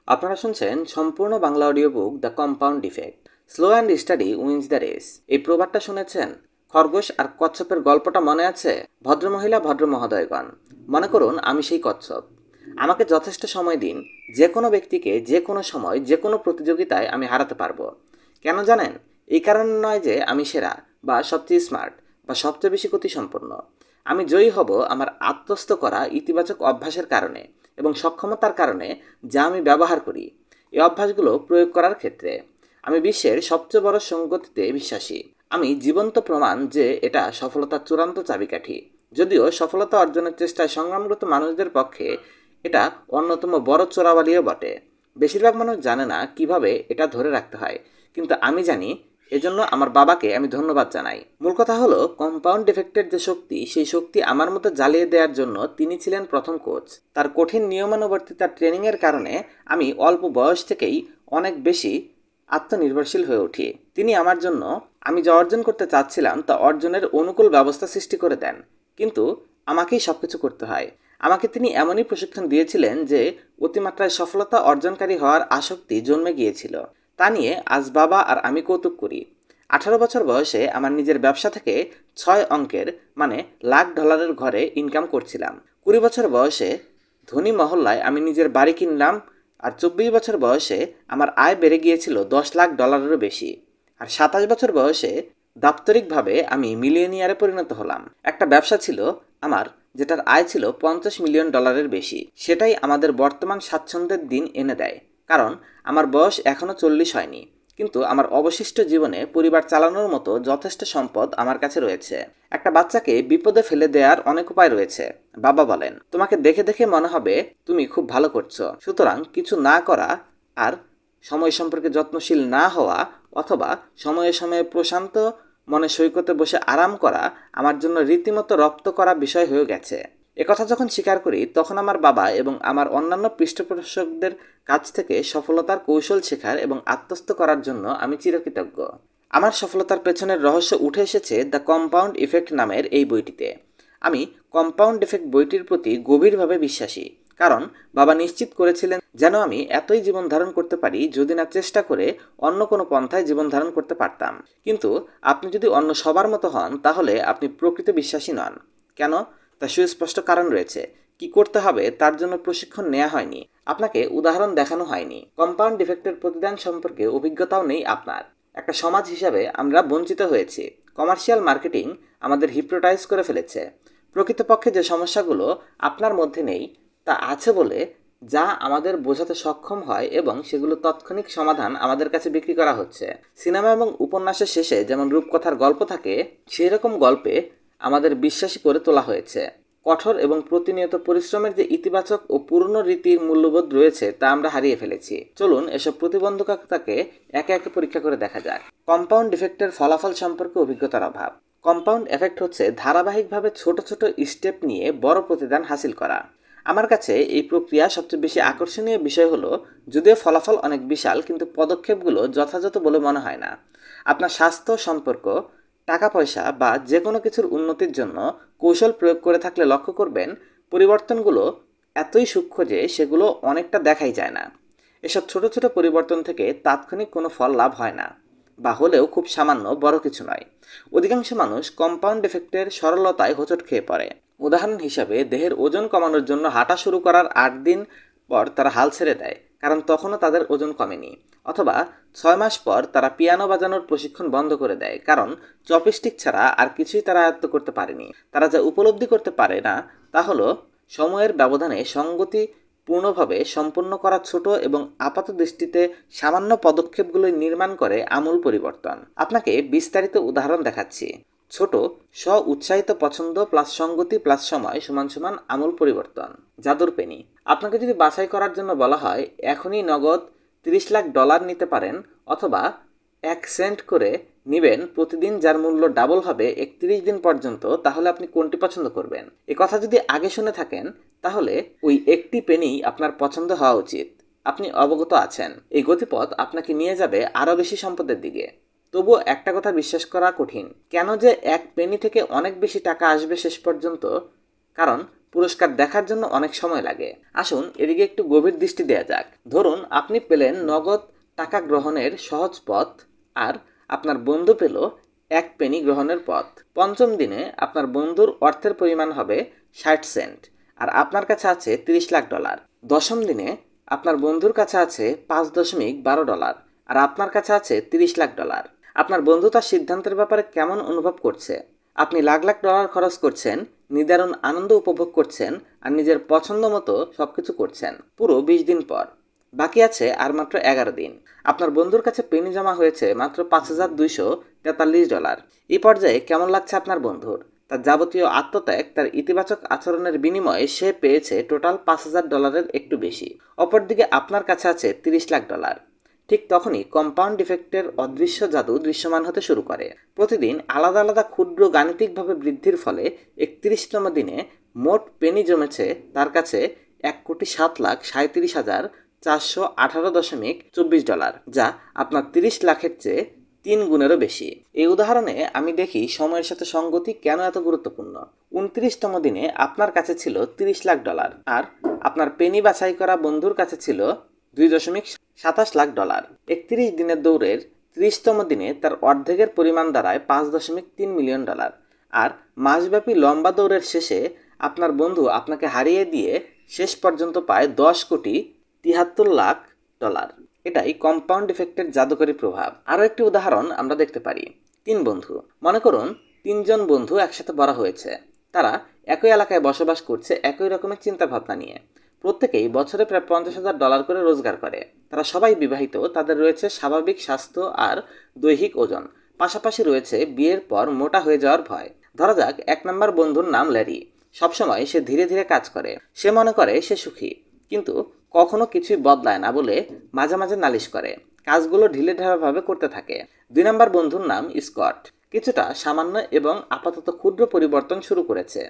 আপনারা শুনছেন সম্পূর্ণ Bangla audio book the compound effect. Slow and steady wins the race. এই প্রবাদটা শুনেছেন? খরগোশ আর কচ্ছপের গল্পটা মনে আছে? ভদ্রমহিলা, ভদ্র মহোদয়গণ, মনে করুন আমি সেই কচ্ছপ। আমাকে যথেষ্ট সময় দিন, যে কোনো ব্যক্তিকে যে কোনো সময় যে কোনো প্রতিযোগিতায় আমি হারাতে পারবো। কেন জানেন? এই কারণে নয় যে আমি সেরা বা সবচেয়ে স্মার্ট বা সবচেয়ে বেশি গতিসম্পন্ন। আমি জয়ী হব আমার আত্মস্থ করা ইতিবাচক অভ্যাসের কারণে এবং সক্ষমতার কারণে, যা আমি ব্যবহার করি এই অভ্যাসগুলো প্রয়োগ করার ক্ষেত্রে। আমি বিশ্বের সবচেয়ে বড় সঙ্গতিতে বিশ্বাসী। আমি জীবন্ত প্রমাণ যে এটা সফলতার চূড়ান্ত চাবিকাঠি। যদিও সফলতা অর্জনের চেষ্টায় সংগ্রামরত মানুষদের পক্ষে এটা অন্যতম বড় চোরাবালিও বটে। বেশিরভাগ মানুষ জানে না কিভাবে এটা ধরে রাখতে হয়, কিন্তু আমি জানি। এজন্য আমার বাবাকে আমি ধন্যবাদ জানাই। মূল কথা হলো, কম্পাউন্ড ইফেক্টের যে শক্তি, সেই শক্তি আমার মতো জ্বালিয়ে দেওয়ার জন্য তিনি ছিলেন প্রথম কোচ। তার কঠিন নিয়মানুবর্তিতার ট্রেনিংয়ের কারণে আমি অল্প বয়স থেকেই অনেক বেশি আত্মনির্ভরশীল হয়ে উঠি। তিনি আমার জন্য আমি যা অর্জন করতে চাচ্ছিলাম তা অর্জনের অনুকূল ব্যবস্থা সৃষ্টি করে দেন, কিন্তু আমাকেই সব কিছু করতে হয়। আমাকে তিনি এমনই প্রশিক্ষণ দিয়েছিলেন যে অতিমাত্রায় সফলতা অর্জনকারী হওয়ার আসক্তি জন্মে গিয়েছিল। তা নিয়ে আজ বাবা আর আমি কৌতুক করি। 18 বছর বয়সে আমার নিজের ব্যবসা থেকে 6 অঙ্কের মানে লাখ ডলারের ঘরে ইনকাম করছিলাম। 20 বছর বয়সে ধনী মহল্লায় আমি নিজের বাড়ি কিনলাম। আর 24 বছর বয়সে আমার আয় বেড়ে গিয়েছিল 10 লাখ ডলারেরও বেশি। আর 27 বছর বয়সে দাপ্তরিকভাবে আমি মিলিয়নিয়ারে পরিণত হলাম। একটা ব্যবসা ছিল আমার, যেটার আয় ছিল 50 মিলিয়ন ডলারের বেশি। সেটাই আমাদের বর্তমান স্বাচ্ছন্দ্যের দিন এনে দেয়। কারণ আমার বয়স এখনও 40 হয়নি, কিন্তু আমার অবশিষ্ট জীবনে পরিবার চালানোর মতো যথেষ্ট সম্পদ আমার কাছে রয়েছে। একটা বাচ্চাকে বিপদে ফেলে দেওয়ার অনেক উপায় রয়েছে। বাবা বলেন, তোমাকে দেখে দেখে মনে হবে তুমি খুব ভালো করছো, সুতরাং কিছু না করা আর সময় সম্পর্কে যত্নশীল না হওয়া অথবা সময়ে সময়ে প্রশান্ত মনে সৈকতে বসে আরাম করা আমার জন্য রীতিমতো রপ্ত করা বিষয় হয়ে গেছে। একথা যখন স্বীকার করি, তখন আমার বাবা এবং আমার অন্যান্য পৃষ্ঠপোষকদের কাছ থেকে সফলতার কৌশল শেখার এবং আত্মস্থ করার জন্য আমি চিরকৃতজ্ঞ। আমার সফলতার পেছনের রহস্য উঠে এসেছে দ্য কম্পাউন্ড ইফেক্ট নামের এই বইটিতে। আমি কম্পাউন্ড ইফেক্ট বইটির প্রতি গভীরভাবে বিশ্বাসী, কারণ বাবা নিশ্চিত করেছিলেন যেন আমি এতই জীবন ধারণ করতে পারি যদি না চেষ্টা করে অন্য কোনো পন্থায় জীবন ধারণ করতে পারতাম। কিন্তু আপনি যদি অন্য সবার মতো হন, তাহলে আপনি প্রকৃত বিশ্বাসী নন। কেন? তার সুস্পষ্ট কারণ রয়েছে। কি করতে হবে তার জন্য প্রশিক্ষণ নেওয়া হয়নি, আপনাকে উদাহরণ দেখানো হয়নি, কম্পাউন্ড ইফেক্টের প্রতিদান সম্পর্কে অভিজ্ঞতাও নেই আপনার। একটা সমাজ হিসাবে আমরা বঞ্চিত হয়েছি। কমার্শিয়াল মার্কেটিং আমাদের হিপ্নোটাইজ করে ফেলেছে। প্রকৃতপক্ষে যে সমস্যাগুলো আপনার মধ্যে নেই তা আছে বলে যা আমাদের বোঝাতে সক্ষম হয়, এবং সেগুলো তাৎক্ষণিক সমাধান আমাদের কাছে বিক্রি করা হচ্ছে। সিনেমা এবং উপন্যাসের শেষে যেমন রূপকথার গল্প থাকে, সেই রকম গল্পে আমাদের বিশ্বাসী করে তোলা হয়েছে। কঠোর এবং প্রতিনিয়ত পরিশ্রমের যে ইতিবাচক ও পূর্ণ রীতির মূল্যবোধ রয়েছে তা আমরা হারিয়ে ফেলেছি। চলুন এসব প্রতিবন্ধকতাকে একে একে পরীক্ষা করে দেখা যাক। কম্পাউন্ড ইফেক্টের ফলাফল সম্পর্কে অভিজ্ঞতার অভাব। কম্পাউন্ড এফেক্ট হচ্ছে ধারাবাহিকভাবে ছোট ছোট স্টেপ নিয়ে বড় প্রতিদান হাসিল করা। আমার কাছে এই প্রক্রিয়া সবচেয়ে বেশি আকর্ষণীয় বিষয় হলো, যদিও ফলাফল অনেক বিশাল, কিন্তু পদক্ষেপগুলো যথাযথ বলে মনে হয় না। আপনার স্বাস্থ্য, সম্পর্ক, টাকা পয়সা বা যে কোনো কিছুর উন্নতির জন্য কৌশল প্রয়োগ করে থাকলে লক্ষ্য করবেন পরিবর্তনগুলো এতই সূক্ষ্ম যে সেগুলো অনেকটা দেখাই যায় না। এসব ছোট ছোট পরিবর্তন থেকে তাৎক্ষণিক কোনো ফল লাভ হয় না, বা হলেও খুব সামান্য, বড় কিছু নয়। অধিকাংশ মানুষ কম্পাউন্ড এফেক্টের সরলতায় হোঁচট খেয়ে পড়ে। উদাহরণ হিসাবে, দেহের ওজন কমানোর জন্য হাঁটা শুরু করার 8 দিন পর তারা হাল ছেড়ে দেয়, কারণ তখনও তাদের ওজন কমেনি। অথবা 6 মাস পর তারা পিয়ানো বাজানোর প্রশিক্ষণ বন্ধ করে দেয়, কারণ চপস্টিক ছাড়া আর কিছুই তারা আয়ত্ত করতে পারেনি। তারা যা উপলব্ধি করতে পারে না তা হলো সময়ের ব্যবধানে সঙ্গতি পূর্ণভাবে সম্পন্ন করা ছোট এবং আপাত দৃষ্টিতে সামান্য পদক্ষেপগুলো নির্মাণ করে আমূল পরিবর্তন। আপনাকে বিস্তারিত উদাহরণ দেখাচ্ছি। ছোট স্ব উৎসাহিত পছন্দ প্লাস সঙ্গতি প্লাস সময় সমান সমান আমূল পরিবর্তন। জাদুর পেনি। আপনাকে যদি বাছাই করার জন্য বলা হয় এখনই নগদ 30 লাখ ডলার নিতে পারেন, অথবা 1 সেন্ট করে নেবেন প্রতিদিন, যার মূল্য ডাবল হবে 31 দিন পর্যন্ত, তাহলে আপনি কোনটি পছন্দ করবেন? এ কথা যদি আগে শুনে থাকেন, তাহলে ওই একটি পেনি আপনার পছন্দ হওয়া উচিত। আপনি অবগত আছেন, এই গতিপথ আপনাকে নিয়ে যাবে আরও বেশি সম্পদের দিকে। তবুও একটা কথা বিশ্বাস করা কঠিন, কেন যে 1 পেনি থেকে অনেক বেশি টাকা আসবে শেষ পর্যন্ত? কারণ পুরস্কার দেখার জন্য অনেক সময় লাগে। আসুন এদিকে একটু গভীর দৃষ্টি দেওয়া যাক। ধরুন আপনি পেলেন নগদ টাকা গ্রহণের সহজ পথ, আর আপনার বন্ধু পেল 1 পেনি গ্রহণের পথ। পঞ্চম দিনে আপনার বন্ধুর অর্থের পরিমাণ হবে 60 সেন্ট, আর আপনার কাছে আছে $30 লাখ। দশম দিনে আপনার বন্ধুর কাছে আছে $5.12, আর আপনার কাছে আছে $30 লাখ। আপনার বন্ধু তার সিদ্ধান্তের ব্যাপারে কেমন অনুভব করছে? আপনি লাখ লাখ ডলার খরচ করছেন, নিদারুণ আনন্দ উপভোগ করছেন, আর নিজের পছন্দ মতো সবকিছু করছেন। পুরো 20 দিন পর বাকি আছে আর মাত্র 11 দিন। আপনার বন্ধুর কাছে পেনি জমা হয়েছে মাত্র $5,243। এই পর্যায়ে কেমন লাগছে আপনার বন্ধুর? তার যাবতীয় আত্মত্যাগ, তার ইতিবাচক আচরণের বিনিময়ে সে পেয়েছে টোটাল $5,000 একটু বেশি। অপরদিকে আপনার কাছে আছে $30 লাখ। ঠিক তখনই কম্পাউন্ড ইফেক্টের অদৃশ্য জাদু দৃশ্যমান হতে শুরু করে। প্রতিদিন আলাদা আলাদা ক্ষুদ্র গাণিতিকভাবে বৃদ্ধির ফলে 31তম দিনে মোট পেনি জমেছে তার কাছে $1,37,418.24, যা আপনার 30 লাখের চেয়ে 3 গুণেরও বেশি। এই উদাহরণে আমি দেখি সময়ের সাথে সঙ্গতি কেন এত গুরুত্বপূর্ণ। 29তম দিনে আপনার কাছে ছিল $30 লাখ, আর আপনার পেনি বাছাই করা বন্ধুর কাছে ছিল $2.27 লাখ। 31 দিনের দৌড়ের 30তম দিনে তার অর্ধেকের পরিমাণ দাঁড়ায় $5.3 মিলিয়ন। আর মাসব্যাপী লম্বা দৌড়ের শেষে আপনার বন্ধু আপনাকে হারিয়ে দিয়ে শেষ পর্যন্ত পায় $10,73,00,000। এটাই কম্পাউন্ড ইফেক্টের জাদুকরী প্রভাব। আরও একটি উদাহরণ আমরা দেখতে পারি। 3 বন্ধু। মনে করুন 3 জন বন্ধু একসাথে বড় হয়েছে। তারা একই এলাকায় বসবাস করছে, একই রকমের চিন্তাভাবনা নিয়ে। প্রত্যেকেই বছরে প্রায় $50,000 করে রোজগার করে। তারা সবাই বিবাহিত, তাদের রয়েছে স্বাভাবিক স্বাস্থ্য আর দৈহিক ওজন। পাশাপাশি রয়েছে বিয়ের পর মোটা হয়ে যাওয়ার ভয়। ধরা যাক 1 নম্বর বন্ধুর নাম ল্যারি। সবসময় সে ধীরে ধীরে কাজ করে। সে মনে করে সে সুখী, কিন্তু কখনো কিছুই বদলায় না বলে মাঝে মাঝে নালিশ করে। কাজগুলো ঢিলেঢালাভাবে করতে থাকে। 2 নম্বর বন্ধুর নাম স্কট। কিছুটা সামান্য এবং আপাতত ক্ষুদ্র পরিবর্তন শুরু করেছে।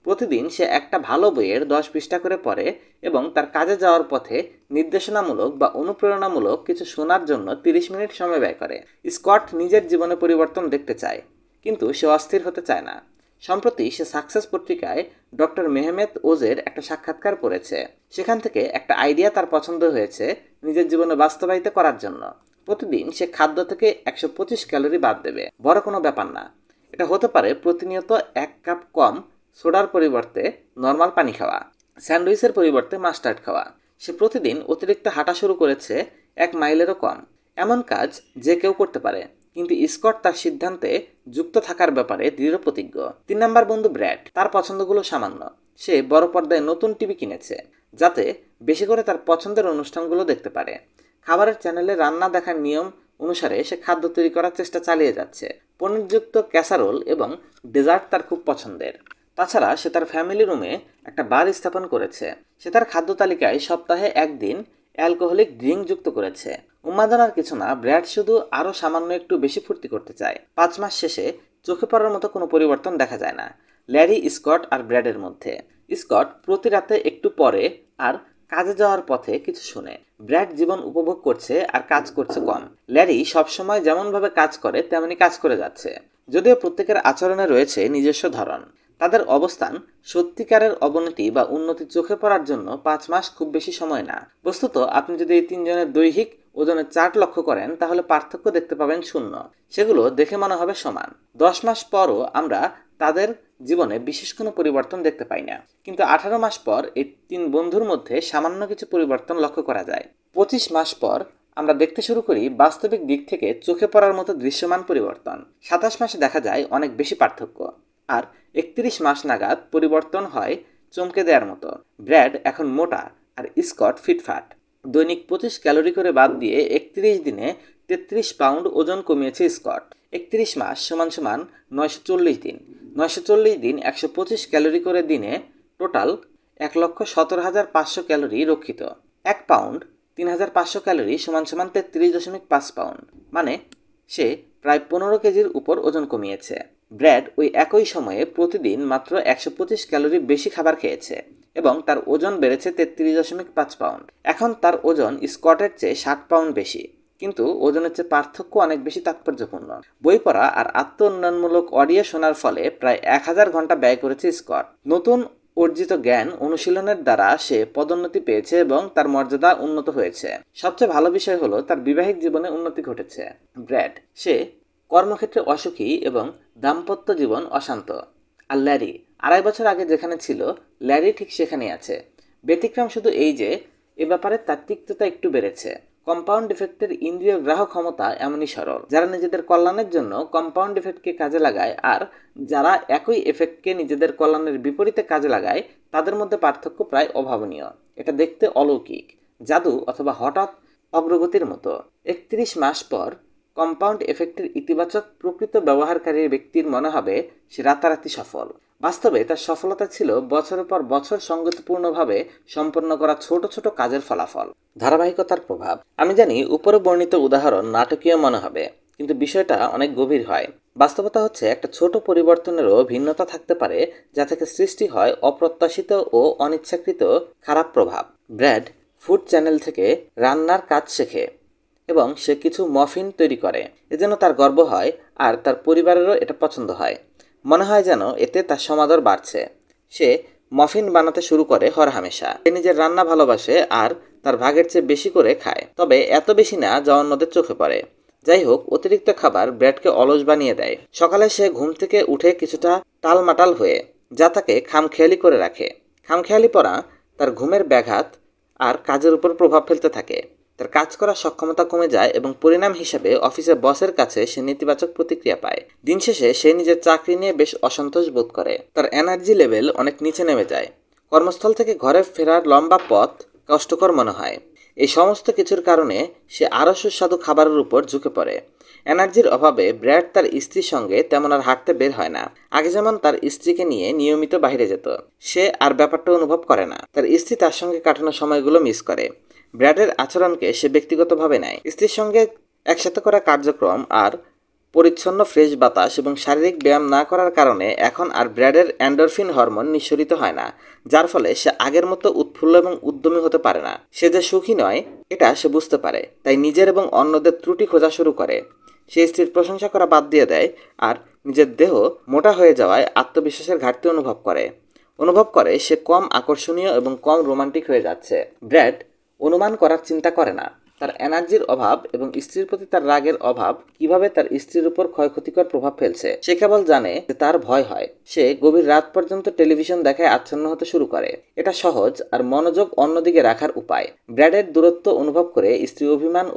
প্রতিদিন সে একটা ভালো বইয়ের 10 পৃষ্ঠা করে পড়ে এবং তার কাজে যাওয়ার পথে নির্দেশনামূলক বা অনুপ্রেরণামূলক কিছু শোনার জন্য 30 মিনিট সময় ব্যয় করে। স্কট নিজের জীবনে পরিবর্তন দেখতে চায়, কিন্তু সে অস্থির হতে চায় না। সম্প্রতি সে সাকসেস পত্রিকায় ডক্টর মেহমেত ওজের একটা সাক্ষাৎকার পড়েছে। সেখান থেকে একটা আইডিয়া তার পছন্দ হয়েছে নিজের জীবনে বাস্তবায়িত করার জন্য। প্রতিদিন সে খাদ্য থেকে 125 ক্যালোরি বাদ দেবে। বড় কোনো ব্যাপার না। এটা হতে পারে প্রতিনিয়ত 1 কাপ কম সোডার পরিবর্তে নর্মাল পানি খাওয়া, স্যান্ডউইচের পরিবর্তে মাস্টার্ড খাওয়া। সে প্রতিদিন অতিরিক্ত হাঁটা শুরু করেছে, 1 মাইলেরও কম। এমন কাজ যে কেউ করতে পারে, কিন্তু স্কট তার সিদ্ধান্তে যুক্ত থাকার ব্যাপারে দৃঢ় প্রতিজ্ঞ। 3 নম্বর বন্ধু ব্র্যাড। তার পছন্দগুলো সামান্য। সে বড় পর্দায় নতুন টিভি কিনেছে, যাতে বেশি করে তার পছন্দের অনুষ্ঠানগুলো দেখতে পারে। খাবারের চ্যানেলে রান্না দেখার নিয়ম অনুসারে সে খাদ্য তৈরি করার চেষ্টা চালিয়ে যাচ্ছে। পনিরযুক্ত ক্যাসারোল এবং ডেজার্ট তার খুব পছন্দের। তাছাড়া সে তার ফ্যামিলি রুমে একটা বার স্থাপন করেছে। সে তার খাদ্য তালিকায় সপ্তাহে 1 দিন অ্যালকোহলিক ড্রিঙ্ক যুক্ত করেছে। উন্মাদনার কিছু না, ব্র্যাড শুধু আরও সামান্য একটু বেশি ফুর্তি করতে চায়। 5 মাস শেষে চোখে পড়ার মতো কোনো পরিবর্তন দেখা যায় না ল্যারি, স্কট আর ব্র্যাডের মধ্যে। স্কট প্রতি রাতে একটু পরে আর কাজে যাওয়ার পথে কিছু শুনে। ব্র্যাড জীবন উপভোগ করছে আর কাজ করছে কম। ল্যারি সবসময় যেমনভাবে কাজ করে তেমনি কাজ করে যাচ্ছে, যদিও প্রত্যেকের আচরণে রয়েছে নিজস্ব ধরন। তাদের অবস্থান সত্যিকারের অবনতি বা উন্নতি চোখে পড়ার জন্য 5 মাস খুব বেশি সময় না। বস্তুত আপনি যদি এই 3 জনের দৈহিক ওজনের চার্ট লক্ষ্য করেন, তাহলে পার্থক্য দেখতে পাবেন শূন্য। সেগুলো দেখে মনে হবে সমান। 10 মাস পরও আমরা তাদের জীবনে বিশেষ কোনো পরিবর্তন দেখতে পাই না, কিন্তু 18 মাস পর এই 3 বন্ধুর মধ্যে সামান্য কিছু পরিবর্তন লক্ষ্য করা যায়। 25 মাস পর আমরা দেখতে শুরু করি বাস্তবিক দিক থেকে চোখে পড়ার মতো দৃশ্যমান পরিবর্তন। 27 মাসে দেখা যায় অনেক বেশি পার্থক্য, আর 31 মাস নাগাদ পরিবর্তন হয় চমকে দেওয়ার মতো। ব্র্যাড এখন মোটা আর স্কট ফিটফাট। দৈনিক 25 ক্যালোরি করে বাদ দিয়ে 31 দিনে 33 পাউন্ড ওজন কমিয়েছে স্কট। 31 মাস সমান সমান 940 দিন। 940 দিন 125 ক্যালোরি করে দিনে টোটাল 1,17,500 ক্যালোরি রক্ষিত। 1 পাউন্ড 3,500 ক্যালোরি সমান সমান 33.5 পাউন্ড, মানে সে প্রায় 15 কেজির উপর ওজন কমিয়েছে। ব্র্যাড ওই একই সময়ে প্রতিদিন মাত্র 125 ক্যালোরি বেশি খাবার খেয়েছে এবং তার ওজন বেড়েছে 33.5 পাউন্ড। এখন তার ওজন স্কটের চেয়ে 60 পাউন্ড বেশি, কিন্তু ওজনের চেয়ে পার্থক্য অনেক বেশি তাৎপর্যপূর্ণ। বই পড়া আর আত্ম উন্নয়নমূলক অডিও শোনার ফলে প্রায় 1000 ঘন্টা ব্যয় করেছে স্কট। নতুন অর্জিত জ্ঞান অনুশীলনের দ্বারা সে পদোন্নতি পেয়েছে এবং তার মর্যাদা উন্নত হয়েছে। সবচেয়ে ভালো বিষয় হলো তার বিবাহিক জীবনে উন্নতি ঘটেছে। ব্র্যাড, সে কর্মক্ষেত্রে অসুখী এবং দাম্পত্য জীবন অশান্ত। আর ল্যারি, 2.5 বছর আগে যেখানে ছিল ল্যারি ঠিক সেখানেই আছে। ব্যতিক্রম শুধু এই যে এ ব্যাপারে তার তিক্ততা একটু বেড়েছে। কম্পাউন্ড ইফেক্টের ইন্দ্রিয় গ্রাহক ক্ষমতা এমনই সরল। যারা নিজেদের কল্যাণের জন্য কম্পাউন্ড ইফেক্টকে কাজে লাগায় আর যারা একই এফেক্টকে নিজেদের কল্যাণের বিপরীতে কাজে লাগায় তাদের মধ্যে পার্থক্য প্রায় অভাবনীয়। এটা দেখতে অলৌকিক, জাদু অথবা হঠাৎ অগ্রগতির মতো। 31 মাস পর কম্পাউন্ড এফেক্টের ইতিবাচক প্রকৃত ব্যবহারকারী ব্যক্তির মনে হবে সে রাতারাতি সফল। বাস্তবে তার সফলতা ছিল বছরের পর বছর সঙ্গতিপূর্ণভাবে সম্পন্ন করা ছোট ছোট কাজের ফলাফল। ধারাবাহিকতার প্রভাব। আমি জানি উপরে বর্ণিত উদাহরণ নাটকীয় মনে হবে, কিন্তু বিষয়টা অনেক গভীর হয়। বাস্তবতা হচ্ছে একটা ছোট পরিবর্তনেরও ভিন্নতা থাকতে পারে যা থেকে সৃষ্টি হয় অপ্রত্যাশিত ও অনিচ্ছাকৃত খারাপ প্রভাব। ব্র্যাড ফুড চ্যানেল থেকে রান্নার কাজ শেখে এবং সে কিছু মফিন তৈরি করে। এজন্য তার গর্ব হয় আর তার পরিবারেরও এটা পছন্দ হয়। মনে হয় যেন এতে তার সমাদর বাড়ছে। সে মফিন বানাতে শুরু করে হরহামেশা। সে নিজের রান্না ভালোবাসে আর তার ভাগের চেয়ে বেশি করে খায়, তবে এত বেশি না যা অন্যদের চোখে পড়ে। যাই হোক, অতিরিক্ত খাবার ব্র্যাডকে অলস বানিয়ে দেয়। সকালে সে ঘুম থেকে উঠে কিছুটা টালমাটাল হয়ে, যা তাকে খামখেয়ালি করে রাখে। খামখেয়ালি পড়া তার ঘুমের ব্যাঘাত আর কাজের উপর প্রভাব ফেলতে থাকে। তার কাজ করার সক্ষমতা কমে যায় এবং পরিণাম হিসেবে অফিসের বসের কাছে সে নেতিবাচক প্রতিক্রিয়া পায়। দিন শেষে সে নিজের চাকরি নিয়ে বেশ অসন্তোষ বোধ করে। তার এনার্জি লেভেল অনেক নিচে নেমে যায়। কর্মস্থল থেকে ঘরে ফেরার লম্বা পথ কষ্টকর মনে হয়। এই সমস্ত কিছুর কারণে সে আরও সুস্বাদু খাবারের উপর ঝুঁকে পড়ে। এনার্জির অভাবে ব্র্যাড তার স্ত্রীর সঙ্গে তেমন আর হাঁটতে বের হয় না। আগে যেমন তার স্ত্রীকে নিয়ে নিয়মিত বাইরে যেত, সে আর ব্যাপারটা অনুভব করে না। তার স্ত্রী তার সঙ্গে কাটানো সময়গুলো মিস করে। ব্র্যাডের আচরণকে সে ব্যক্তিগতভাবে নেয়। স্ত্রীর সঙ্গে একসাথে করা কার্যক্রম আর পরিচ্ছন্ন ফ্রেশ বাতাস এবং শারীরিক ব্যায়াম না করার কারণে এখন আর ব্র্যাডের এন্ডরফিন হরমোন নিঃসরিত হয় না, যার ফলে সে আগের মতো উৎফুল্ল এবং উদ্যমী হতে পারে না। সে যে সুখী নয় এটা সে বুঝতে পারে, তাই নিজের এবং অন্যদের ত্রুটি খোঁজা শুরু করে। সে স্ত্রীর প্রশংসা করা বাদ দিয়ে দেয় আর নিজের দেহ মোটা হয়ে যাওয়ায় আত্মবিশ্বাসের ঘাটতি অনুভব করে সে কম আকর্ষণীয় এবং কম রোমান্টিক হয়ে যাচ্ছে। ব্র্যাড অনুমান করার চিন্তা করে না তার এনার্জির অভাব এবং স্ত্রীর প্রতি তার রাগের অভাব কিভাবে তার স্ত্রীর উপর ক্ষয়ক্ষতিকর প্রভাব ফেলছে। সে কেবল জানে যে তার ভয় হয়। সে গভীর রাত পর্যন্ত টেলিভিশন দেখায় আচ্ছন্ন হতে শুরু করে। এটা সহজ আর মনোযোগ অন্যদিকে রাখার উপায়। ব্র্যাডের দূরত্ব অনুভব করে স্ত্রী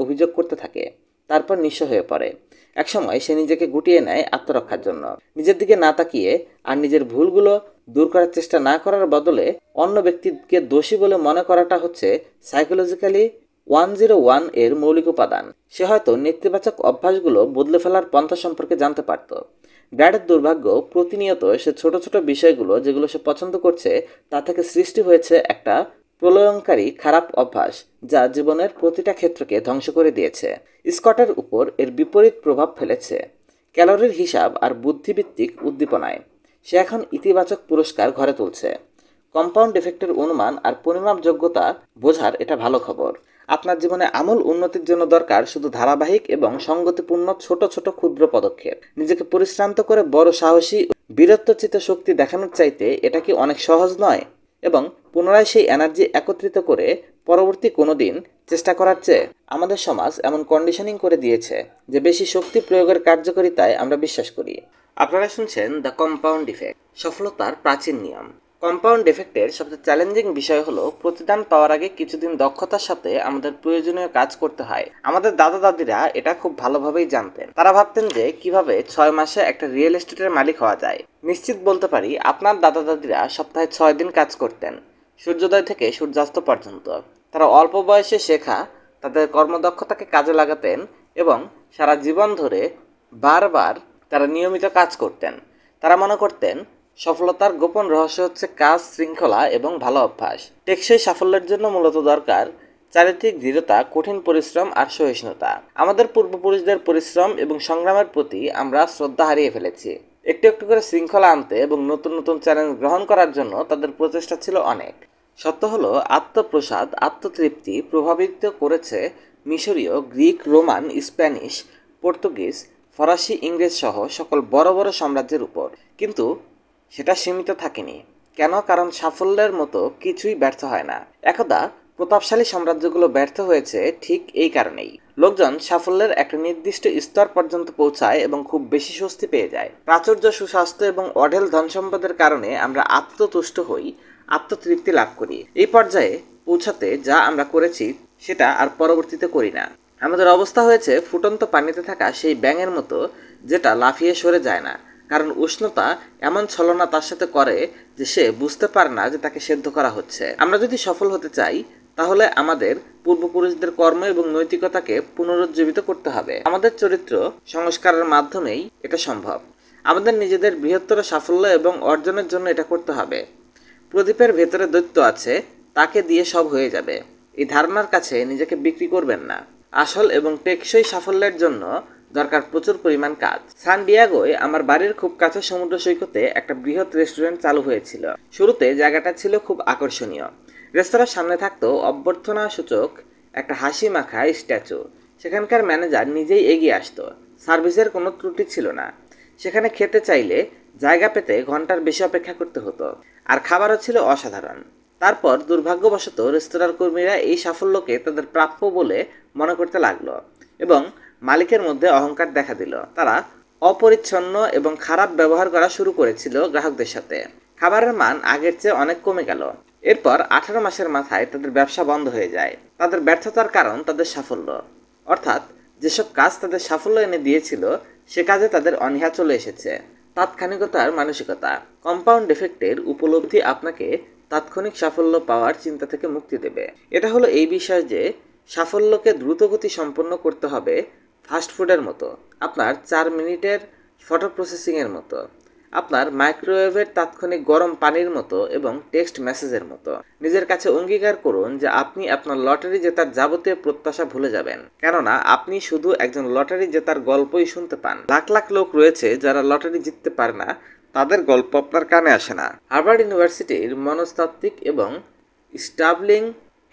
অভিযোগ করতে থাকে, তারপর নিঃস্ব হয়ে পড়ে। একসময় সে নিজেকে গুটিয়ে নেয় আত্মরক্ষার জন্য। নিজের দিকে না তাকিয়ে আর নিজের ভুলগুলো দূর করার চেষ্টা না করার বদলে অন্য ব্যক্তিকে দোষী বলে মনে করাটা হচ্ছে সাইকোলজিক্যালি 101 এর মৌলিক উপাদান। সে হয়তো নেতিবাচক অভ্যাসগুলো বদলে ফেলার পন্থা সম্পর্কে জানতে পারত। ব্র্যাডের দুর্ভাগ্য, প্রতিনিয়ত সে ছোট ছোট বিষয়গুলো যেগুলো সে পছন্দ করছে তা থেকে সৃষ্টি হয়েছে একটা প্রলয়ঙ্কারী খারাপ অভ্যাস যা জীবনের প্রতিটা ক্ষেত্রকে ধ্বংস করে দিয়েছে। স্কটের উপর এর বিপরীত প্রভাব ফেলেছে ক্যালোরির হিসাব আর বুদ্ধিভিত্তিক উদ্দীপনায়। সে এখন ইতিবাচক পুরস্কার ঘরে তুলছে। কম্পাউন্ড এফেক্টের অনুমান আর পরিমাপ যোগ্যতা বোঝার এটা ভালো খবর। আপনার জীবনে আমূল উন্নতির জন্য দরকার শুধু ধারাবাহিক এবং সঙ্গতিপূর্ণ ছোট ছোট ক্ষুদ্র পদক্ষেপ। নিজেকে পরিশ্রান্ত করে বড় সাহসী বীরত্বচিত শক্তি দেখানোর চাইতে এটা কি অনেক সহজ নয়? এবং পুনরায় সেই এনার্জি একত্রিত করে পরবর্তী কোনো দিন চেষ্টা করার চেয়ে আমাদের সমাজ এমন কন্ডিশনিং করে দিয়েছে যে বেশি শক্তি প্রয়োগের কার্যকারিতায় আমরা বিশ্বাস করি। আপনারা শুনছেন দ্য কম্পাউন্ড ইফেক্ট, সফলতার প্রাচীন নিয়ম। কম্পাউন্ড এফেক্টের সবচেয়ে চ্যালেঞ্জিং বিষয় হলো প্রতিদান পাওয়ার আগে কিছুদিন দক্ষতার সাথে আমাদের প্রয়োজনীয় কাজ করতে হয়। আমাদের দাদা দাদিরা এটা খুব ভালোভাবেই জানতেন। তারা ভাবতেন যে কিভাবে 6 মাসে একটা রিয়েল এস্টেটের মালিক হওয়া যায়। নিশ্চিত বলতে পারি আপনার দাদা দাদিরা সপ্তাহে 6 দিন কাজ করতেন, সূর্যোদয় থেকে সূর্যাস্ত পর্যন্ত। তারা অল্প বয়সে শেখা তাদের কর্মদক্ষতাকে কাজে লাগাতেন এবং সারা জীবন ধরে বারবার তারা নিয়মিত কাজ করতেন। তারা মনে করতেন সফলতার গোপন রহস্য হচ্ছে কাজ, শৃঙ্খলা এবং ভালো অভ্যাস। টেকসই সাফল্যের জন্য মূলত দরকার চারিত্রিক দৃঢ়তা, কঠিন পরিশ্রম আর সহিষ্ণুতা। আমাদের পূর্বপুরুষদের পরিশ্রম এবং সংগ্রামের প্রতি আমরা শ্রদ্ধা হারিয়ে ফেলেছি। একটু একটু করে শৃঙ্খলা আনতে এবং নতুন নতুন চ্যালেঞ্জ গ্রহণ করার জন্য তাদের প্রচেষ্টা ছিল অনেক। সত্য হলো আত্মপ্রসাদ, আত্মতৃপ্তি প্রভাবিত করেছে মিশরীয়, গ্রিক, রোমান, স্প্যানিশ, পর্তুগিজ, ফরাসি, ইংরেজ সহ সকল বড় বড় সাম্রাজ্যের উপর। কিন্তু সেটা সীমিত থাকেনি। কেন? কারণ সাফল্যের মতো কিছুই ব্যর্থ হয় না। একদা প্রতাপশালী সাম্রাজ্যগুলো ব্যর্থ হয়েছে ঠিক এই কারণেই। লোকজন সাফল্যের একটা নির্দিষ্ট স্তর পর্যন্ত পৌঁছায় এবং খুব বেশি স্বস্তি পেয়ে যায়। প্রাচুর্য, সুস্বাস্থ্য এবং অঢেল ধন সম্পদের কারণে আমরা আত্মতুষ্ট হই, আত্মতৃপ্তি লাভ করি। এই পর্যায়ে পৌঁছাতে যা আমরা করেছি সেটা আর পরবর্তীতে করি না। আমাদের অবস্থা হয়েছে ফুটন্ত পানিতে থাকা সেই ব্যাঙের মতো, যেটা লাফিয়ে সরে যায় না, কারণ উষ্ণতা এমন ছলনা তার সাথে করে যে সে বুঝতে পারে না যে তাকে সেদ্ধ করা হচ্ছে। আমরা যদি সফল হতে চাই তাহলে আমাদের পূর্বপুরুষদের কর্ম এবং নৈতিকতাকে পুনরুজ্জীবিত করতে হবে। আমাদের চরিত্র সংস্কারের মাধ্যমেই এটা সম্ভব। আমাদের নিজেদের বৃহত্তর সাফল্য এবং অর্জনের জন্য এটা করতে হবে। প্রদীপের ভেতরে দৈত্য আছে, তাকে দিয়ে সব হয়ে যাবে, এই ধারণার কাছে নিজেকে বিক্রি করবেন না। আসল এবং টেকসই সাফল্যের জন্য দরকার প্রচুর পরিমাণ কাজ। সান ডিয়েগোয় আমার বাড়ির খুব কাছে সমুদ্র সৈকতে একটা বৃহৎ রেস্টুরেন্ট চালু হয়েছিল। শুরুতে জায়গাটা ছিল খুব আকর্ষণীয়। রেস্তোরাঁর সামনে থাকতো অভ্যর্থনা সূচক একটা হাসি মাখা স্ট্যাচু। সেখানকার ম্যানেজার নিজেই এগিয়ে আসতো। সার্ভিসের কোনো ত্রুটি ছিল না। সেখানে খেতে চাইলে জায়গা পেতে ঘন্টার বেশি অপেক্ষা করতে হতো, আর খাবারও ছিল অসাধারণ। তারপর দুর্ভাগ্যবশত রেস্তোরাঁর কর্মীরা এই সাফল্যকে তাদের প্রাপ্য বলে মনে করতে লাগলো এবং মালিকের মধ্যে অহংকার দেখা দিল। তারা অপরিচ্ছন্ন এবং খারাপ ব্যবহার করা শুরু করেছিল গ্রাহকদের সাথে। খাবারের মান আগের চেয়ে অনেক কমে গেল। এরপর 18 মাসের মাথায় তাদের ব্যবসা বন্ধ হয়ে যায়। তাদের ব্যর্থতার কারণ তাদের সাফল্য, অর্থাৎ যেসব কাজ তাদের সাফল্য এনে দিয়েছিল সে কাজে তাদের অনীহা চলে এসেছে। তাৎক্ষণিকতার মানসিকতা। কম্পাউন্ড এফেক্টের উপলব্ধি আপনাকে তাৎক্ষণিক সাফল্য পাওয়ার চিন্তা থেকে মুক্তি দেবে। এটা হলো এই বিষয় যে সাফল্যকে দ্রুতগতি সম্পন্ন করতে হবে, ফাস্টফুডের মতো, আপনার 4 মিনিটের ফটো প্রসেসিংয়ের মতো, আপনার মাইক্রোওয়েভের তাৎক্ষণিক গরম পানির মতো এবং টেক্সট মেসেজের মতো। নিজের কাছে অঙ্গীকার করুন যে আপনি আপনার লটারি জেতার যাবতীয় প্রত্যাশা ভুলে যাবেন, কেননা আপনি শুধু একজন লটারি জেতার গল্পই শুনতে পান। লাখ লাখ লোক রয়েছে যারা লটারি জিততে পারে না, তাদের গল্প আপনার কানে আসে না। হার্ভার্ড ইউনিভার্সিটির মনস্তাত্ত্বিক এবং স্টাবলিং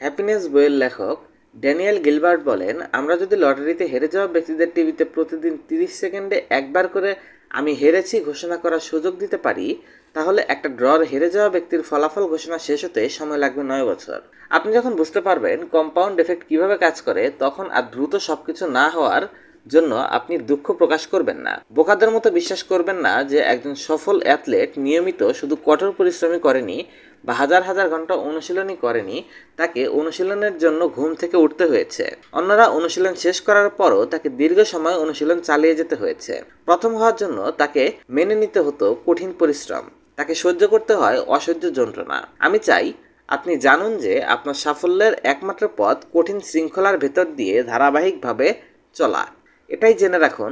হ্যাপিনেস বইয়ের লেখক ড্যানিয়েল গিলবার্ট বলেন, আমরা যদি লটারিতে হেরে যাওয়া ব্যক্তিদের টিভিতে প্রতিদিন 30 সেকেন্ডে একবার করে আমি হেরেছি ঘোষণা করার সুযোগ দিতে পারি, তাহলে একটা ড্রর হেরে যাওয়া ব্যক্তির ফলাফল ঘোষণা শেষ হতে সময় লাগবে 9 বছর। আপনি যখন বুঝতে পারবেন কম্পাউন্ড এফেক্ট কিভাবে কাজ করে, তখন আর দ্রুত সবকিছু না হওয়ার জন্য আপনি দুঃখ প্রকাশ করবেন না। বোকাদের মতো বিশ্বাস করবেন না যে একজন সফল অ্যাথলেট নিয়মিত শুধু কঠোর পরিশ্রমই করেনি বা হাজার হাজার ঘন্টা অনুশীলনই করেনি, তাকে অনুশীলনের জন্য ঘুম থেকে উঠতে হয়েছে। অন্যরা অনুশীলন শেষ করার পরও তাকে দীর্ঘ সময় অনুশীলন চালিয়ে যেতে হয়েছে। প্রথম হওয়ার জন্য তাকে মেনে নিতে হতো কঠিন পরিশ্রম, তাকে সহ্য করতে হয় অসহ্য যন্ত্রণা। আমি চাই আপনি জানুন যে আপনার সাফল্যের একমাত্র পথ কঠিন শৃঙ্খলার ভেতর দিয়ে ধারাবাহিকভাবে চলা। এটাই জেনে রাখুন,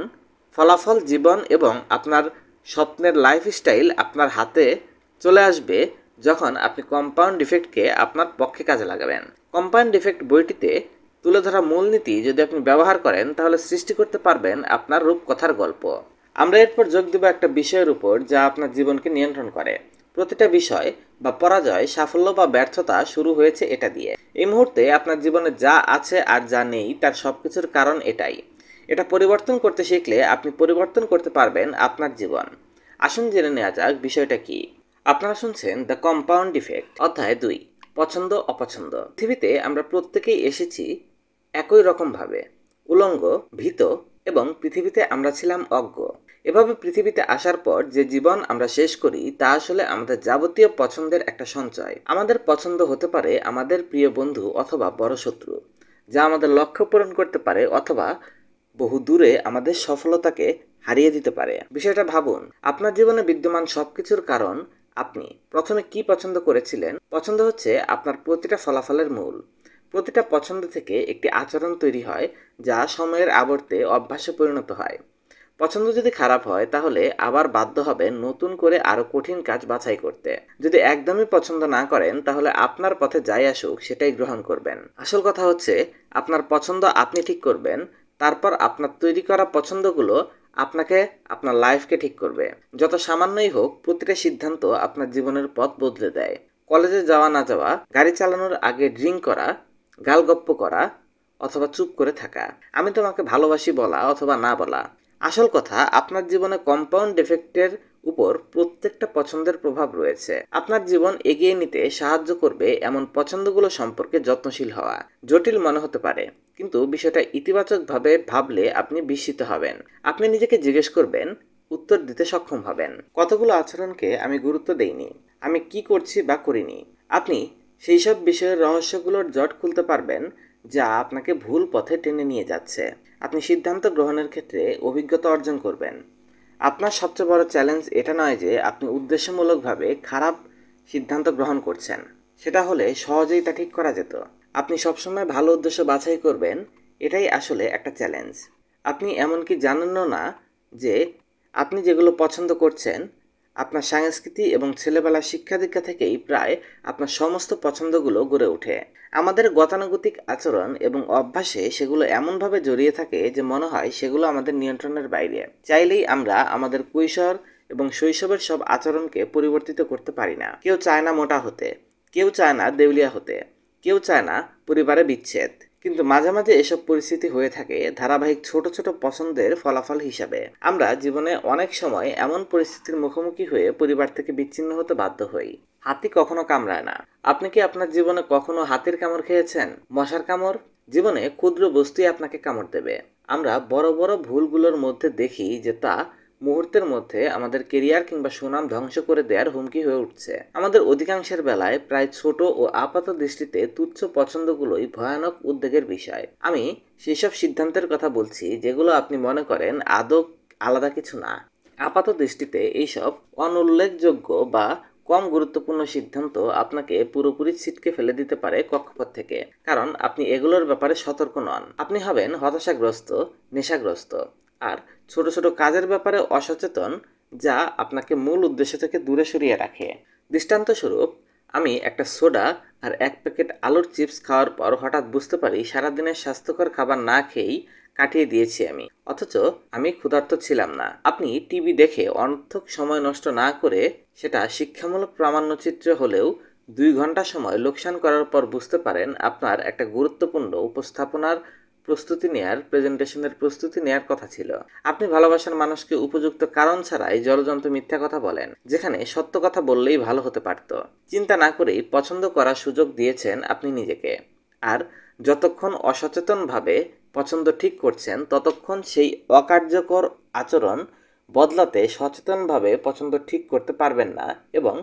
ফলাফল, জীবন এবং আপনার স্বপ্নের লাইফস্টাইল আপনার হাতে চলে আসবে যখন আপনি কম্পাউন্ড ইফেক্টকে আপনার পক্ষে কাজে লাগাবেন। কম্পাউন্ড ইফেক্ট বইটিতে তুলে ধরা মূলনীতি যদি আপনি ব্যবহার করেন তাহলে সৃষ্টি করতে পারবেন আপনার রূপকথার গল্প। আমরা এরপর যোগ দেব একটা বিষয়ের উপর যা আপনার জীবনকে নিয়ন্ত্রণ করে। প্রতিটা বিষয় বা পরাজয়, সাফল্য বা ব্যর্থতা শুরু হয়েছে এটা দিয়ে। এই মুহূর্তে আপনার জীবনে যা আছে আর যা নেই তার সবকিছুর কারণ এটাই। এটা পরিবর্তন করতে শিখলে আপনি পরিবর্তন করতে পারবেন আপনার জীবন। আসুন জেনে নেওয়া যাক বিষয়টা কি। আপনারা শুনছেন দ্য কম্পাউন্ড ইফেক্ট, অধ্যায় 2, পছন্দ অপছন্দ। পৃথিবীতে আমরা প্রত্যেকেই এসেছি একই রকমভাবে, উলঙ্গ, ভীত এবং পৃথিবীতে আমরা ছিলাম অজ্ঞ। এভাবে পৃথিবীতে আসার পর যে জীবন আমরা শেষ করি তা আসলে আমাদের যাবতীয় পছন্দের একটা সঞ্চয়। আমাদের পছন্দ হতে পারে আমাদের প্রিয় বন্ধু অথবা বড় শত্রু, যা আমাদের লক্ষ্য পূরণ করতে পারে অথবা বহু দূরে আমাদের সফলতাকে হারিয়ে দিতে পারে। বিষয়টা ভাবুন, আপনার জীবনে বিদ্যমান সবকিছুর কারণ আপনি প্রথমে কি পছন্দ করেছিলেন। পছন্দ হচ্ছে আপনার প্রতিটা ফলাফলের মূল। প্রতিটা পছন্দ থেকে একটি আচরণ তৈরি হয় যা সময়ের আবর্তে অভ্যাসে পরিণত হয়। পছন্দ যদি খারাপ হয় তাহলে আবার বাধ্য হবেন নতুন করে আরো কঠিন কাজ বাছাই করতে। যদি একদমই পছন্দ না করেন তাহলে আপনার পথে যাই আসুক সেটাই গ্রহণ করবেন। আসল কথা হচ্ছে আপনার পছন্দ আপনি ঠিক করবেন, তারপর আপনার তৈরি করা পছন্দগুলো আপনাকে আপনার লাইফকে ঠিক করবে। যত সামান্যই হোক, প্রতিটা সিদ্ধান্ত আপনার জীবনের পথ বদলে দেয়। কলেজে যাওয়া না যাওয়া, গাড়ি চালানোর আগে ড্রিঙ্ক করা, গালগপ্প করা অথবা চুপ করে থাকা, আমি তোমাকে ভালোবাসি বলা অথবা না বলা। আসল কথা, আপনার জীবনে কম্পাউন্ড এফেক্টের উপর প্রত্যেকটা পছন্দের প্রভাব রয়েছে। আপনার জীবন এগিয়ে নিতে সাহায্য করবে এমন পছন্দগুলো সম্পর্কে যত্নশীল হওয়া। জটিল মনে হতে পারে, কিন্তু বিষয়টা ইতিবাচকভাবে ভাবলে আপনি বিস্মিত হবেন। আপনি নিজেকে জিজ্ঞেস করবেন, উত্তর দিতে সক্ষম হবেন, কতগুলো আচরণকে আমি গুরুত্ব দেইনি, আমি কি করছি বা করিনি। আপনি সেই সব বিষয়ের রহস্যগুলোর জট খুলতে পারবেন যা আপনাকে ভুল পথে টেনে নিয়ে যাচ্ছে। আপনি সিদ্ধান্ত গ্রহণের ক্ষেত্রে অভিজ্ঞতা অর্জন করবেন। আপনার সবচেয়ে বড় চ্যালেঞ্জ এটা নয় যে আপনি উদ্দেশ্যমূলকভাবে খারাপ সিদ্ধান্ত গ্রহণ করছেন। সেটা হলে সহজেই তা ঠিক করা যেত। আপনি সবসময় ভালো উদ্দেশ্য বাছাই করবেন, এটাই আসলে একটা চ্যালেঞ্জ। আপনি এমনকি জানেনও না যে আপনি যেগুলো পছন্দ করছেন, আপনার সংস্কৃতি এবং ছেলেবেলার শিক্ষা দীক্ষা থেকেই প্রায় আপনার সমস্ত পছন্দগুলো গড়ে ওঠে। আমাদের গতানুগতিক আচরণ এবং অভ্যাসে সেগুলো এমনভাবে জড়িয়ে থাকে যে মনে হয় সেগুলো আমাদের নিয়ন্ত্রণের বাইরে। চাইলেই আমরা আমাদের কৈশোর এবং শৈশবের সব আচরণকে পরিবর্তিত করতে পারি না। কেউ চায় না মোটা হতে, কেউ চায় না দেউলিয়া হতে, কেউ চায় না পরিবারে বিচ্ছেদ। কিন্তু মাঝে মাঝে এসব পরিস্থিতি হয়ে থাকে ধারাবাহিক ছোট ছোট পছন্দের ফলাফল হিসাবে। আমরা জীবনে অনেক সময় এমন পরিস্থিতির মুখোমুখি হয়ে পরিবার থেকে বিচ্ছিন্ন হতে বাধ্য হই। হাতি কখনো কামড়ায় না। আপনি কি আপনার জীবনে কখনো হাতির কামড় খেয়েছেন? মশার কামড়? জীবনে ক্ষুদ্র বস্তুই আপনাকে কামড় দেবে। আমরা বড় বড় ভুলগুলোর মধ্যে দেখি যে তা মুহূর্তের মধ্যে আমাদের কেরিয়ার কিংবা সুনাম ধ্বংস করে দেওয়ার হুমকি হয়ে উঠছে। আমাদের অধিকাংশের বেলায় প্রায় ছোট ও আপাত দৃষ্টিতে তুচ্ছ পছন্দগুলোই ভয়ানক উদ্বেগের বিষয়। আমি সেসব সিদ্ধান্তের কথা বলছি যেগুলো আপনি মনে করেন আদৌ আলাদা কিছু না। আপাত দৃষ্টিতে এইসব অনুল্লেখযোগ্য বা কম গুরুত্বপূর্ণ সিদ্ধান্ত আপনাকে পুরোপুরি ছিটকে ফেলে দিতে পারে কক্ষপথ থেকে, কারণ আপনি এগুলোর ব্যাপারে সতর্ক নন। আপনি হবেন হতাশাগ্রস্ত, নেশাগ্রস্ত আর ছোট ছোট কাজের ব্যাপারে অসচেতন, যা আপনাকে মূল উদ্দেশ্য থেকে দূরে সরিয়ে রাখে। দৃষ্টান্তস্বরূপ, আমি একটা সোডা আর এক প্যাকেট আলুর চিপস খাওয়ার পর হঠাৎ বুঝতে পারি সারাদিনের স্বাস্থ্যকর খাবার না খেয়েই কাটিয়ে দিয়েছি আমি, অথচ আমি ক্ষুধার্ত ছিলাম না। আপনি টিভি দেখে অনর্থক সময় নষ্ট না করে, সেটা শিক্ষামূলক প্রামাণ্যচিত্র হলেও 2 ঘন্টা সময় লোকসান করার পর বুঝতে পারেন আপনার একটা গুরুত্বপূর্ণ উপস্থাপনার প্রেজেন্টেশনের প্রস্তুতি নেয়ার কথা ছিল। আপনি ভালোবাসার মানুষকে উপযুক্ত কারণ ছাড়াই জলজন্ত মিথ্যা কথা বলেন, যেখানে সত্য কথা বললেই ভালো হতে পারত। চিন্তা না করেই পছন্দ করার সুযোগ দিয়েছেন আপনি নিজেকে। আর যতক্ষণ অসচেতনভাবে পছন্দ ঠিক করছেন, ততক্ষণ সেই অকার্যকর আচরণ বদলাতে সচেতনভাবে পছন্দ ঠিক করতে পারবেন না এবং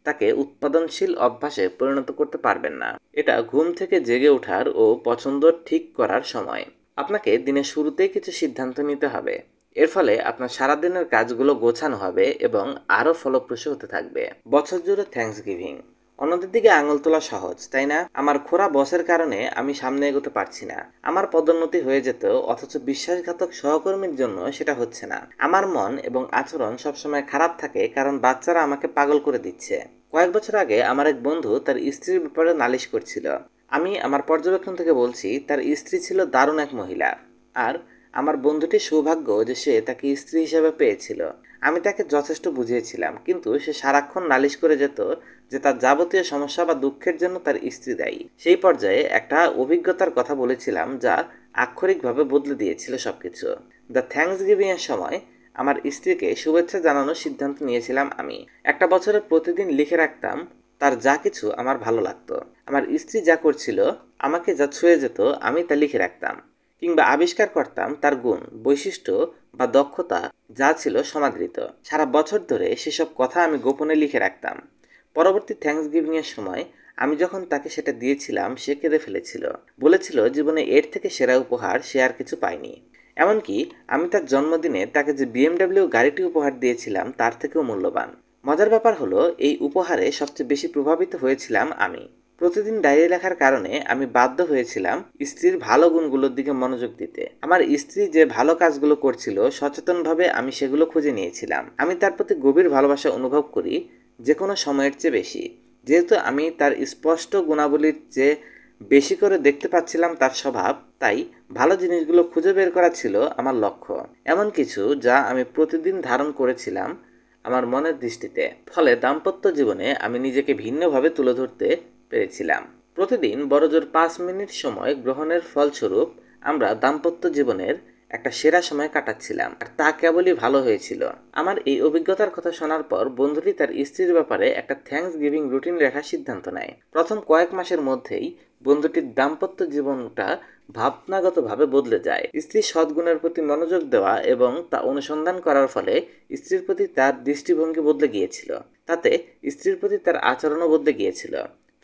তাকে উৎপাদনশীল অভ্যাসে পরিণত করতে পারবেন না। এটা ঘুম থেকে জেগে ওঠার ও পছন্দ ঠিক করার সময়। আপনাকে দিনের শুরুতেই কিছু সিদ্ধান্ত নিতে হবে। এর ফলে আপনার সারাদিনের কাজগুলো গোছানো হবে এবং আরও ফলপ্রসূ হতে থাকবে। বছর জুড়ে থ্যাঙ্কসগিভিং। অন্যদের দিকে আঙুল তোলা সহজ, তাই না? আমার খোঁড়া বসের কারণে আমি সামনে এগোতে পারছি না। আমার পদোন্নতি হয়ে যেত, অথচ বিশ্বাসঘাতক সহকর্মীর জন্য সেটা হচ্ছে না। আমার মন এবং আচরণ সবসময় খারাপ থাকে কারণ বাচ্চারা আমাকে পাগল করে দিচ্ছে। কয়েক বছর আগে আমার এক বন্ধু তার স্ত্রীর ব্যাপারে নালিশ করছিল। আমি আমার পর্যবেক্ষণ থেকে বলছি, তার স্ত্রী ছিল দারুণ এক মহিলা, আর আমার বন্ধুটির সৌভাগ্য যে সে তাকে স্ত্রী হিসেবে পেয়েছিল। আমি তাকে যথেষ্ট বুঝিয়েছিলাম, কিন্তু সে সারাক্ষণ নালিশ করে যেত যে তার যাবতীয় সমস্যা বা দুঃখের জন্য তার স্ত্রী দায়ী। সেই পর্যায়ে একটা অভিজ্ঞতার কথা বলেছিলাম যা আক্ষরিকভাবে বদলে দিয়েছিল সবকিছু। দ্য থ্যাঙ্কসগিভিং এর সময় আমার স্ত্রীকে শুভেচ্ছা জানানোর সিদ্ধান্ত নিয়েছিলাম আমি। একটা বছরে প্রতিদিন লিখে রাখতাম তার যা কিছু আমার ভালো লাগতো। আমার স্ত্রী যা করছিল, আমাকে যা ছুঁয়ে যেত, আমি তা লিখে রাখতাম, কিংবা আবিষ্কার করতাম তার গুণ, বৈশিষ্ট্য বা দক্ষতা যা ছিল সমাদৃত। সারা বছর ধরে সেসব কথা আমি গোপনে লিখে রাখতাম। পরবর্তী থ্যাঙ্কসগিভিং এর সময় আমি যখন তাকে সেটা দিয়েছিলাম, সে কেঁদে ফেলেছিল। বলেছিল জীবনে এর থেকে সেরা উপহার সে আর কিছু পায়নি। এমনকি আমি তার জন্মদিনে তাকে যে BMW গাড়িটি উপহার দিয়েছিলাম তার থেকেও মূল্যবান। মজার ব্যাপার হলো, এই উপহারে সবচেয়ে বেশি প্রভাবিত হয়েছিলাম আমি। প্রতিদিন ডায়েরি লেখার কারণে আমি বাধ্য হয়েছিলাম স্ত্রীর ভালো গুণগুলোর দিকে মনোযোগ দিতে। আমার স্ত্রী যে ভালো কাজগুলো করছিল, সচেতনভাবে আমি সেগুলো খুঁজে নিয়েছিলাম। আমি তার প্রতি গভীর ভালোবাসা অনুভব করি, যে কোনো সময়ের চেয়ে বেশি। যেহেতু আমি তার স্পষ্ট গুণাবলীর চেয়ে বেশি করে দেখতে পাচ্ছিলাম তার স্বভাব, তাই ভালো জিনিসগুলো খুঁজে বের করা ছিল আমার লক্ষ্য। এমন কিছু যা আমি প্রতিদিন ধারণ করেছিলাম আমার মনের দৃষ্টিতে। ফলে দাম্পত্য জীবনে আমি নিজেকে ভিন্নভাবে তুলে ধরতে পেরেছিলাম। প্রতিদিন বড়জোর 5 মিনিট সময় গ্রহণের ফলস্বরূপ আমরা দাম্পত্য জীবনের একটা সেরা সময় কাটাচ্ছিলাম, আর তা কেবলই ভালো হয়েছিল। আমার এই অভিজ্ঞতার কথা শোনার পর বন্ধুটি তার স্ত্রীর ব্যাপারে একটা থ্যাঙ্কস গিভিং রুটিন রাখার সিদ্ধান্ত নেয়। প্রথম কয়েক মাসের মধ্যেই বন্ধুটির দাম্পত্য জীবনটা ভাবনাগতভাবে বদলে যায়। স্ত্রীর সদ্গুণের প্রতি মনোযোগ দেওয়া এবং তা অনুসন্ধান করার ফলে স্ত্রীর প্রতি তার দৃষ্টিভঙ্গি বদলে গিয়েছিল। তাতে স্ত্রীর প্রতি তার আচরণও বদলে গিয়েছিল।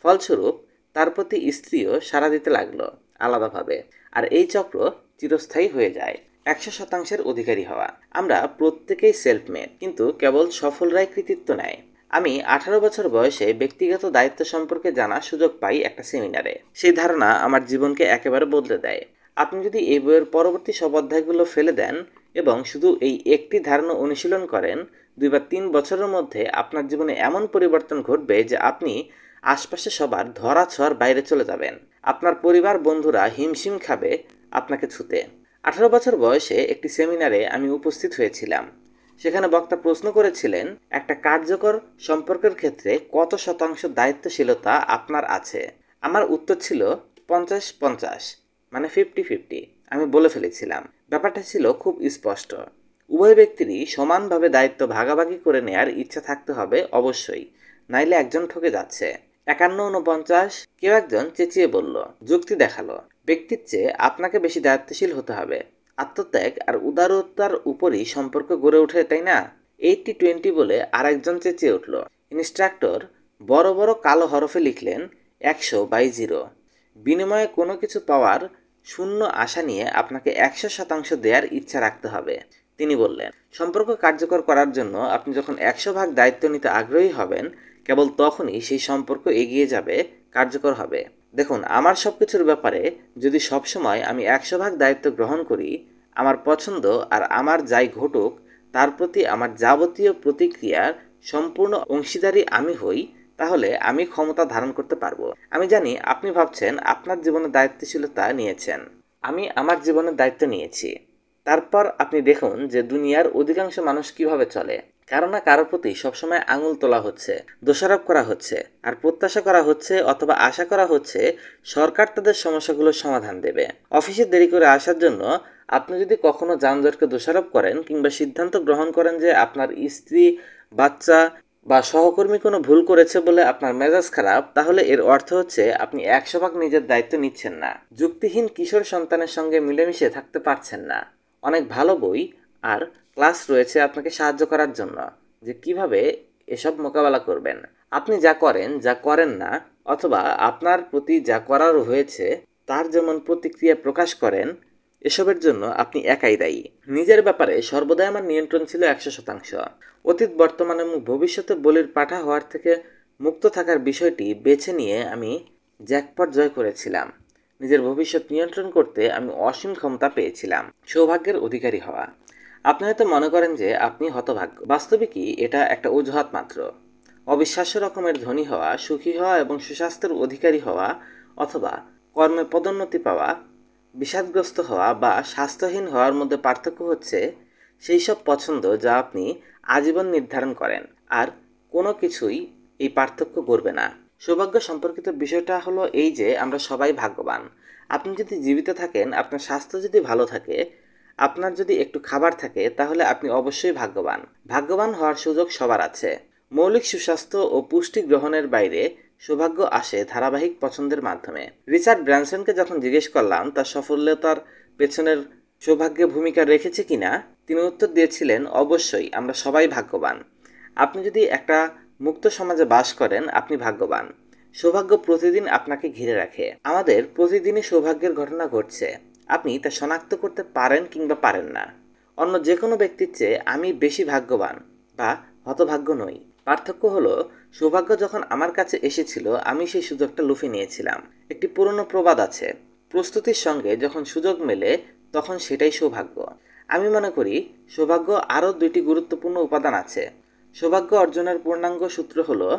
ফলস্বরূপ তার প্রতি স্ত্রীও সাড়া দিতে লাগলো আলাদাভাবে, আর এই চক্র চিরস্থায়ী হয়ে যায়। 100% অধিকারী হওয়া। আমরা প্রত্যেকেই সেলফ মেড, কিন্তু কেবল সফলরাই কৃতিত্ব নেয়। আমি 18 বছর বয়সে ব্যক্তিগত দায়িত্ব সম্পর্কে জানার সুযোগ পাই একটা সেমিনারে। সেই ধারণা আমার জীবনকে একেবারে বদলে দেয়। আপনি যদি এই বইয়ের পরবর্তী সব অধ্যায়গুলো ফেলে দেন এবং শুধু এই একটি ধারণা অনুশীলন করেন, 2 বা 3 বছরের মধ্যে আপনার জীবনে এমন পরিবর্তন ঘটবে যে আপনি আশপাশে সবার ধরা ছোঁয়ার বাইরে চলে যাবেন। আপনার পরিবার বন্ধুরা হিমশিম খাবে আপনাকে ছুতে। 18 বছর বয়সে একটি সেমিনারে আমি উপস্থিত হয়েছিলাম। সেখানে বক্তা প্রশ্ন করেছিলেন, একটা কার্যকর সম্পর্কের ক্ষেত্রে কত শতাংশ দায়িত্বশীলতা আপনার আছে? আমার উত্তর ছিল 50-50, মানে 50-50। আমি বলে ফেলেছিলাম। ব্যাপারটা ছিল খুব স্পষ্ট। উভয় ব্যক্তিরই সমানভাবে দায়িত্ব ভাগাভাগি করে নেয়ার ইচ্ছা থাকতে হবে অবশ্যই, নাইলে একজন ঠকে যাচ্ছে। 51-49 কেউ একজন চেঁচিয়ে বলল, যুক্তি দেখালো। ব্যক্তির চেয়ে আপনাকে বেশি দায়িত্বশীল হতে হবে। আত্মত্যাগ আর উদারতার উপরই সম্পর্ক গড়ে ওঠে, তাই না? 80-20 বলে আরেকজন চেঁচিয়ে উঠল। ইনস্ট্রাক্টর বড় বড় কালো হরফে লিখলেন, 100/0। বিনিময়ে কোনো কিছু পাওয়ার শূন্য আশা নিয়ে আপনাকে 100% দেওয়ার ইচ্ছা রাখতে হবে। তিনি বললেন, সম্পর্ক কার্যকর করার জন্য আপনি যখন 100 ভাগ দায়িত্ব নিতে আগ্রহী হবেন, কেবল তখনই সেই সম্পর্ক এগিয়ে যাবে, কার্যকর হবে। দেখুন, আমার সব কিছুর ব্যাপারে যদি সবসময় আমি 100 ভাগ দায়িত্ব গ্রহণ করি, আমার পছন্দ আর আমার যাই ঘটুক তার প্রতি আমার যাবতীয় প্রতিক্রিয়ার সম্পূর্ণ অংশীদারি আমি হই, তাহলে আমি ক্ষমতা ধারণ করতে পারবো। আমি জানি আপনি ভাবছেন আপনার জীবনে দায়িত্বশীলতা নিয়েছেন। আমি আমার জীবনের দায়িত্ব নিয়েছি। তারপর আপনি দেখুন যে দুনিয়ার অধিকাংশ মানুষ কিভাবে চলে। কারো না কারোর প্রতি সবসময় আঙুল তোলা হচ্ছে, দোষারোপ করা হচ্ছে, আর প্রত্যাশা করা হচ্ছে অথবা আশা করা হচ্ছে সরকার তাদের সমস্যাগুলোর সমাধান দেবে। অফিসে দেরি করে আসার জন্য আপনি যদি কখনো যানজটকে দোষারোপ করেন কিংবা সিদ্ধান্ত গ্রহণ করেন যে আপনার স্ত্রী, বাচ্চা বা সহকর্মী কোনো ভুল করেছে বলে আপনার মেজাজ খারাপ, তাহলে এর অর্থ হচ্ছে আপনি 100 ভাগ নিজের দায়িত্ব নিচ্ছেন না। যুক্তিহীন কিশোর সন্তানের সঙ্গে মিলেমিশে থাকতে পারছেন না। অনেক ভালো বই আর ক্লাস রয়েছে আপনাকে সাহায্য করার জন্য যে কিভাবে এসব মোকাবেলা করবেন। আপনি যা করেন, যা করেন না, অথবা আপনার প্রতি যা করার হয়েছে তার যেমন প্রতিক্রিয়া প্রকাশ করেন, এসবের জন্য আপনি একাই দায়ী। নিজের ব্যাপারে সর্বদাই আমার নিয়ন্ত্রণ ছিল 100%। অতীত, বর্তমান এবং ভবিষ্যতে বলির পাঠা হওয়ার থেকে মুক্ত থাকার বিষয়টি বেছে নিয়ে আমি জ্যাকপট জয় করেছিলাম। নিজের ভবিষ্যৎ নিয়ন্ত্রণ করতে আমি অসীম ক্ষমতা পেয়েছিলাম। সৌভাগ্যের অধিকারী হওয়া। আপনি হয়তো মনে করেন যে আপনি হতভাগ্য। বাস্তবিকই এটা একটা অজুহাত মাত্র। অবিশ্বাস্য রকমের ধনী হওয়া, সুখী হওয়া এবং সুস্বাস্থ্যের অধিকারী হওয়া, অথবা কর্মে পদোন্নতি পাওয়া, বিষাদগ্রস্ত হওয়া বা স্বাস্থ্যহীন হওয়ার মধ্যে পার্থক্য হচ্ছে সেই সব পছন্দ যা আপনি আজীবন নির্ধারণ করেন, আর কোনো কিছুই এই পার্থক্য করবে না। সৌভাগ্য সম্পর্কিত বিষয়টা হলো এই যে আমরা সবাই ভাগ্যবান। আপনি যদি জীবিত থাকেন, আপনার স্বাস্থ্য যদি ভালো থাকে, আপনার যদি একটু খাবার থাকে, তাহলে আপনি অবশ্যই ভাগ্যবান। ভাগ্যবান হওয়ার সুযোগ সবার আছে। মৌলিক সুস্বাস্থ্য ও পুষ্টি গ্রহণের বাইরে সৌভাগ্য আসে ধারাবাহিক পছন্দের মাধ্যমে। রিচার্ড ব্র্যানসনকে যখন জিজ্ঞেস করলাম তার সফলতার পেছনের সৌভাগ্যে ভূমিকা রেখেছে কিনা, তিনি উত্তর দিয়েছিলেন, অবশ্যই, আমরা সবাই ভাগ্যবান। আপনি যদি একটা মুক্ত সমাজে বাস করেন, আপনি ভাগ্যবান। সৌভাগ্য প্রতিদিন আপনাকে ঘিরে রাখে। আমাদের প্রতিদিনই সৌভাগ্যের ঘটনা ঘটছে। আপনি তা শনাক্ত করতে পারেন কিংবা পারেন না। অন্য যে কোনো ব্যক্তির চেয়ে আমি বেশি ভাগ্যবান বা হতভাগ্য নই। পার্থক্য হলো, সৌভাগ্য যখন আমার কাছে এসেছিল আমি সেই সুযোগটা লুফে নিয়েছিলাম। একটি পুরনো প্রবাদ আছে, প্রস্তুতির সঙ্গে যখন সুযোগ মেলে তখন সেটাই সৌভাগ্য। আমি মনে করি সৌভাগ্য আরও 2টি গুরুত্বপূর্ণ উপাদান আছে। সৌভাগ্য অর্জনের পূর্ণাঙ্গ সূত্র হলো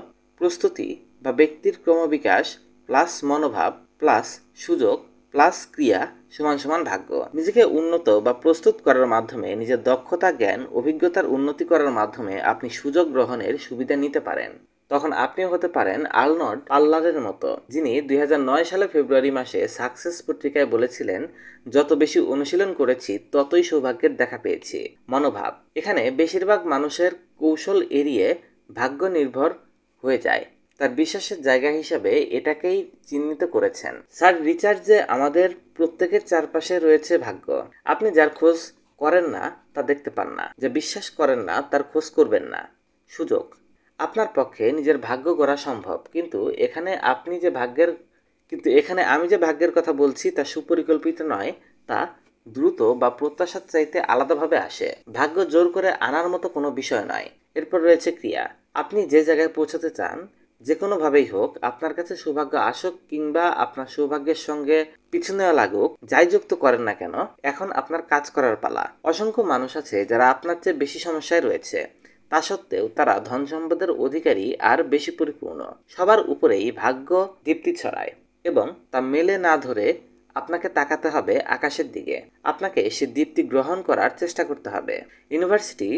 প্রস্তুতি বা ব্যক্তির ক্রমবিকাশ প্লাস মনোভাব প্লাস সুযোগ প্লাস ক্রিয়া সমান সমান ভাগ্য। নিজেকে উন্নত বা প্রস্তুত করার মাধ্যমে, নিজের দক্ষতা, জ্ঞান, অভিজ্ঞতার উন্নতি করার মাধ্যমে আপনি সুযোগ গ্রহণের সুবিধা নিতে পারেন। তখন আপনিও হতে পারেন আর্নল্ড পার্লারের মতো, যিনি 2009 সালে ফেব্রুয়ারি মাসে সাকসেস পত্রিকায় বলেছিলেন, যত বেশি অনুশীলন করেছি ততই সৌভাগ্যের দেখা পেয়েছি। মনোভাব। এখানে বেশিরভাগ মানুষের কৌশল এড়িয়ে ভাগ্য নির্ভর হয়ে যায়। তার বিশ্বাসের জায়গা হিসাবে এটাকেই চিহ্নিত করেছেন। স্যার রিচার্ড যে আমাদের প্রত্যেকের চারপাশে রয়েছে ভাগ্য। আপনি যার খোঁজ করেন না তা দেখতে পান না, যা বিশ্বাস করেন না তার খোঁজ করবেন না। সুযোগ। আপনার পক্ষে নিজের ভাগ্য গড়া সম্ভব, কিন্তু এখানে আমি যে ভাগ্যের কথা বলছি তা সুপরিকল্পিত নয়, তা দ্রুত বা প্রত্যাশার চাইতে আলাদাভাবে আসে। ভাগ্য জোর করে আনার মতো কোনো বিষয় নয়। এরপর রয়েছে ক্রিয়া। আপনি যে জায়গায় পৌঁছাতে চান, যে কোনোভাবেই হোক, আপনার কাছে সৌভাগ্য আসুক কিংবা আপনার সৌভাগ্যের সঙ্গে পিছু নেওয়া লাগুক, যাই যুক্ত করেন না কেন, এখন আপনার কাজ করার পালা। অসংখ্য মানুষ আছে যারা আপনার চেয়ে বেশি সমস্যায় রয়েছে, তা সত্ত্বেও তারা ধন সম্পদের অধিকারী আর বেশি পরিপূর্ণ। সবার উপরেই ভাগ্য দীপ্তি ছড়ায় এবং তা মেলে না ধরে আপনাকে তাকাতে হবে আকাশের দিকে। আপনাকে সে দীপ্তি গ্রহণ করার চেষ্টা করতে হবে। ইউনিভার্সিটি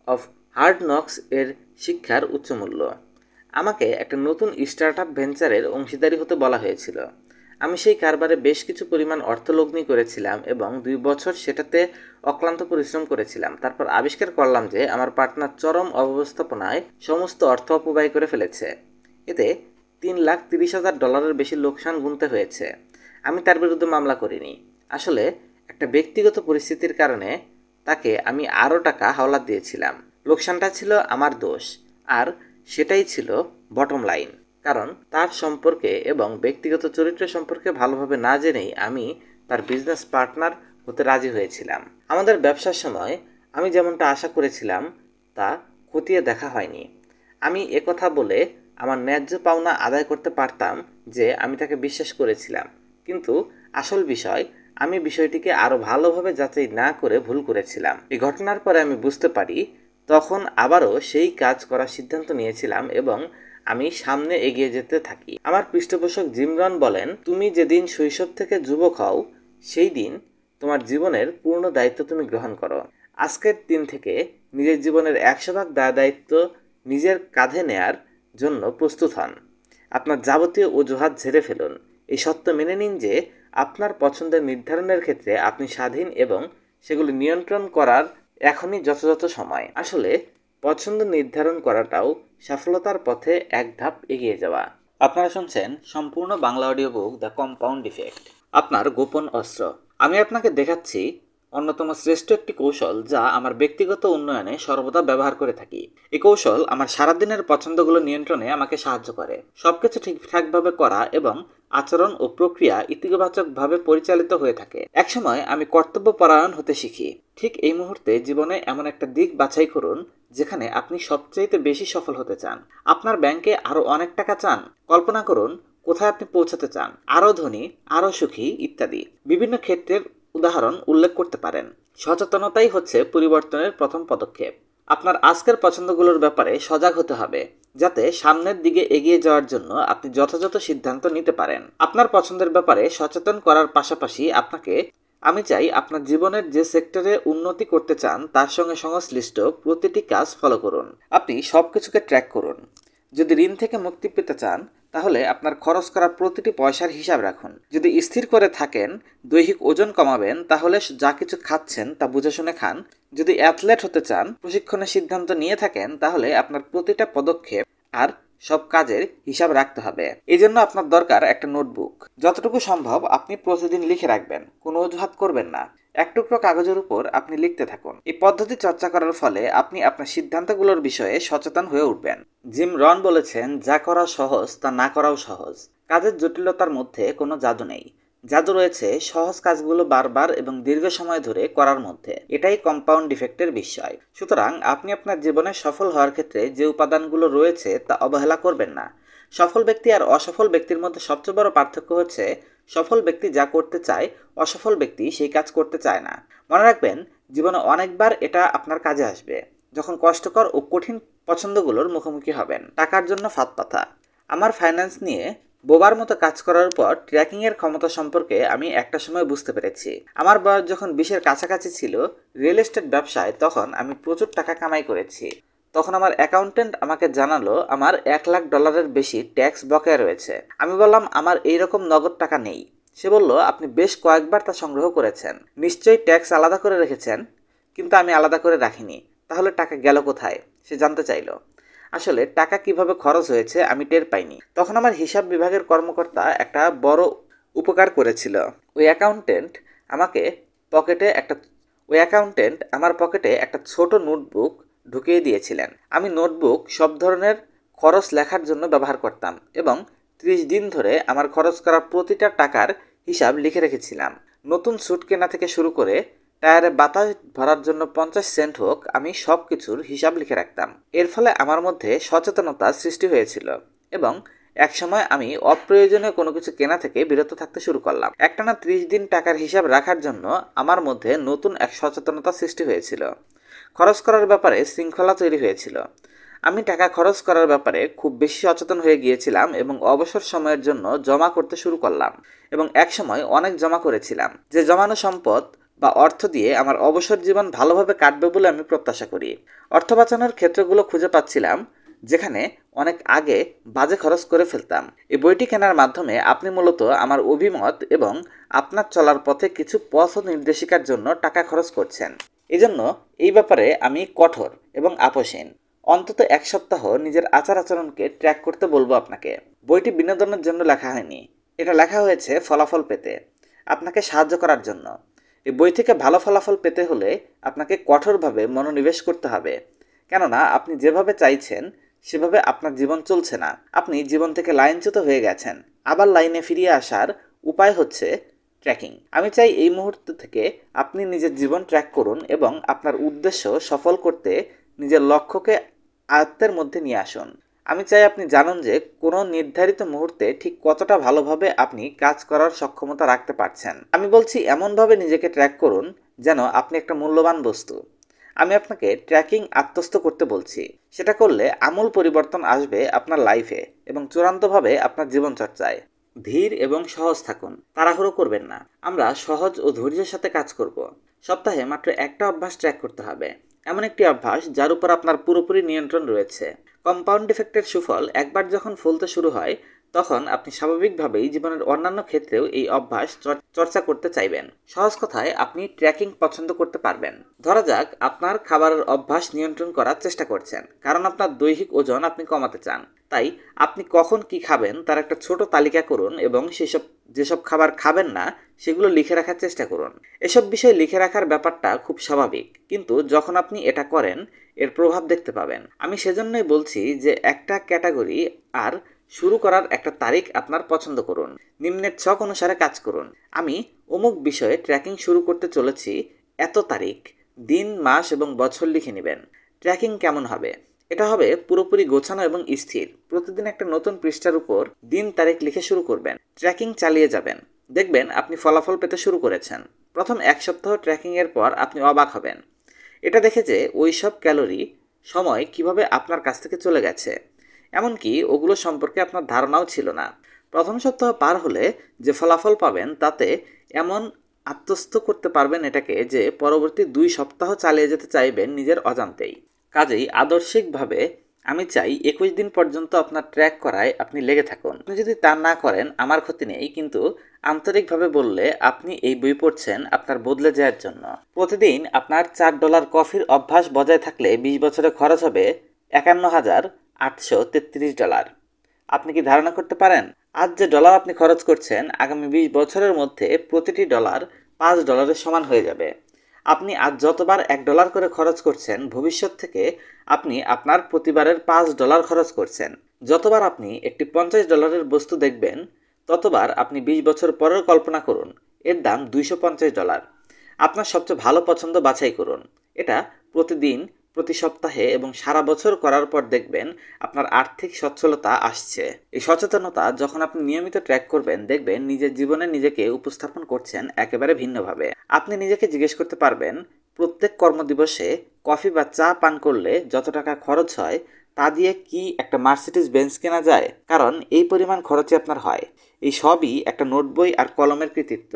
অফ হার্ড নক্স এর শিক্ষার উচ্চমূল্য। আমাকে একটা নতুন স্টার্টআপ ভেঞ্চারের অংশীদারি হতে বলা হয়েছিল। আমি সেই কারবারে বেশ কিছু পরিমাণ অর্থলগ্নি করেছিলাম এবং 2 বছর সেটাতে অক্লান্ত পরিশ্রম করেছিলাম। তারপর আবিষ্কার করলাম যে আমার পার্টনার চরম অব্যবস্থাপনায় সমস্ত অর্থ অপব্যয় করে ফেলেছে। এতে $3,30,000 বেশি লোকসান গুনতে হয়েছে। আমি তার বিরুদ্ধে মামলা করিনি। আসলে একটা ব্যক্তিগত পরিস্থিতির কারণে তাকে আমি আরও টাকা হাওলাত দিয়েছিলাম। লোকসানটা ছিল আমার দোষ, আর সেটাই ছিল বটম লাইন। কারণ তার সম্পর্কে এবং ব্যক্তিগত চরিত্র সম্পর্কে ভালোভাবে না জেনেই আমি তার বিজনেস পার্টনার হতে রাজি হয়েছিলাম। আমাদের ব্যবসার সময় আমি যেমনটা আশা করেছিলাম তা খতিয়ে দেখা হয়নি। আমি একথা বলে আমার ন্যায্য পাওনা আদায় করতে পারতাম যে আমি তাকে বিশ্বাস করেছিলাম, কিন্তু আসল বিষয়, আমি বিষয়টিকে আরও ভালোভাবে যাচাই না করে ভুল করেছিলাম। এই ঘটনার পরে আমি বুঝতে পারি, তখন আবারও সেই কাজ করার সিদ্ধান্ত নিয়েছিলাম এবং আমি সামনে এগিয়ে যেতে থাকি। আমার পৃষ্ঠপোষক জিম রন বলেন, তুমি যেদিন শৈশব থেকে যুবক হও, সেই দিন তোমার জীবনের পূর্ণ দায়িত্ব তুমি গ্রহণ করো। আজকের দিন থেকে নিজের জীবনের 100 ভাগ দায়িত্ব নিজের কাঁধে নেয়ার জন্য প্রস্তুত হন। আপনার যাবতীয় অজুহাত ঝেড়ে ফেলুন। এই সত্য মেনে নিন যে আপনার পছন্দের নির্ধারণের ক্ষেত্রে আপনি স্বাধীন এবং সেগুলি নিয়ন্ত্রণ করার এখনই যথাযথ সময়। আসলে পছন্দ নির্ধারণ করাটাও সফলতার পথে এক ধাপ এগিয়ে যাওয়া। আপনারা শুনছেন সম্পূর্ণ Bangla audio book the compound effect, আপনার গোপন অস্ত্র। আমি আপনাকে দেখাচ্ছি অন্যতম শ্রেষ্ঠ একটি কৌশল যা আমার ব্যক্তিগত উন্নয়নে সর্বদা ব্যবহার করে থাকি। এই কৌশল আমার সারাদিনের পছন্দগুলো নিয়ন্ত্রণে আমাকে সাহায্য করে। সবকিছু ঠিকঠাকভাবে করা এবং আচরণ ও প্রক্রিয়া ইতিবাচকভাবে পরিচালিত হয়ে থাকে। একসময় আমি কর্তব্যপরায়ণ হতে শিখি। ঠিক এই মুহূর্তে জীবনে এমন একটা দিক বাছাই করুন যেখানে আপনি সবচাইতে বেশি সফল হতে চান। আপনার ব্যাংকে আরও অনেক টাকা চান? কল্পনা করুন কোথায় আপনি পৌঁছাতে চান, আরও ধনী, আরও সুখী ইত্যাদি। বিভিন্ন ক্ষেত্রের উদাহরণ উল্লেখ করতে পারেন। সচেতনতাই হচ্ছে পরিবর্তনের প্রথম পদক্ষেপ। আপনার আজকের পছন্দগুলোর ব্যাপারে সজাগ হতে হবে, যাতে সামনের দিকে এগিয়ে যাওয়ার জন্য আপনি যথাযথ সিদ্ধান্ত নিতে পারেন। আপনার পছন্দের ব্যাপারে সচেতন করার পাশাপাশি আমি চাই আপনার জীবনের যে সেক্টরে উন্নতি করতে চান তার সঙ্গে সংশ্লিষ্ট প্রতিটি কাজ ফলো করুন। আপনি সবকিছুকে ট্র্যাক করুন। যদি ঋণ থেকে মুক্তি পেতে চান, তাহলে আপনার খরচ করা প্রতিটি পয়সার হিসাব রাখুন। যদি স্থির করে থাকেন দৈহিক ওজন কমাবেন, তাহলে যা কিছু খাচ্ছেন তা বুঝে শুনে খান। যদি অ্যাথলেট হতে চান, প্রশিক্ষণের সিদ্ধান্ত নিয়ে থাকেন, তাহলে আপনার প্রতিটা পদক্ষেপ আর সব কাজের হিসাব রাখতে হবে। এই জন্য আপনার দরকার একটা নোটবুক। যতটুকু সম্ভব আপনি প্রতিদিন লিখে রাখবেন, কোনো অজুহাত করবেন না। এক টুকরো কাগজের উপর আপনি লিখতে থাকুন। এই পদ্ধতি চর্চা করার ফলে আপনি আপনার সিদ্ধান্তগুলোর বিষয়ে সচেতন হয়ে উঠবেন। জিম রন বলেছেন, যা করা সহজ তা না করাও সহজ। কাজের জটিলতার মধ্যে কোনো জাদু নেই, জাদু রয়েছে সহজ কাজগুলো বারবার এবং দীর্ঘ সময় ধরে করার মধ্যে। এটাই কম্পাউন্ড ইফেক্টের বিষয়। সুতরাং আপনি আপনার জীবনে সফল হওয়ার ক্ষেত্রে যে উপাদানগুলো রয়েছে তা অবহেলা করবেন না। সফল ব্যক্তি আর অসফল ব্যক্তির মধ্যে সবচেয়ে বড় পার্থক্য হচ্ছে সফল ব্যক্তি যা করতে চায়, অসফল ব্যক্তি সেই কাজ করতে চায় না। মনে রাখবেন, জীবনে অনেকবার এটা আপনার কাজে আসবে যখন কষ্টকর ও কঠিন পছন্দগুলোর মুখোমুখি হবেন। টাকার জন্য ফাঁদ পাতা। আমার ফাইন্যান্স নিয়ে বোবার মতো কাজ করার পর ট্র্যাকিংয়ের ক্ষমতা সম্পর্কে আমি একটা সময় বুঝতে পেরেছি। আমার বয়স যখন 20-এর কাছাকাছি ছিল, রিয়েল এস্টেট ব্যবসায় তখন আমি প্রচুর টাকা কামাই করেছি। তখন আমার অ্যাকাউন্টেন্ট আমাকে জানালো আমার $1,00,000 বেশি ট্যাক্স বকেয়া রয়েছে। আমি বললাম আমার এইরকম নগদ টাকা নেই। সে বলল আপনি বেশ কয়েকবার তা সংগ্রহ করেছেন, নিশ্চয়ই ট্যাক্স আলাদা করে রেখেছেন। কিন্তু আমি আলাদা করে রাখিনি। তাহলে টাকা গেল কোথায়, সে জানতে চাইল। আসলে টাকা কিভাবে খরচ হয়েছে আমি টের পাইনি। তখন আমার হিসাব বিভাগের কর্মকর্তা একটা বড় উপকার করেছিল। ওই অ্যাকাউন্টেন্ট আমাকে পকেটে একটা ওই অ্যাকাউন্টেন্ট আমার পকেটে একটা ছোট নোটবুক ঢুকিয়ে দিয়েছিলেন। আমি নোটবুক সব ধরনের খরচ লেখার জন্য ব্যবহার করতাম এবং 30 দিন ধরে আমার খরচ করা প্রতিটা টাকার হিসাব লিখে রেখেছিলাম। নতুন স্যুট কেনা থেকে শুরু করে টায়ারে বাতাস ভরার জন্য 50 সেন্ট হোক, আমি সব কিছুর হিসাব লিখে রাখতাম। এর ফলে আমার মধ্যে সচেতনতা সৃষ্টি হয়েছিল এবং একসময় আমি অপ্রয়োজনীয় কোনো কিছু কেনা থেকে বিরত থাকতে শুরু করলাম। একটানা 30 দিন টাকার হিসাব রাখার জন্য আমার মধ্যে নতুন এক সচেতনতা সৃষ্টি হয়েছিল। খরচ করার ব্যাপারে শৃঙ্খলা তৈরি হয়েছিল। আমি টাকা খরচ করার ব্যাপারে খুব বেশি সচেতন হয়ে গিয়েছিলাম এবং অবসর সময়ের জন্য জমা করতে শুরু করলাম এবং একসময় অনেক জমা করেছিলাম। যে জমানো সম্পদ বা অর্থ দিয়ে আমার অবসর জীবন ভালোভাবে কাটবে বলে আমি প্রত্যাশা করি। অর্থ বাঁচানোর ক্ষেত্রগুলো খুঁজে পাচ্ছিলাম যেখানে অনেক আগে বাজে খরচ করে ফেলতাম। এই বইটি কেনার মাধ্যমে আপনি মূলত আমার অভিমত এবং আপনার চলার পথে কিছু পথ নির্দেশিকার জন্য টাকা খরচ করছেন। এজন্য এই ব্যাপারে আমি কঠোর এবং আপোষহীন। অন্তত 1 সপ্তাহ নিজের আচার আচরণকে ট্র্যাক করতে বলবো আপনাকে। বইটি বিনোদনের জন্য লেখা হয়নি, এটা লেখা হয়েছে ফলাফল পেতে, আপনাকে সাহায্য করার জন্য। এই বই থেকে ভালো ফলাফল পেতে হলে আপনাকে কঠোরভাবে মনোনিবেশ করতে হবে, কেননা আপনি যেভাবে চাইছেন সেভাবে আপনার জীবন চলছে না। আপনি জীবন থেকে লাইনচ্যুত হয়ে গেছেন। আবার লাইনে ফিরিয়ে আসার উপায় হচ্ছে ট্র্যাকিং। আমি চাই এই মুহূর্ত থেকে আপনি নিজের জীবন ট্র্যাক করুন এবং আপনার উদ্দেশ্য সফল করতে নিজের লক্ষ্যকে আয়ত্তের মধ্যে নিয়ে আসুন। আমি চাই আপনি জানুন যে কোনো নির্ধারিত মুহূর্তে ঠিক কতটা ভালোভাবে আপনি কাজ করার সক্ষমতা রাখতে পারছেন। আমি বলছি এমনভাবে নিজেকে ট্র্যাক করুন যেন আপনি একটা মূল্যবান বস্তু। আমি আপনাকে ট্র্যাকিং আত্মস্থ করতে বলছি। সেটা করলে আমূল পরিবর্তন আসবে আপনার লাইফে এবং চূড়ান্তভাবে আপনার জীবনচর্চায়। ধীর এবং সহজ থাকুন, তাড়াহুড়ো করবেন না। আমরা সহজ ও ধৈর্যের সাথে কাজ করব। সপ্তাহে মাত্র একটা অভ্যাস ট্র্যাক করতে হবে, এমন একটি অভ্যাস যার উপর আপনার পুরোপুরি নিয়ন্ত্রণ রয়েছে। কম্পাউন্ড ইফেক্টের সুফল একবার যখন ফলতে শুরু হয় তখন আপনি স্বাভাবিকভাবেই জীবনের অন্যান্য ক্ষেত্রেও এই অভ্যাস চর্চা করতে চাইবেন। সহজ কথায় আপনি ট্র্যাকিং পছন্দ করতে পারবেন। ধরা যাক আপনার খাবারের অভ্যাস নিয়ন্ত্রণ করার চেষ্টা করছেন, কারণ আপনার দৈহিক ওজন আপনি কমাতে চান। তাই আপনি কখন কি খাবেন তার একটা ছোট তালিকা করুন এবং যেসব খাবার খাবেন না সেগুলো লিখে রাখার চেষ্টা করুন। এসব বিষয় লিখে রাখার ব্যাপারটা খুব স্বাভাবিক, কিন্তু যখন আপনি এটা করেন এর প্রভাব দেখতে পাবেন। আমি সেজন্যই বলছি যে একটা ক্যাটাগরি আর শুরু করার একটা তারিখ আপনার পছন্দ করুন। নিম্নের ছক অনুসারে কাজ করুন। আমি অমুক বিষয়ে ট্র্যাকিং শুরু করতে চলেছি, এত তারিখ, দিন, মাস এবং বছর লিখে নেবেন। ট্র্যাকিং কেমন হবে? এটা হবে পুরোপুরি গোছানো এবং স্থির। প্রতিদিন একটা নতুন পৃষ্ঠার উপর দিন তারিখ লিখে শুরু করবেন। ট্র্যাকিং চালিয়ে যাবেন, দেখবেন আপনি ফলাফল পেতে শুরু করেছেন। প্রথম 1 সপ্তাহ ট্র্যাকিংয়ের পর আপনি অবাক হবেন এটা দেখে যে ওই সব ক্যালোরি সময় কিভাবে আপনার কাছ থেকে চলে গেছে, এমনকি ওগুলো সম্পর্কে আপনার ধারণাও ছিল না। প্রথম সপ্তাহ পার হলে যে ফলাফল পাবেন তাতে এমন আত্মস্থ করতে পারবেন এটাকে যে পরবর্তী 2 সপ্তাহ চালিয়ে যেতে চাইবেন নিজের অজান্তেই। কাজেই আদর্শিকভাবে আমি চাই 21 দিন পর্যন্ত আপনার ট্র্যাক করায় আপনি লেগে থাকুন। আপনি যদি তা না করেন আমার ক্ষতি নেই, কিন্তু আন্তরিকভাবে বললে আপনি এই বই পড়ছেন আপনার বদলে যাওয়ার জন্য। প্রতিদিন আপনার $4 কফির অভ্যাস বজায় থাকলে 20 বছরে খরচ হবে $51,833। আপনি কি ধারণা করতে পারেন আজ যে ডলার আপনি খরচ করছেন আগামী 20 বছরের মধ্যে প্রতিটি ডলার $5 সমান হয়ে যাবে। আপনি আজ যতবার $1 করে খরচ করছেন ভবিষ্যৎ থেকে আপনি আপনার প্রতিবারের $5 খরচ করছেন। যতবার আপনি একটি $50 বস্তু দেখবেন ততবার আপনি 20 বছর পরের কল্পনা করুন এর দাম $250। আপনার সবচেয়ে ভালো পছন্দ বাছাই করুন। এটা প্রতিদিন, প্রতি সপ্তাহে এবং সারা বছর করার পর দেখবেন আপনার আর্থিক সচ্ছলতা আসছে। এই সচেতনতা যখন আপনি নিয়মিত ট্র্যাক করবেন দেখবেন নিজের জীবনে নিজেকে উপস্থাপন করছেন একেবারে ভিন্নভাবে। আপনি নিজেকে জিজ্ঞেস করতে পারবেন প্রত্যেক কর্মদিবসে কফি বা চা পান করলে যত টাকা খরচ হয় তা দিয়ে কি একটা মার্সিডিজ বেঞ্জ কেনা যায়? কারণ এই পরিমাণ খরচই আপনার হয়। এই সবই একটা নোটবই আর কলমের কৃতিত্ব।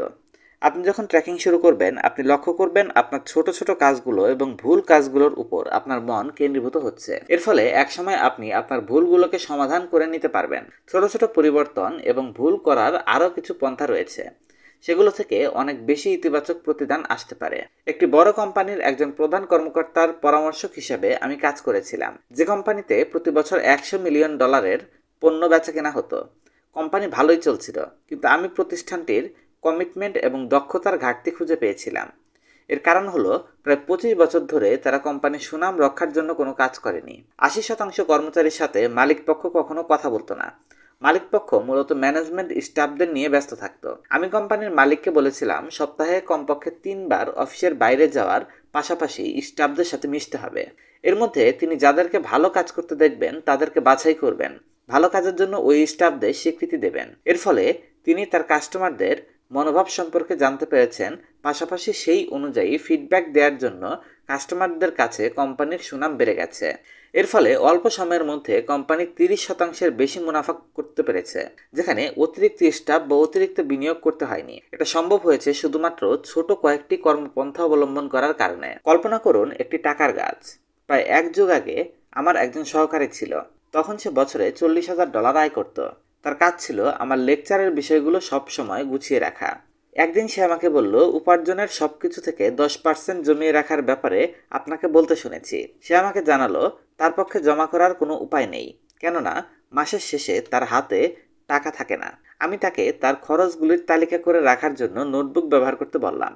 আপনি যখন ট্র্যাকিং শুরু করবেন, আপনি লক্ষ্য করবেন আপনার ছোট ছোট কাজগুলো এবং ভুল কাজগুলোর উপর আপনার মন কেন্দ্রীভূত হচ্ছে। এর ফলে একসময় আপনি আপনার ভুলগুলোকে সমাধান করে নিতে পারবেন। ছোট ছোট পরিবর্তন এবং ভুল করার আরও কিছু পন্থা রয়েছে, সেগুলো থেকে অনেক বেশি ইতিবাচক প্রতিদান আসতে পারে। একটি বড় কোম্পানির একজন প্রধান কর্মকর্তার পরামর্শক হিসেবে আমি কাজ করেছিলাম, যে কোম্পানিতে প্রতি বছর $100 মিলিয়ন পণ্য বেচা কেনা হতো। কোম্পানি ভালোই চলছিল, কিন্তু আমি প্রতিষ্ঠানটির কমিটমেন্ট এবং দক্ষতার ঘাটতি খুঁজে পেয়েছিলাম। এর কারণ হলো, প্রায় 25 বছর ধরে তারা কোম্পানির সুনাম রক্ষার জন্য কোনো কাজ করেনি। 80% কর্মচারীর সাথে মালিকপক্ষ কখনো কথা বলতো না। মালিকপক্ষ মূলত ম্যানেজমেন্ট স্টাফদের নিয়ে ব্যস্ত থাকতো। আমি কোম্পানির মালিককে বলেছিলাম সপ্তাহে কমপক্ষে 3 বার অফিসের বাইরে যাওয়ার পাশাপাশি স্টাফদের সাথে মিশতে হবে। এর মধ্যে তিনি যাদেরকে ভালো কাজ করতে দেখবেন তাদেরকে বাছাই করবেন, ভালো কাজের জন্য ওই স্টাফদের স্বীকৃতি দেবেন। এর ফলে তিনি তার কাস্টমারদের মনোভাব সম্পর্কে জানতে পেরেছেন, পাশাপাশি সেই অনুযায়ী ফিডব্যাক দেওয়ার জন্য কাস্টমারদের কাছে কোম্পানির সুনাম বেড়ে গেছে। এর ফলে অল্প সময়ের মধ্যে কোম্পানি 30% বেশি মুনাফা করতে পেরেছে, যেখানে অতিরিক্ত স্টাফ বা অতিরিক্ত বিনিয়োগ করতে হয়নি। এটা সম্ভব হয়েছে শুধুমাত্র ছোট কয়েকটি কর্মপন্থা অবলম্বন করার কারণে। কল্পনা করুন একটি টাকার গাছ। প্রায় 1 যুগ আগে আমার একজন সহকারী ছিল। তখন সে বছরে $40,000 আয় করত। তার কাজ ছিল আমার লেকচারের বিষয়গুলো সব সময় গুছিয়ে রাখা। একদিন সে আমাকে বলল, উপার্জনের সবকিছু থেকে 10% জমিয়ে রাখার ব্যাপারে আপনাকে বলতে শুনেছি। সে আমাকে জানালো তার পক্ষে জমা করার কোনো উপায় নেই, কেননা মাসের শেষে তার হাতে টাকা থাকে না। আমি তাকে তার খরচগুলির তালিকা করে রাখার জন্য নোটবুক ব্যবহার করতে বললাম।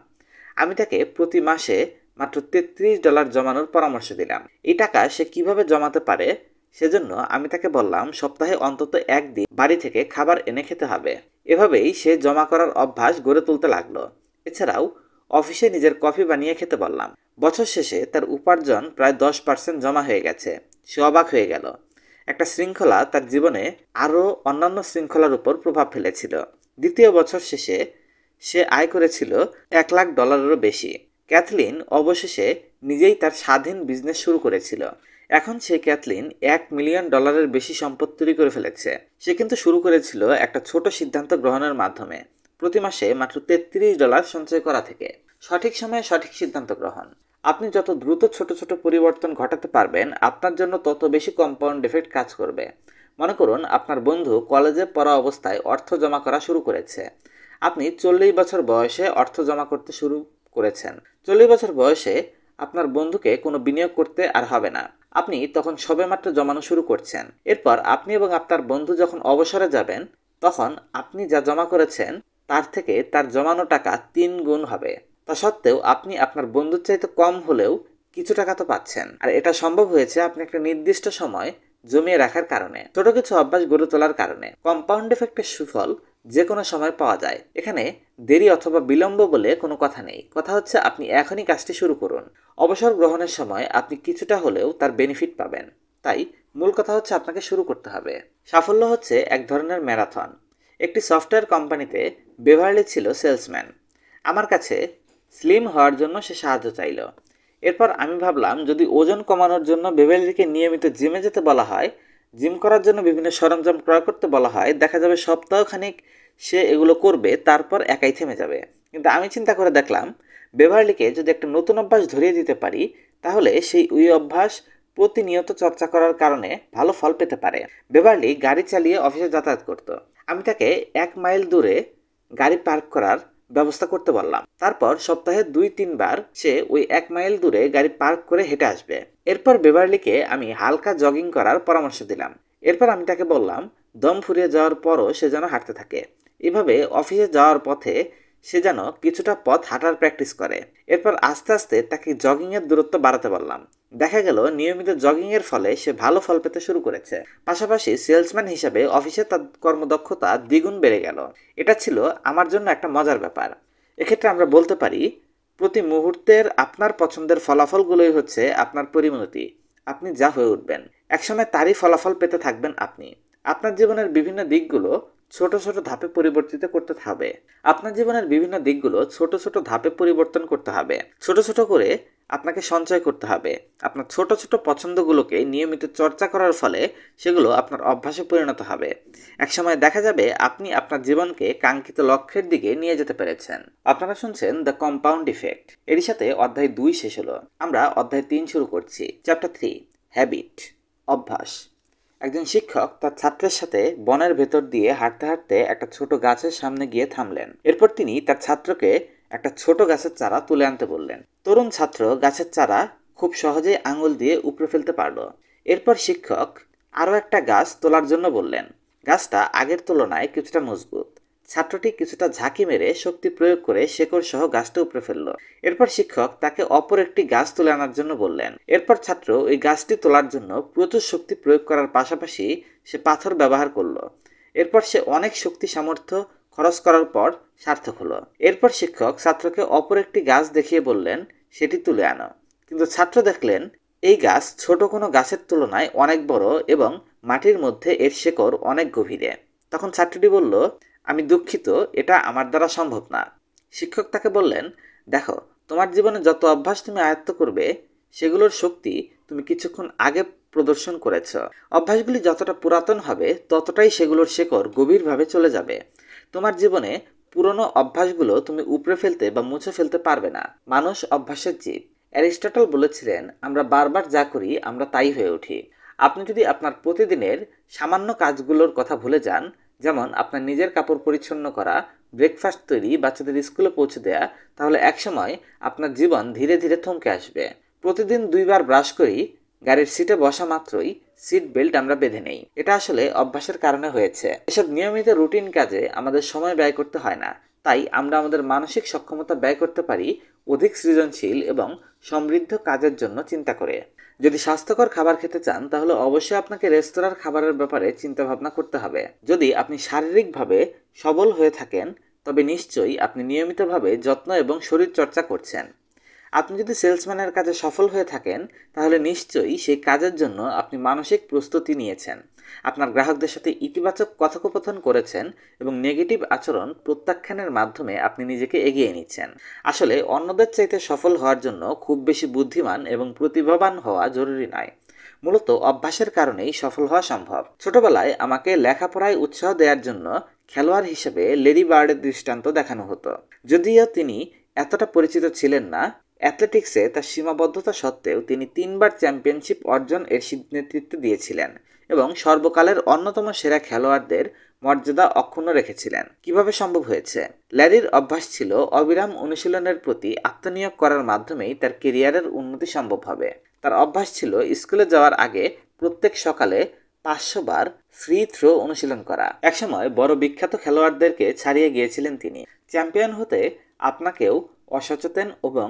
আমি তাকে প্রতি মাসে মাত্র $33 জমানোর পরামর্শ দিলাম। এই টাকা সে কিভাবে জমাতে পারে সেজন্য আমি তাকে বললাম সপ্তাহে অন্তত 1 দিন বাড়ি থেকে খাবার এনে খেতে হবে। এভাবেই সে জমা করার অভ্যাস গড়ে তুলতে লাগলো। এছাড়াও অফিসে নিজের কফি বানিয়ে খেতে বললাম। বছর শেষে তার উপার্জন প্রায় 10% জমা হয়ে গেছে। সে অবাক হয়ে গেল। একটা শৃঙ্খলা তার জীবনে আরও অন্যান্য শৃঙ্খলার উপর প্রভাব ফেলেছিল। দ্বিতীয় বছর শেষে সে আয় করেছিল $1,00,000-এরও বেশি। ক্যাথলিন অবশেষে নিজেই তার স্বাধীন বিজনেস শুরু করেছিল। এখন সে ক্যাথলিন $1 মিলিয়ন বেশি সম্পদ তৈরি করে ফেলেছে। সে কিন্তু শুরু করেছিল একটা ছোট সিদ্ধান্ত গ্রহণের মাধ্যমে, প্রতি মাসে মাত্র $33 সঞ্চয় করা থেকে। সঠিক সময়ে সঠিক সিদ্ধান্ত গ্রহণ। আপনি যত দ্রুত ছোট ছোট পরিবর্তন ঘটাতে পারবেন, আপনার জন্য তত বেশি কম্পাউন্ড এফেক্ট কাজ করবে। মনে করুন আপনার বন্ধু কলেজে পড়া অবস্থায় অর্থ জমা করা শুরু করেছে। আপনি 40 বছর বয়সে অর্থ জমা করতে শুরু করেছেন। 40 বছর বয়সে আপনার বন্ধুকে কোনো বিনিয়োগ করতে আর হবে না। আপনি তখন সবেমাত্র জমানো শুরু করছেন। এরপর আপনি এবং আপনার বন্ধু যখন অবসরে যাবেন, তখন আপনি যা জমা করেছেন তার থেকে তার জমানো টাকা 3 গুণ হবে। তা সত্ত্বেও আপনি আপনার বন্ধুর চাইতে কম হলেও কিছু টাকা তো পাচ্ছেন। আর এটা সম্ভব হয়েছে আপনি একটা নির্দিষ্ট সময় জমিয়ে রাখার কারণে, ছোট কিছু অভ্যাস গড়ে তোলার কারণে। কম্পাউন্ড এফেক্টের সুফল যে কোনো সময় পাওয়া যায়। এখানে দেরি অথবা বিলম্ব বলে কোনো কথা নেই। কথা হচ্ছে আপনি এখনই কাজটি শুরু করুন। অবসর গ্রহণের সময় আপনি কিছুটা হলেও তার বেনিফিট পাবেন। তাই মূল কথা হচ্ছে আপনাকে শুরু করতে হবে। সাফল্য হচ্ছে এক ধরনের ম্যারাথন। একটি সফটওয়্যার কোম্পানিতে বেভারলি ছিল সেলসম্যান। আমার কাছে স্লিম হওয়ার জন্য সে সাহায্য চাইল। এরপর আমি ভাবলাম, যদি ওজন কমানোর জন্য বেভারলিকে নিয়মিত জিমে যেতে বলা হয়, জিম করার জন্য বিভিন্ন সরঞ্জাম ক্রয় করতে বলা হয়, দেখা যাবে সপ্তাহখানিক সে এগুলো করবে, তারপর একাই থেমে যাবে। কিন্তু আমি চিন্তা করে দেখলাম, বেভারলিকে যদি একটা নতুন অভ্যাস ধরিয়ে দিতে পারি, তাহলে সেই ওই অভ্যাস প্রতিনিয়ত চর্চা করার কারণে ভালো ফল পেতে পারে। বেভারলি গাড়ি চালিয়ে অফিসে যাতায়াত করত। আমি তাকে 1 মাইল দূরে গাড়ি পার্ক করার ব্যবস্থা করতে বললাম। তারপর সপ্তাহে 2-3 বার সে ওই 1 মাইল দূরে গাড়ি পার্ক করে হেঁটে আসবে। এরপর বেভারলিকে আমি হালকা জগিং করার পরামর্শ দিলাম। এরপর আমি তাকে বললাম, দম ফুরিয়ে যাওয়ার পরও সে যেন হাঁটতে থাকে। এভাবে অফিসে যাওয়ার পথে সে যেন কিছুটা পথ হাঁটার প্র্যাকটিস করে। এরপর আস্তে আস্তে তাকে জগিংয়ের দূরত্ব বাড়াতে বললাম। দেখা গেল নিয়মিত জগিংয়ের ফলে সে ভালো ফল পেতে শুরু করেছে। পাশাপাশি সেলসম্যান হিসাবে অফিসে তার কর্মদক্ষতা দ্বিগুণ বেড়ে গেল। এটা ছিল আমার জন্য একটা মজার ব্যাপার। এক্ষেত্রে আমরা বলতে পারি, প্রতি মুহূর্তের আপনার পছন্দের ফলাফলগুলোই হচ্ছে আপনার পরিণতি। আপনি যা হয়ে উঠবেন, একসময় তারই ফলাফল পেতে থাকবেন আপনি। আপনার জীবনের বিভিন্ন দিকগুলো ছোট ছোট ধাপে পরিবর্তিত করতে হবে। আপনার জীবনের বিভিন্ন দিকগুলো ছোট ছোট ধাপে পরিবর্তন করতে হবে। ছোট ছোট করে আপনাকে সঞ্চয় করতে হবে। আপনার ছোট ছোট পছন্দগুলোকে নিয়মিত চর্চা করার ফলে সেগুলো আপনার অভ্যাসে পরিণত হবে। একসময় দেখা যাবে আপনি আপনার জীবনকে কাঙ্ক্ষিত লক্ষ্যের দিকে নিয়ে যেতে পেরেছেন। আপনারা শুনছেন দ্য কম্পাউন্ড ইফেক্ট। এরই সাথে অধ্যায় 2 শেষ হলো। আমরা অধ্যায় 3 শুরু করছি। চ্যাপ্টার 3, হ্যাবিট, অভ্যাস। একজন শিক্ষক তার ছাত্রের সাথে বনের ভেতর দিয়ে হাঁটতে হাঁটতে একটা ছোট গাছের সামনে গিয়ে থামলেন। এরপর তিনি তার ছাত্রকে একটা ছোট গাছের চারা তুলে আনতে বললেন। তরুণ ছাত্র গাছের চারা খুব সহজেই আঙুল দিয়ে উপড়ে ফেলতে পারল। এরপর শিক্ষক আরও একটা গাছ তোলার জন্য বললেন। গাছটা আগের তুলনায় কিছুটা মজবুত। ছাত্রটি কিছুটা ঝাঁকি মেরে শক্তি প্রয়োগ করে শেকড় সহ গাছটা উপড়ে ফেলল। এরপর শিক্ষক তাকে অপর একটি গাছ তুলে আনার জন্য বললেন। এরপর ছাত্র ওই গাছটি তোলার জন্য প্রচুর শক্তি প্রয়োগ করার পাশাপাশি সে পাথর ব্যবহার করলো। এরপর সে অনেক শক্তি সামর্থ্য খরচ করার পর সার্থক হলো। এরপর শিক্ষক ছাত্রকে অপর একটি গাছ দেখিয়ে বললেন, সেটি তুলে আনো। কিন্তু ছাত্র দেখলেন এই গাছ ছোট কোনো গাছের তুলনায় অনেক বড় এবং মাটির মধ্যে এর শেকড় অনেক গভীরে। তখন ছাত্রটি বলল, আমি দুঃখিত, এটা আমার দ্বারা সম্ভব না। শিক্ষক তাকে বললেন, দেখো, তোমার জীবনে যত অভ্যাস তুমি আয়ত্ত করবে সেগুলোর শক্তি তুমি কিছুক্ষণ আগে প্রদর্শন করেছ। অভ্যাসগুলি যতটা পুরাতন হবে ততটাই সেগুলোর শেকড় গভীরভাবে চলে যাবে। তোমার জীবনে পুরনো অভ্যাসগুলো তুমি উপড়ে ফেলতে বা মুছে ফেলতে পারবে না। মানুষ অভ্যাসের জীব। অ্যারিস্টটল বলেছিলেন, আমরা বারবার যা করি আমরা তাই হয়ে উঠি। আপনি যদি আপনার প্রতিদিনের সামান্য কাজগুলোর কথা ভুলে যান, যেমন আপনার নিজের কাপড় পরিচ্ছন্ন করা, ব্রেকফাস্ট তৈরি, বাচ্চাদের স্কুলে পৌঁছে দেয়া, তাহলে একসময় আপনার জীবন ধীরে ধীরে থমকে আসবে। প্রতিদিন 2 বার ব্রাশ করি, গাড়ির সিটে বসা মাত্রই সিট বেল্ট আমরা বেঁধে নেই। এটা আসলে অভ্যাসের কারণে হয়েছে। এসব নিয়মিত রুটিন কাজে আমাদের সময় ব্যয় করতে হয় না, তাই আমরা আমাদের মানসিক সক্ষমতা ব্যয় করতে পারি অধিক সৃজনশীল এবং সমৃদ্ধ কাজের জন্য চিন্তা করে। যদি স্বাস্থ্যকর খাবার খেতে চান তাহলে অবশ্যই আপনাকে রেস্তোরাঁর খাবারের ব্যাপারে চিন্তা ভাবনা করতে হবে। যদি আপনি শারীরিকভাবে সবল হয়ে থাকেন তবে নিশ্চয়ই আপনি নিয়মিতভাবে যত্ন এবং শরীর চর্চা করছেন। আপনি যদি সেলসম্যানের কাজে সফল হয়ে থাকেন তাহলে নিশ্চয়ই সেই কাজের জন্য আপনি মানসিক প্রস্তুতি নিয়েছেন। আপনার গ্রাহকদের সাথে ইতিবাচক কথোপকথন করেছেন এবং নেগেটিভ আচরণ প্রত্যাখ্যানের মাধ্যমে আপনি নিজেকে এগিয়ে নিচ্ছেন। আসলে অন্যদের চাইতে সফল হওয়ার জন্য খুব বেশি বুদ্ধিমান এবং প্রতিভাবান হওয়া জরুরি নয়। মূলত অভ্যাসের কারণেই সফল হওয়া সম্ভব। ছোটবেলায় আমাকে লেখাপড়ায় উৎসাহ দেওয়ার জন্য খেলোয়াড় হিসেবে লেডি বার্ডের দৃষ্টান্ত দেখানো হতো। যদিও তিনি এতটা পরিচিত ছিলেন না, অ্যাথলেটিক্সে তার সীমাবদ্ধতা সত্ত্বেও তিনি 3 বার চ্যাম্পিয়নশিপ অর্জন এর নেতৃত্ব দিয়েছিলেন এবং সর্বকালের অন্যতম সেরা খেলোয়াড়দের মর্যাদা অক্ষুণ্ণ রেখেছিলেন। কিভাবে সম্ভব হয়েছে? ল্যারির অভ্যাস ছিল অবিরাম অনুশীলনের প্রতি আত্মনিয়োগ করার মাধ্যমেই তার কেরিয়ারের উন্নতি সম্ভব হবে। তার অভ্যাস ছিল স্কুলে যাওয়ার আগে প্রত্যেক সকালে 500 বার ফ্রি থ্রো অনুশীলন করা। একসময় বড় বিখ্যাত খেলোয়াড়দেরকে ছাড়িয়ে গিয়েছিলেন তিনি। চ্যাম্পিয়ন হতে আপনাকেও অসচেতন এবং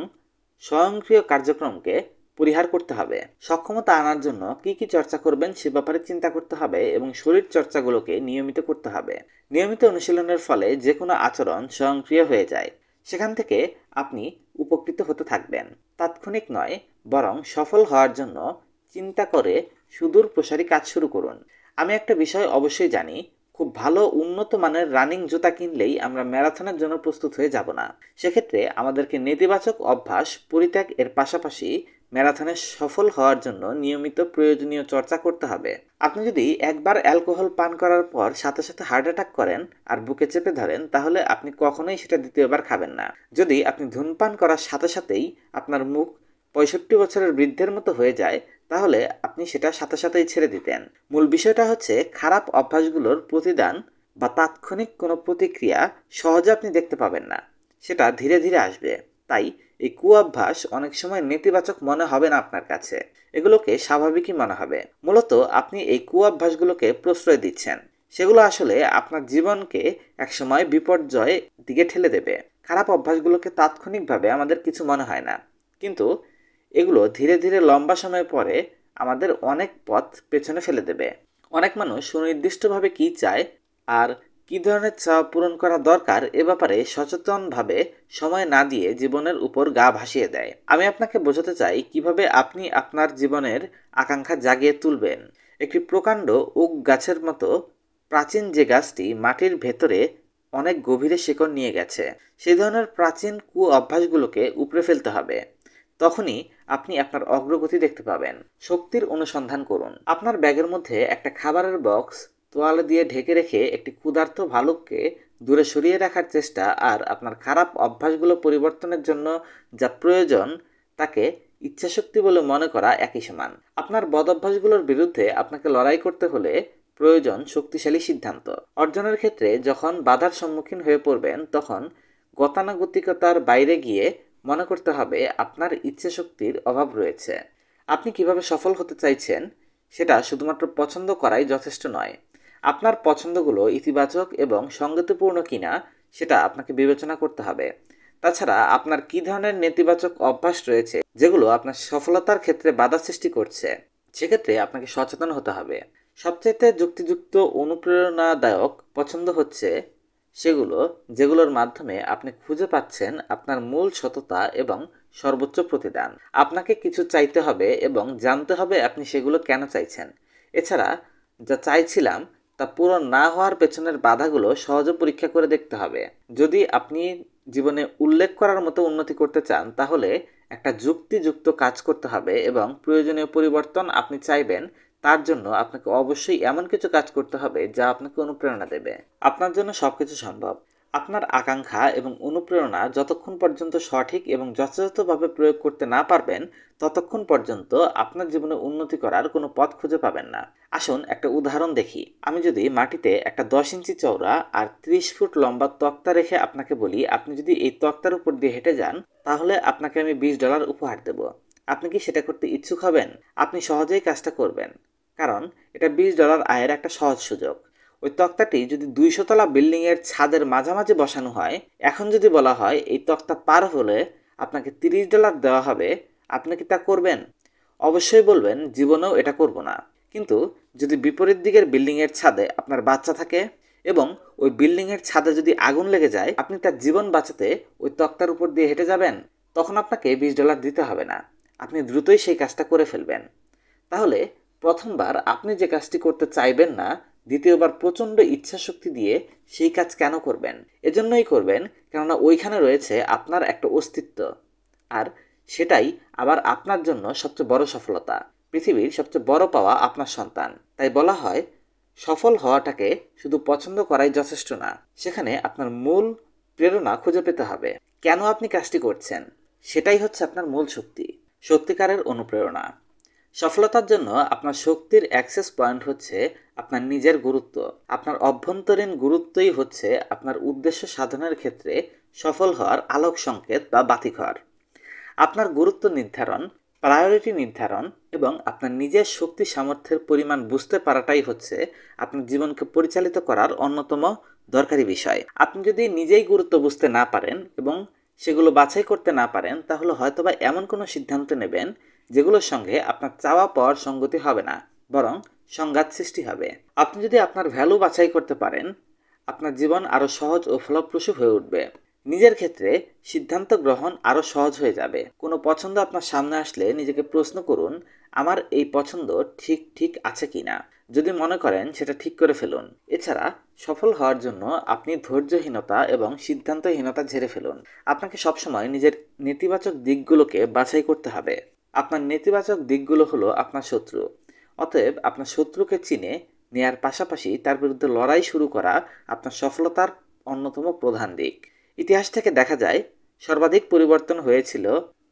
স্বয়ংক্রিয় কার্যক্রমকে পরিহার করতে হবে। সক্ষমতা আনার জন্য কি কি চর্চা করবেন সে ব্যাপারে চিন্তা করতে হবে এবং শরীর চর্চাগুলোকে নিয়মিত করতে হবে। নিয়মিত অনুশীলনের ফলে যে কোনো আচরণ স্বয়ংক্রিয় হয়ে যায়। সেখান থেকে আপনি উপকৃত হতে থাকবেন। তাৎক্ষণিক নয়, বরং সফল হওয়ার জন্য চিন্তা করে সুদূর প্রসারী কাজ শুরু করুন। আমি একটা বিষয় অবশ্যই জানি, খুব ভালো উন্নত মানের রানিং জুতা কিনলেই আমরা ম্যারাথনের জন্য প্রস্তুত হয়ে যাব না। সেক্ষেত্রে আমাদেরকে নেতিবাচক অভ্যাস পরিত্যাগ এর পাশাপাশি ম্যারাথনে সফল হওয়ার জন্য নিয়মিত প্রয়োজনীয় চর্চা করতে হবে। আপনি যদি একবার অ্যালকোহল পান করার পর সাথে সাথে হার্ট অ্যাটাক করেন আর বুকে চেপে ধরেন তাহলে আপনি কখনোই সেটা দ্বিতীয়বার খাবেন না। যদি আপনি ধূমপান করার সাথে সাথেই আপনার মুখ 65 বছরের বৃদ্ধের মতো হয়ে যায় তাহলে আপনি সেটা সাথে সাথেই ছেড়ে দিতেন। মূল বিষয়টা হচ্ছে খারাপ অভ্যাসগুলোর প্রতিদান বা তাৎক্ষণিক কোনো প্রতিক্রিয়া সহজে আপনি দেখতে পাবেন না, সেটা ধীরে ধীরে আসবে। তাই এই কুঅভ্যাস অনেক সময় নেতিবাচক মনে হবে না আপনার কাছে, এগুলোকে স্বাভাবিকই মনে হবে। মূলত আপনি এই কুঅভ্যাসগুলোকে প্রশ্রয় দিচ্ছেন, সেগুলো আসলে আপনার জীবনকে একসময় বিপর্যয়ের দিকে ঠেলে দেবে। খারাপ অভ্যাসগুলোকে তাৎক্ষণিকভাবে আমাদের কিছু মনে হয় না, কিন্তু এগুলো ধীরে ধীরে লম্বা সময় পরে আমাদের অনেক পথ পেছনে ফেলে দেবে। অনেক মানুষ সুনির্দিষ্টভাবে কী চায় আর কী ধরনের চাওয়া পূরণ করা দরকার এ ব্যাপারে সচেতনভাবে সময় না দিয়ে জীবনের উপর গা ভাসিয়ে দেয়। আমি আপনাকে বোঝাতে চাই কিভাবে আপনি আপনার জীবনের আকাঙ্ক্ষা জাগিয়ে তুলবেন। একটি প্রকাণ্ড ওক গাছের মতো প্রাচীন যে গাছটি মাটির ভেতরে অনেক গভীরে শিকড় নিয়ে গেছে, সেই ধরনের প্রাচীন অভ্যাসগুলোকে উপড়ে ফেলতে হবে। তখনই আপনি আপনার অগ্রগতি দেখতে পাবেন। শক্তির অনুসন্ধান করুন। আপনার ব্যাগের মধ্যে একটা খাবারের বক্স তোয়ালে দিয়ে ঢেকে রেখে একটি ক্ষুধার্ত ভালুককে দূরে সরিয়ে রাখার চেষ্টা আর আপনার খারাপ অভ্যাসগুলো পরিবর্তনের জন্য যা প্রয়োজন তাকে ইচ্ছাশক্তি বলে মনে করা একই সমান। আপনার বদ অভ্যাসগুলোর বিরুদ্ধে আপনাকে লড়াই করতে হলে প্রয়োজন শক্তিশালী সিদ্ধান্ত। অর্জনের ক্ষেত্রে যখন বাধার সম্মুখীন হয়ে পড়বেন তখন গতানুগতিকতার বাইরে গিয়ে মনে করতে হবে আপনার ইচ্ছাশক্তির অভাব রয়েছে। আপনি কিভাবে সফল হতে চাইছেন সেটা শুধুমাত্র পছন্দ করাই যথেষ্ট নয়। আপনার পছন্দগুলো ইতিবাচক এবং সঙ্গতিপূর্ণ কিনা সেটা আপনাকে বিবেচনা করতে হবে। তাছাড়া আপনার কী ধরনের নেতিবাচক অভ্যাস রয়েছে যেগুলো আপনার সফলতার ক্ষেত্রে বাধা সৃষ্টি করছে, সেক্ষেত্রে আপনাকে সচেতন হতে হবে। সবচেয়ে যুক্তিযুক্ত অনুপ্রেরণাদায়ক পছন্দ হচ্ছে সেগুলো যেগুলোর মাধ্যমে আপনি খুঁজে পাচ্ছেন আপনার মূল সততা এবং সর্বোচ্চ প্রতিদান। আপনাকে কিছু চাইতে হবে এবং জানতে হবে আপনি সেগুলো কেন চাইছেন। এছাড়া যা চাইছিলাম তা পূরণ না হওয়ার পেছনের বাধাগুলো সহজে পরীক্ষা করে দেখতে হবে। যদি আপনি জীবনে উল্লেখ করার মতো উন্নতি করতে চান তাহলে একটা যুক্তিযুক্ত কাজ করতে হবে এবং প্রয়োজনীয় পরিবর্তন আপনি চাইবেন তার জন্য আপনাকে অবশ্যই এমন কিছু কাজ করতে হবে যা আপনাকে অনুপ্রেরণা দেবে। আপনার জন্য সবকিছু সম্ভব। আপনার আকাঙ্ক্ষা এবং অনুপ্রেরণা যতক্ষণ পর্যন্ত সঠিক এবং যথাযথভাবে প্রয়োগ করতে না পারবেন ততক্ষণ পর্যন্ত আপনার জীবনে উন্নতি করার কোনো পথ খুঁজে পাবেন না। আসুন একটা উদাহরণ দেখি। আমি যদি মাটিতে একটা 10 ইঞ্চি চওড়া আর 30 ফুট লম্বা তক্তা রেখে আপনাকে বলি আপনি যদি এই তক্তার উপর দিয়ে হেঁটে যান তাহলে আপনাকে আমি $20 উপহার দেব, আপনি কি সেটা করতে ইচ্ছুক হবেন? আপনি সহজেই কাজটা করবেন, কারণ এটা $20 আয়ের একটা সহজ সুযোগ। ওই তক্তাটি যদি 200 তলা বিল্ডিংয়ের ছাদের মাঝামাঝি বসানো হয়, এখন যদি বলা হয় এই তক্তা পার হলে আপনাকে $30 দেওয়া হবে, আপনি কি তা করবেন? অবশ্যই বলবেন জীবনেও এটা করব না। কিন্তু যদি বিপরীত দিকের বিল্ডিংয়ের ছাদে আপনার বাচ্চা থাকে এবং ওই বিল্ডিংয়ের ছাদে যদি আগুন লেগে যায়, আপনি তার জীবন বাঁচাতে ওই তক্তার উপর দিয়ে হেঁটে যাবেন? তখন আপনাকে $20 দিতে হবে না, আপনি দ্রুতই সেই কাজটা করে ফেলবেন। তাহলে প্রথমবার আপনি যে কাজটি করতে চাইবেন না, দ্বিতীয়বার প্রচণ্ড ইচ্ছাশক্তি দিয়ে সেই কাজ কেন করবেন? এজন্যই করবেন কেননা ওইখানে রয়েছে আপনার একটা অস্তিত্ব, আর সেটাই আবার আপনার জন্য সবচেয়ে বড় সফলতা। পৃথিবীর সবচেয়ে বড় পাওয়া আপনার সন্তান। তাই বলা হয় সফল হওয়াটাকে শুধু পছন্দ করাই যথেষ্ট না, সেখানে আপনার মূল প্রেরণা খুঁজে পেতে হবে। কেন আপনি কাজটি করছেন সেটাই হচ্ছে আপনার মূল শক্তি, সত্যিকারের অনুপ্রেরণা। সফলতার জন্য আপনার শক্তির অ্যাক্সেস পয়েন্ট হচ্ছে আপনার নিজের গুরুত্ব। আপনার অভ্যন্তরীণ গুরুত্বই হচ্ছে আপনার উদ্দেশ্য সাধনের ক্ষেত্রে সফল হওয়ার আলোক সংকেত বা বাতিঘর। আপনার গুরুত্ব নির্ধারণ, প্রায়োরিটি নির্ধারণ এবং আপনার নিজের শক্তি সামর্থ্যের পরিমাণ বুঝতে পারাটাই হচ্ছে আপনার জীবনকে পরিচালিত করার অন্যতম দরকারি বিষয়। আপনি যদি নিজেই গুরুত্ব বুঝতে না পারেন এবং সেগুলো বাছাই করতে না পারেন তাহলে হয়তোবা এমন কোনো সিদ্ধান্ত নেবেন যেগুলোর সঙ্গে আপনার চাওয়া পাওয়ার সঙ্গতি হবে না, বরং সংঘাত সৃষ্টি হবে। আপনি যদি আপনার ভ্যালু বাছাই করতে পারেন আপনার জীবন আরও সহজ ও ফলপ্রসূ হয়ে উঠবে। নিজের ক্ষেত্রে সিদ্ধান্ত গ্রহণ আরও সহজ হয়ে যাবে। কোনো পছন্দ আপনার সামনে আসলে নিজেকে প্রশ্ন করুন, আমার এই পছন্দ ঠিক আছে কি না। যদি মনে করেন সেটা ঠিক করে ফেলুন। এছাড়া সফল হওয়ার জন্য আপনি ধৈর্যহীনতা এবং সিদ্ধান্তহীনতা ঝেড়ে ফেলুন। আপনাকে সবসময় নিজের নেতিবাচক দিকগুলোকে বাছাই করতে হবে। আপনার নেতিবাচক দিকগুলো হলো আপনার শত্রু। অতএব আপনার শত্রুকে চিনে নেয়ার পাশাপাশি তার বিরুদ্ধে লড়াই শুরু করা আপনার সফলতার অন্যতম প্রধান দিক। ইতিহাস থেকে দেখা যায় সর্বাধিক পরিবর্তন হয়েছিল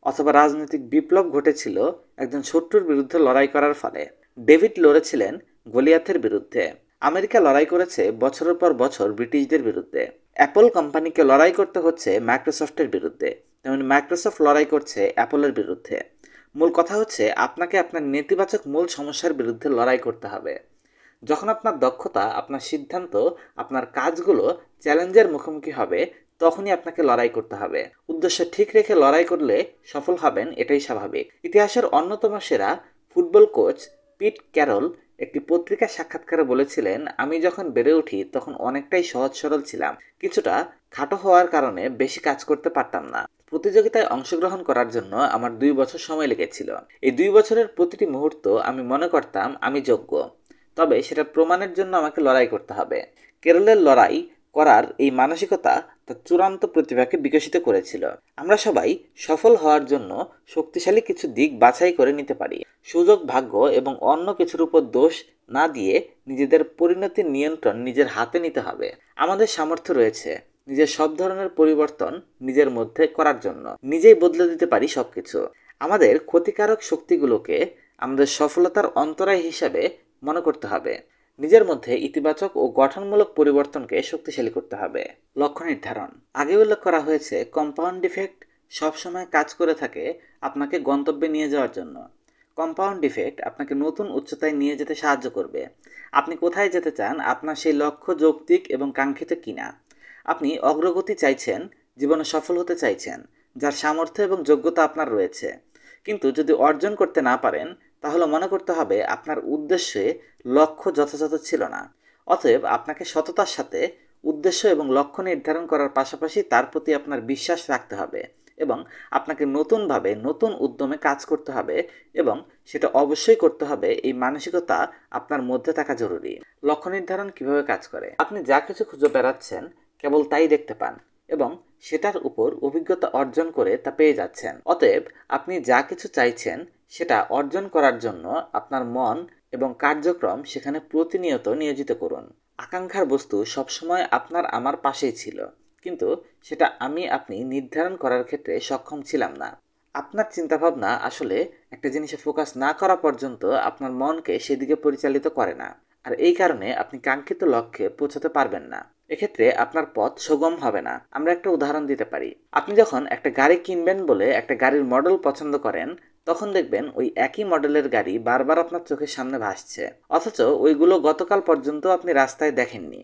অথবা রাজনৈতিক বিপ্লব ঘটেছিল একজন শত্রুর বিরুদ্ধে লড়াই করার ফলে। ডেভিড লড়েছিলেন গলিয়াথের বিরুদ্ধে। আমেরিকা লড়াই করেছে বছরের পর বছর ব্রিটিশদের বিরুদ্ধে। অ্যাপল কোম্পানিকে লড়াই করতে হচ্ছে মাইক্রোসফটের বিরুদ্ধে, তেমনি মাইক্রোসফট লড়াই করছে অ্যাপলের বিরুদ্ধে। মূল কথা হচ্ছে আপনাকে আপনার নেতিবাচক মূল সমস্যার বিরুদ্ধে লড়াই করতে হবে। যখন আপনার দক্ষতা, আপনার সিদ্ধান্ত, আপনার কাজগুলো চ্যালেঞ্জের মুখোমুখি হবে তখনই আপনাকে লড়াই করতে হবে। উদ্দেশ্য ঠিক রেখে লড়াই করলে সফল হবেন, এটাই স্বাভাবিক। ইতিহাসের অন্যতম সেরা ফুটবল কোচ পিট ক্যারল একটি পত্রিকার সাক্ষাৎকারে বলেছিলেন, আমি যখন বেড়ে উঠি তখন অনেকটাই সহজ সরল ছিলাম, কিছুটা খাটো হওয়ার কারণে বেশি কাজ করতে পারতাম না। প্রতিযোগিতায় অংশগ্রহণ করার জন্য আমার 2 বছর সময় লেগেছিল। এই 2 বছরের প্রতিটি মুহূর্ত আমি মনে করতাম আমি যোগ্য, তবে সেটা প্রমাণের জন্য আমাকে লড়াই করতে হবে। কেরলের লড়াই করার এই মানসিকতা তার চূড়ান্ত প্রতিভাকে বিকশিত করেছিল। আমরা সবাই সফল হওয়ার জন্য শক্তিশালী কিছু দিক বাছাই করে নিতে পারি। সুযোগ, ভাগ্য এবং অন্য কিছুর উপর দোষ না দিয়ে নিজেদের পরিণতির নিয়ন্ত্রণ নিজের হাতে নিতে হবে। আমাদের সামর্থ্য রয়েছে নিজের সব ধরনের পরিবর্তন নিজের মধ্যে করার জন্য। নিজেই বদলে দিতে পারি সবকিছু। আমাদের ক্ষতিকারক শক্তিগুলোকে আমাদের সফলতার অন্তরায় হিসাবে মনে করতে হবে। নিজের মধ্যে ইতিবাচক ও গঠনমূলক পরিবর্তনকে শক্তিশালী করতে হবে। লক্ষ্য নির্ধারণ। আগে উল্লেখ করা হয়েছে কম্পাউন্ড ইফেক্ট সবসময় কাজ করে থাকে আপনাকে গন্তব্যে নিয়ে যাওয়ার জন্য। কম্পাউন্ড ইফেক্ট আপনাকে নতুন উচ্চতায় নিয়ে যেতে সাহায্য করবে। আপনি কোথায় যেতে চান, আপনার সেই লক্ষ্য যৌক্তিক এবং কাঙ্ক্ষিত কিনা। আপনি অগ্রগতি চাইছেন, জীবনে সফল হতে চাইছেন, যার সামর্থ্য এবং যোগ্যতা আপনার রয়েছে। কিন্তু যদি অর্জন করতে না পারেন, তাহলে মনে করতে হবে আপনার উদ্দেশ্যে লক্ষ্য যথাযথ ছিল না। অতএব আপনাকে সততার সাথে উদ্দেশ্য এবং লক্ষ্য নির্ধারণ করার পাশাপাশি তার প্রতি আপনার বিশ্বাস রাখতে হবে এবং আপনাকে নতুনভাবে নতুন উদ্যমে কাজ করতে হবে এবং সেটা অবশ্যই করতে হবে। এই মানসিকতা আপনার মধ্যে থাকা জরুরি। লক্ষ্য নির্ধারণ কিভাবে কাজ করে? আপনি যা কিছু খুঁজে বেড়াচ্ছেন কেবল তাই দেখতে পান এবং সেটার উপর অভিজ্ঞতা অর্জন করে তা পেয়ে যাচ্ছেন। অতএব আপনি যা কিছু চাইছেন সেটা অর্জন করার জন্য আপনার মন এবং কার্যক্রম সেখানে প্রতিনিয়ত নিয়োজিত করুন। আকাঙ্ক্ষার বস্তু সবসময় আপনার আমার পাশেই ছিল, কিন্তু সেটা আপনি নির্ধারণ করার ক্ষেত্রে সক্ষম ছিলাম না। আপনার চিন্তাভাবনা আসলে একটা জিনিসে ফোকাস না করা পর্যন্ত আপনার মনকে সেদিকে পরিচালিত করে না, আর এই কারণে আপনি কাঙ্ক্ষিত লক্ষ্যে পৌঁছাতে পারবেন না। এক্ষেত্রে আপনার পথ সুগম হবে না। আমরা একটা উদাহরণ দিতে পারি। আপনি যখন একটা গাড়ি কিনবেন বলে একটা গাড়ির মডেল পছন্দ করেন, তখন দেখবেন ওই একই মডেলের গাড়ি বারবার আপনার চোখের সামনে ভাসছে, অথচ ওইগুলো গতকাল পর্যন্ত আপনি রাস্তায় দেখেননি,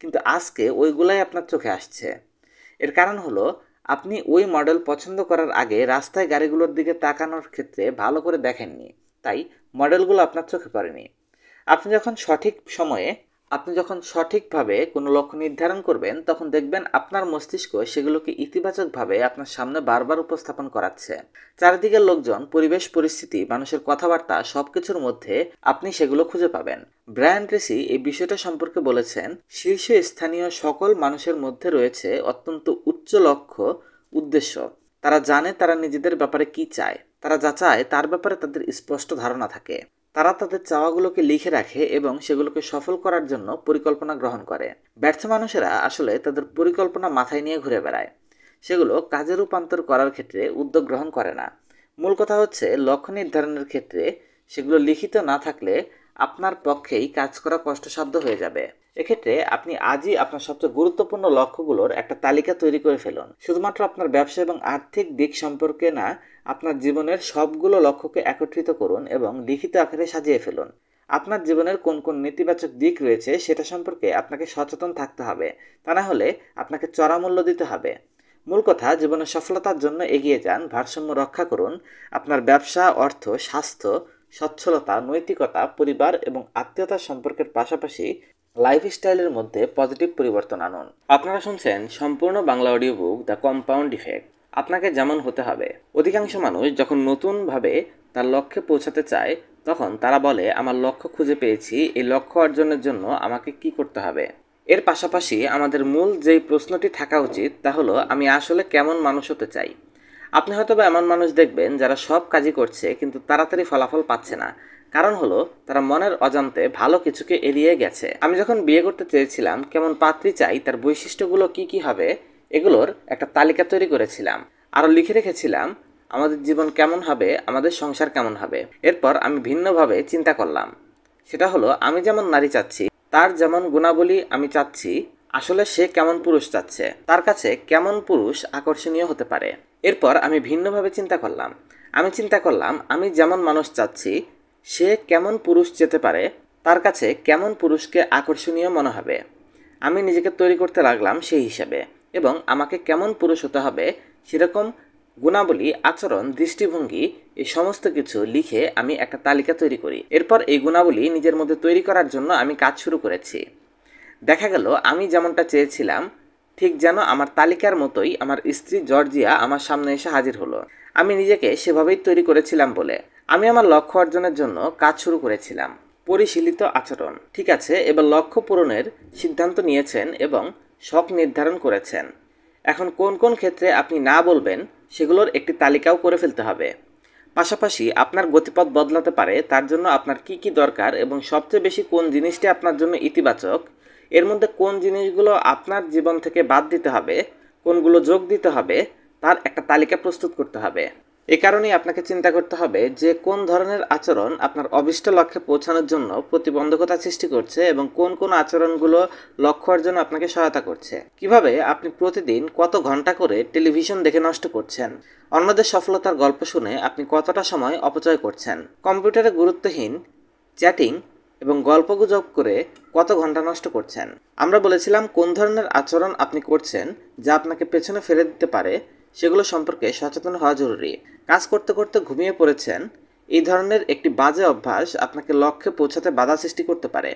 কিন্তু আজকে ওইগুলাই আপনার চোখে আসছে। এর কারণ হলো আপনি ওই মডেল পছন্দ করার আগে রাস্তায় গাড়িগুলোর দিকে তাকানোর ক্ষেত্রে ভালো করে দেখেননি, তাই মডেলগুলো আপনার চোখে পড়েনি। আপনি যখন সঠিকভাবে কোনো লক্ষ্য নির্ধারণ করবেন, তখন দেখবেন আপনার মস্তিষ্ক সেগুলোকে ইতিবাচকভাবে আপনার সামনে বারবার উপস্থাপন করাচ্ছে। চারিদিকের লোকজন, পরিবেশ, পরিস্থিতি, মানুষের কথাবার্তা সবকিছুর মধ্যে আপনি সেগুলো খুঁজে পাবেন। ব্রায়ান ট্রেসি এই বিষয়টা সম্পর্কে বলেছেন, শীর্ষস্থানীয় সকল মানুষের মধ্যে রয়েছে অত্যন্ত উচ্চ লক্ষ্য, উদ্দেশ্য। তারা জানে তারা নিজেদের ব্যাপারে কি চায়। তারা যা চায় তার ব্যাপারে তাদের স্পষ্ট ধারণা থাকে। তারা তাদের চাওয়াগুলোকে লিখে রাখে এবং সেগুলোকে সফল করার জন্য পরিকল্পনা গ্রহণ করে। ব্যর্থ মানুষেরা আসলে তাদের পরিকল্পনা মাথায় নিয়ে ঘুরে বেড়ায়, সেগুলো কাজে রূপান্তর করার ক্ষেত্রে উদ্যোগ গ্রহণ করে না। মূল কথা হচ্ছে, লক্ষ্য নির্ধারণের ক্ষেত্রে সেগুলো লিখিত না থাকলে আপনার পক্ষেই কাজ করা কষ্টসাধ্য হয়ে যাবে। এক্ষেত্রে আপনি আজই আপনার সবচেয়ে গুরুত্বপূর্ণ লক্ষ্যগুলোর একটা তালিকা তৈরি করে ফেলুন। শুধুমাত্র আপনার ব্যবসা এবং আর্থিক দিক সম্পর্কে না, আপনার জীবনের সবগুলো লক্ষ্যকে একত্রিত করুন এবং লিখিত আকারে সাজিয়ে ফেলুন। আপনার জীবনের কোন কোন নেতিবাচক দিক রয়েছে সেটা সম্পর্কে আপনাকে সচেতন থাকতে হবে, তা না হলে আপনাকে চড়া মূল্য দিতে হবে। মূল কথা, জীবনের সফলতার জন্য এগিয়ে যান, ভারসাম্য রক্ষা করুন। আপনার ব্যবসা, অর্থ, স্বাস্থ্য, সচ্ছলতা, নৈতিকতা, পরিবার এবং আত্মীয়তার সম্পর্কের পাশাপাশি লাইফস্টাইলের মধ্যে পজিটিভ পরিবর্তন আনুন। আপনারা শুনছেন সম্পূর্ণ Bangla audio book the compound effect. আপনাকে যেমন হতে হবে। অধিকাংশ মানুষ যখন নতুনভাবে তার লক্ষ্যে পৌঁছাতে চায়, তখন তারা বলে, আমার লক্ষ্য খুঁজে পেয়েছি, এই লক্ষ্য অর্জনের জন্য আমাকে কি করতে হবে। এর পাশাপাশি আমাদের মূল যেই প্রশ্নটি থাকা উচিত তা হলো, আমি আসলে কেমন মানুষ হতে চাই। আপনি হয়তো বা এমন মানুষ দেখবেন যারা সব কাজই করছে কিন্তু তাড়াতাড়ি ফলাফল পাচ্ছে না। কারণ হলো তারা মনের অজান্তে ভালো কিছুকে এড়িয়ে গেছে। আমি যখন বিয়ে করতে চেয়েছিলাম, কেমন পাত্রী চাই, তার বৈশিষ্ট্যগুলো কি কি হবে, এগুলোর একটা তালিকা তৈরি করেছিলাম। আরও লিখে রেখেছিলাম আমাদের জীবন কেমন হবে, আমাদের সংসার কেমন হবে। এরপর আমি ভিন্নভাবে চিন্তা করলাম। সেটা হলো, আমি যেমন নারী চাচ্ছি, তার যেমন গুণাবলী আমি চাচ্ছি, আসলে সে কেমন পুরুষ চাচ্ছে, তার কাছে কেমন পুরুষ আকর্ষণীয় হতে পারে। এরপর আমি ভিন্নভাবে চিন্তা করলাম। আমি যেমন মানুষ চাচ্ছি, সে কেমন পুরুষ যেতে পারে, তার কাছে কেমন পুরুষকে আকর্ষণীয় মনে হবে। আমি নিজেকে তৈরি করতে লাগলাম সেই হিসাবে, এবং আমাকে কেমন পুরুষ হতে হবে সেরকম গুণাবলী, আচরণ, দৃষ্টিভঙ্গি, এই সমস্ত কিছু লিখে আমি একটা তালিকা তৈরি করি। এরপর এই গুণাবলী নিজের মধ্যে তৈরি করার জন্য আমি কাজ শুরু করেছি। দেখা গেল আমি যেমনটা চেয়েছিলাম ঠিক যেন আমার তালিকার মতোই আমার স্ত্রী জর্জিয়া আমার সামনে এসে হাজির হলো। আমি নিজেকে সেভাবেই তৈরি করেছিলাম বলে আমি আমার লক্ষ্য অর্জনের জন্য কাজ শুরু করেছিলাম। পরিশীলিত আচরণ। ঠিক আছে, এবার লক্ষ্য পূরণের সিদ্ধান্ত নিয়েছেন এবং শখ নির্ধারণ করেছেন। এখন কোন কোন ক্ষেত্রে আপনি না বলবেন সেগুলোর একটি তালিকাও করে ফেলতে হবে। পাশাপাশি আপনার গতিপথ বদলাতে পারে তার জন্য আপনার কি কি দরকার এবং সবচেয়ে বেশি কোন জিনিসটি আপনার জন্য ইতিবাচক, এর মধ্যে কোন জিনিসগুলো আপনার জীবন থেকে বাদ দিতে হবে, কোনগুলো যোগ দিতে হবে, তার একটা তালিকা প্রস্তুত করতে হবে। এ কারণেই আপনাকে চিন্তা করতে হবে যে কোন ধরনের আচরণ আপনার অভীষ্ট লক্ষ্যে পৌঁছানোর জন্য প্রতিবন্ধকতা সৃষ্টি করছে এবং কোন কোন আচরণগুলো লক্ষ্য অর্জনে আপনাকে সহায়তা করছে। কিভাবে আপনি প্রতিদিন কত ঘন্টা করে টেলিভিশন দেখে নষ্ট করছেন, অন্যদের সফলতার গল্প শুনে আপনি কতটা সময় অপচয় করছেন, কম্পিউটারে গুরুত্বহীন চ্যাটিং এবং গল্পগুজব করে কত ঘন্টা নষ্ট করছেন। আমরা বলেছিলাম কোন ধরনের আচরণ আপনি করছেন যা আপনাকে পেছনে ফেলে দিতে পারে সেগুলো সম্পর্কে সচেতন হওয়া জরুরি। কাজ করতে করতে ঘুমিয়ে পড়েছেন, এই ধরনের একটি বাজে অভ্যাস আপনাকে লক্ষ্যে পৌঁছাতে বাধা সৃষ্টি করতে পারে।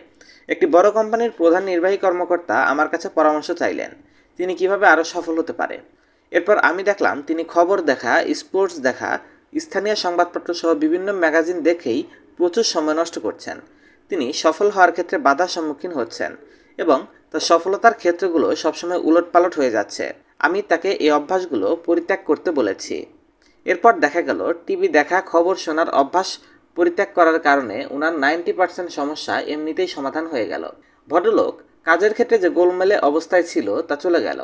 একটি বড় কোম্পানির প্রধান নির্বাহী কর্মকর্তা আমার কাছে পরামর্শ চাইলেন তিনি কিভাবে আরও সফল হতে পারে। এরপর আমি দেখলাম তিনি খবর দেখা, স্পোর্টস দেখা, স্থানীয় সংবাদপত্র সহ বিভিন্ন ম্যাগাজিন দেখেই প্রচুর সময় নষ্ট করছেন। তিনি সফল হওয়ার ক্ষেত্রে বাধার সম্মুখীন হচ্ছেন এবং তার সফলতার ক্ষেত্রগুলো সবসময় উলটপালট হয়ে যাচ্ছে। আমি তাকে এই অভ্যাসগুলো পরিত্যাগ করতে বলেছি। এরপর দেখা গেল টিভি দেখা, খবর শোনার অভ্যাস পরিত্যাগ করার কারণে ওনার 90% সমস্যা এমনিতেই সমাধান হয়ে গেল। ভদ্রলোক কাজের ক্ষেত্রে যে গোলমেলে অবস্থায় ছিল তা চলে গেল।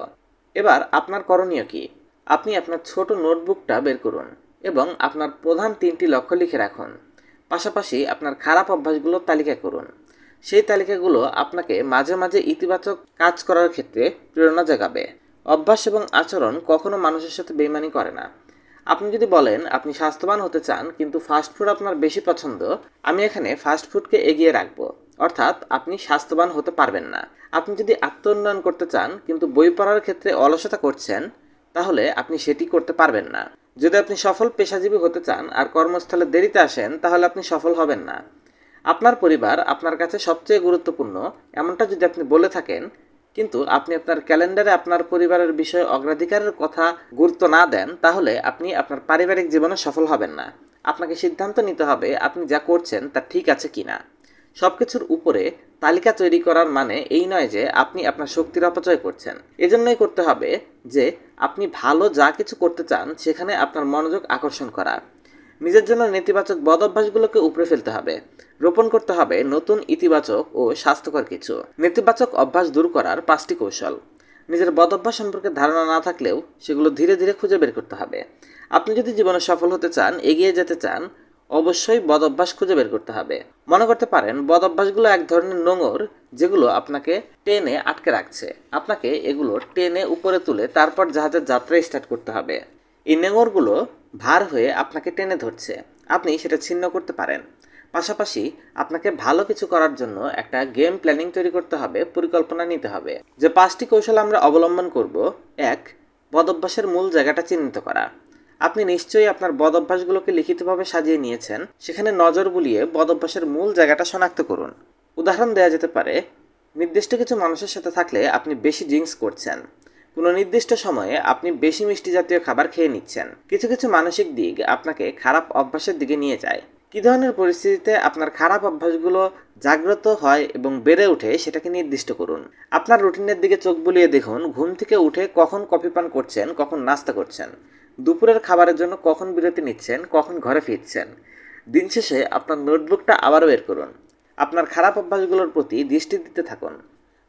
এবার আপনার করণীয় কি? আপনি আপনার ছোট নোটবুকটা বের করুন এবং আপনার প্রধান 3টি লক্ষ্য লিখে রাখুন। পাশাপাশি আপনার খারাপ অভ্যাসগুলোর তালিকা করুন। সেই তালিকাগুলো আপনাকে মাঝে মাঝে ইতিবাচক কাজ করার ক্ষেত্রে প্রেরণা জাগাবে। অভ্যাস এবং আচরণ কখনো মানুষের সাথে বেইমানি করে না। আপনি যদি বলেন আপনি স্বাস্থ্যবান হতে চান কিন্তু ফাস্টফুড আপনার বেশি পছন্দ, আমি এখানে ফাস্টফুডকে এগিয়ে রাখবো, অর্থাৎ আপনি স্বাস্থ্যবান হতে পারবেন না। আপনি যদি আত্মোন্নয়ন করতে চান কিন্তু বই পড়ার ক্ষেত্রে অলসতা করছেন, তাহলে আপনি সেটি করতে পারবেন না। যদি আপনি সফল পেশাজীবী হতে চান আর কর্মস্থলে দেরিতে আসেন, তাহলে আপনি সফল হবেন না। আপনার পরিবার আপনার কাছে সবচেয়ে গুরুত্বপূর্ণ এমনটা যদি আপনি বলে থাকেন, কিন্তু আপনি আপনার ক্যালেন্ডারে আপনার পরিবারের বিষয়ে অগ্রাধিকারের কথা গুরুত্ব না দেন, তাহলে আপনি আপনার পারিবারিক জীবনে সফল হবেন না। আপনাকে সিদ্ধান্ত নিতে হবে আপনি যা করছেন তা ঠিক আছে কিনা। সব কিছুর উপরে তালিকা তৈরি করার মানে এই নয় যে আপনি আপনার শক্তির অপচয় করছেন। এজন্যই করতে হবে যে আপনি ভালো যা কিছু করতে চান সেখানে আপনার মনোযোগ আকর্ষণ করা। নিজের জন্য নেতিবাচক বদ অভ্যাসগুলোকে উপড়ে ফেলতে হবে, রোপণ করতে হবে নতুন ইতিবাচক ও স্বাস্থ্যকর কিছু। নেতিবাচক অভ্যাস দূর করার 5টি কৌশল। নিজের বদ অভ্যাস সম্পর্কে ধারণা না থাকলেও সেগুলো ধীরে ধীরে খুঁজে বের করতে হবে। আপনি যদি জীবনে সফল হতে চান, এগিয়ে যেতে চান, অবশ্যই বদ অভ্যাস খুঁজে বের করতে হবে। মনে করতে পারেন বদ অভ্যাসগুলো এক ধরনের নোঙর যেগুলো আপনাকে টেনে আটকে রাখছে। আপনাকে এগুলো টেনে উপরে তুলে তারপর জাহাজের যাত্রা স্টার্ট করতে হবে। এই নোঙরগুলো ভার হয়ে আপনাকে টেনে ধরছে, আপনি সেটা ছিন্ন করতে পারেন। পাশাপাশি আপনাকে ভালো কিছু করার জন্য একটা গেম প্ল্যানিং তৈরি করতে হবে, পরিকল্পনা নিতে হবে। যে 5টি কৌশল আমরা অবলম্বন করব। 1. বদ অভ্যাসের মূল জায়গাটা চিহ্নিত করা। আপনি নিশ্চয়ই আপনার বদ অভ্যাসগুলোকে লিখিতভাবে সাজিয়ে নিয়েছেন, সেখানে নজর বুলিয়ে বদ অভ্যাসের মূল জায়গাটা শনাক্ত করুন। উদাহরণ দেওয়া যেতে পারে, নির্দিষ্ট কিছু মানুষের সাথে থাকলে আপনি বেশি ড্রিঙ্কস করছেন, কোনো নির্দিষ্ট সময়ে আপনি বেশি মিষ্টি জাতীয় খাবার খেয়ে নিচ্ছেন। কিছু কিছু মানসিক দিক আপনাকে খারাপ অভ্যাসের দিকে নিয়ে যায়। কী ধরনের পরিস্থিতিতে আপনার খারাপ অভ্যাসগুলো জাগ্রত হয় এবং বেড়ে ওঠে সেটাকে নির্দিষ্ট করুন। আপনার রুটিনের দিকে চোখ বুলিয়ে দেখুন, ঘুম থেকে উঠে কখন কফি পান করছেন, কখন নাস্তা করছেন, দুপুরের খাবারের জন্য কখন বিরতি নিচ্ছেন, কখন ঘরে ফিরছেন। দিন শেষে আপনার নোটবুকটা আবারও বের করুন। আপনার খারাপ অভ্যাসগুলোর প্রতি দৃষ্টি দিতে থাকুন।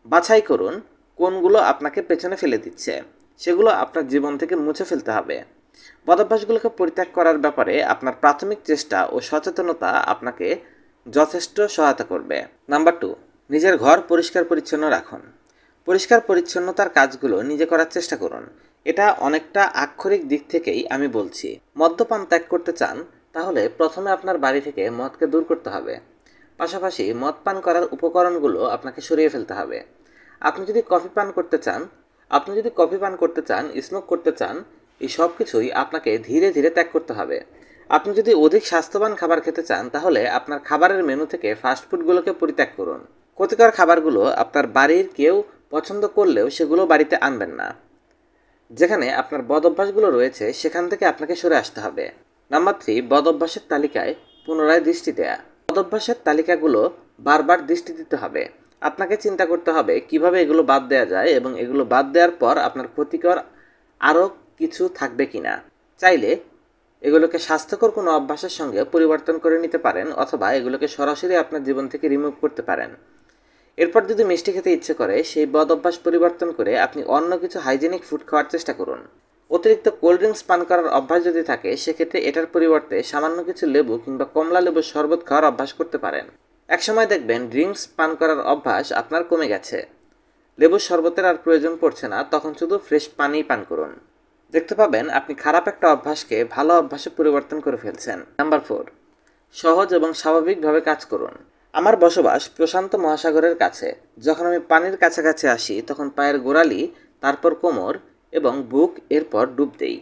বাছাই করুন কোনগুলো আপনাকে পেছনে ফেলে দিচ্ছে, সেগুলো আপনার জীবন থেকে মুছে ফেলতে হবে। বদভ্যাসগুলোকে পরিত্যাগ করার ব্যাপারে আপনার প্রাথমিক চেষ্টা ও সচেতনতা আপনাকে যথেষ্ট সহায়তা করবে। নাম্বার 2, নিজের ঘর পরিষ্কার পরিচ্ছন্ন রাখুন। পরিষ্কার পরিচ্ছন্নতার কাজগুলো নিজে করার চেষ্টা করুন। এটা অনেকটা আক্ষরিক দিক থেকেই আমি বলছি। মদ্যপান ত্যাগ করতে চান, তাহলে প্রথমে আপনার বাড়ি থেকে মদকে দূর করতে হবে। পাশাপাশি মদ পান করার উপকরণগুলো আপনাকে সরিয়ে ফেলতে হবে। আপনি যদি কফি পান করতে চান, স্মোক করতে চান, এই সব কিছুই আপনাকে ধীরে ধীরে ত্যাগ করতে হবে। আপনি যদি অধিক স্বাস্থ্যবান খাবার খেতে চান, তাহলে আপনার খাবারের মেনু থেকে ফাস্টফুডগুলোকে পরিত্যাগ করুন। ক্ষতিকর খাবারগুলো আপনার বাড়ির কেউ পছন্দ করলেও সেগুলো বাড়িতে আনবেন না। যেখানে আপনার বদ অভ্যাসগুলো রয়েছে সেখান থেকে আপনাকে সরে আসতে হবে। নাম্বার 3, বদ অভ্যাসের তালিকায় পুনরায় দৃষ্টি দেয়া। বদ অভ্যাসের তালিকাগুলো বারবার দৃষ্টি দিতে হবে। আপনাকে চিন্তা করতে হবে কিভাবে এগুলো বাদ দেওয়া যায় এবং এগুলো বাদ দেওয়ার পর আপনার ক্ষতিকর আরও কিছু থাকবে কিনা। চাইলে এগুলোকে স্বাস্থ্যকর কোনো অভ্যাসের সঙ্গে পরিবর্তন করে নিতে পারেন, অথবা এগুলোকে সরাসরি আপনার জীবন থেকে রিমুভ করতে পারেন। এরপর যদি মিষ্টি খেতে ইচ্ছে করে, সেই বদ অভ্যাস পরিবর্তন করে আপনি অন্য কিছু হাইজেনিক ফুড খাওয়ার চেষ্টা করুন। অতিরিক্ত কোল্ড ড্রিঙ্কস পান করার অভ্যাস যদি থাকে, সেক্ষেত্রে এটার পরিবর্তে সামান্য কিছু লেবু কিংবা কমলা লেবুর শরবত খাওয়ার অভ্যাস করতে পারেন। একসময় দেখবেন ড্রিঙ্কস পান করার অভ্যাস আপনার কমে গেছে, লেবুর শরবতের আর প্রয়োজন পড়ছে না, তখন শুধু ফ্রেশ পানিই পান করুন। দেখতে পাবেন আপনি খারাপ একটা অভ্যাসকে ভালো অভ্যাসে পরিবর্তন করে ফেলছেন। নাম্বার 4, সহজ এবং স্বাভাবিকভাবে কাজ করুন। আমার বসবাস প্রশান্ত মহাসাগরের কাছে। যখন আমি পানির কাছাকাছি আসি, তখন পায়ের গোড়ালি, তারপর কোমর এবং বুক, এরপর ডুব দেই।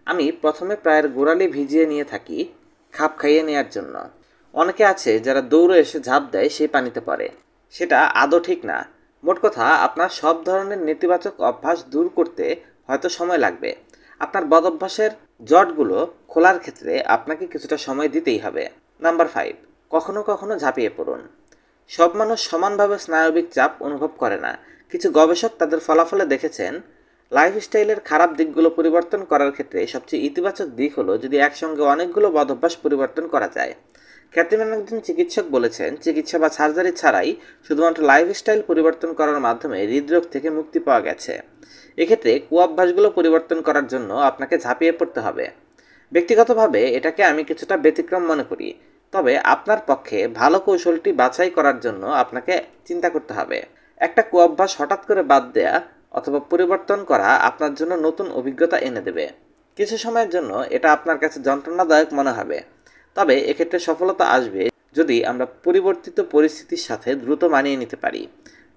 আমি প্রথমে পায়ের গোড়ালি ভিজিয়ে নিয়ে থাকি খাপ খাইয়ে নেওয়ার জন্য। অনেকে আছে যারা দৌড়ে এসে ঝাঁপ দেয় সেই পানিতে পড়ে, সেটা আদৌ ঠিক না। মোট কথা, আপনার সব ধরনের নেতিবাচক অভ্যাস দূর করতে হয়তো সময় লাগবে। আপনার বদ অভ্যাসের জটগুলো খোলার ক্ষেত্রে আপনাকে কিছুটা সময় দিতেই হবে। নাম্বার 5, কখনো কখনো ঝাঁপিয়ে পড়ুন। সব মানুষ সমানভাবে স্নায়বিক চাপ অনুভব করে না। কিছু গবেষক তাদের ফলাফলে দেখেছেন, লাইফস্টাইলের খারাপ দিকগুলো পরিবর্তন করার ক্ষেত্রে সবচেয়ে ইতিবাচক দিক হলো যদি একসঙ্গে অনেকগুলো বদ অভ্যাস পরিবর্তন করা যায়। খ্যাতিমান একজন চিকিৎসক বলেছেন, চিকিৎসা বা সার্জারি ছাড়াই শুধুমাত্র লাইফস্টাইল পরিবর্তন করার মাধ্যমে হৃদরোগ থেকে মুক্তি পাওয়া গেছে। এক্ষেত্রে কুঅভ্যাসগুলো পরিবর্তন করার জন্য আপনাকে ঝাঁপিয়ে পড়তে হবে। ব্যক্তিগতভাবে এটাকে আমি কিছুটা ব্যতিক্রম মনে করি, তবে আপনার পক্ষে ভালো কৌশলটি বাছাই করার জন্য আপনাকে চিন্তা করতে হবে। একটা কুঅভ্যাস হঠাৎ করে বাদ দেয়া অথবা পরিবর্তন করা আপনার জন্য নতুন অভিজ্ঞতা এনে দেবে। কিছু সময়ের জন্য এটা আপনার কাছে যন্ত্রণাদায়ক মনে হবে, তবে এক্ষেত্রে সফলতা আসবে যদি আমরা পরিবর্তিত পরিস্থিতির সাথে দ্রুত মানিয়ে নিতে পারি।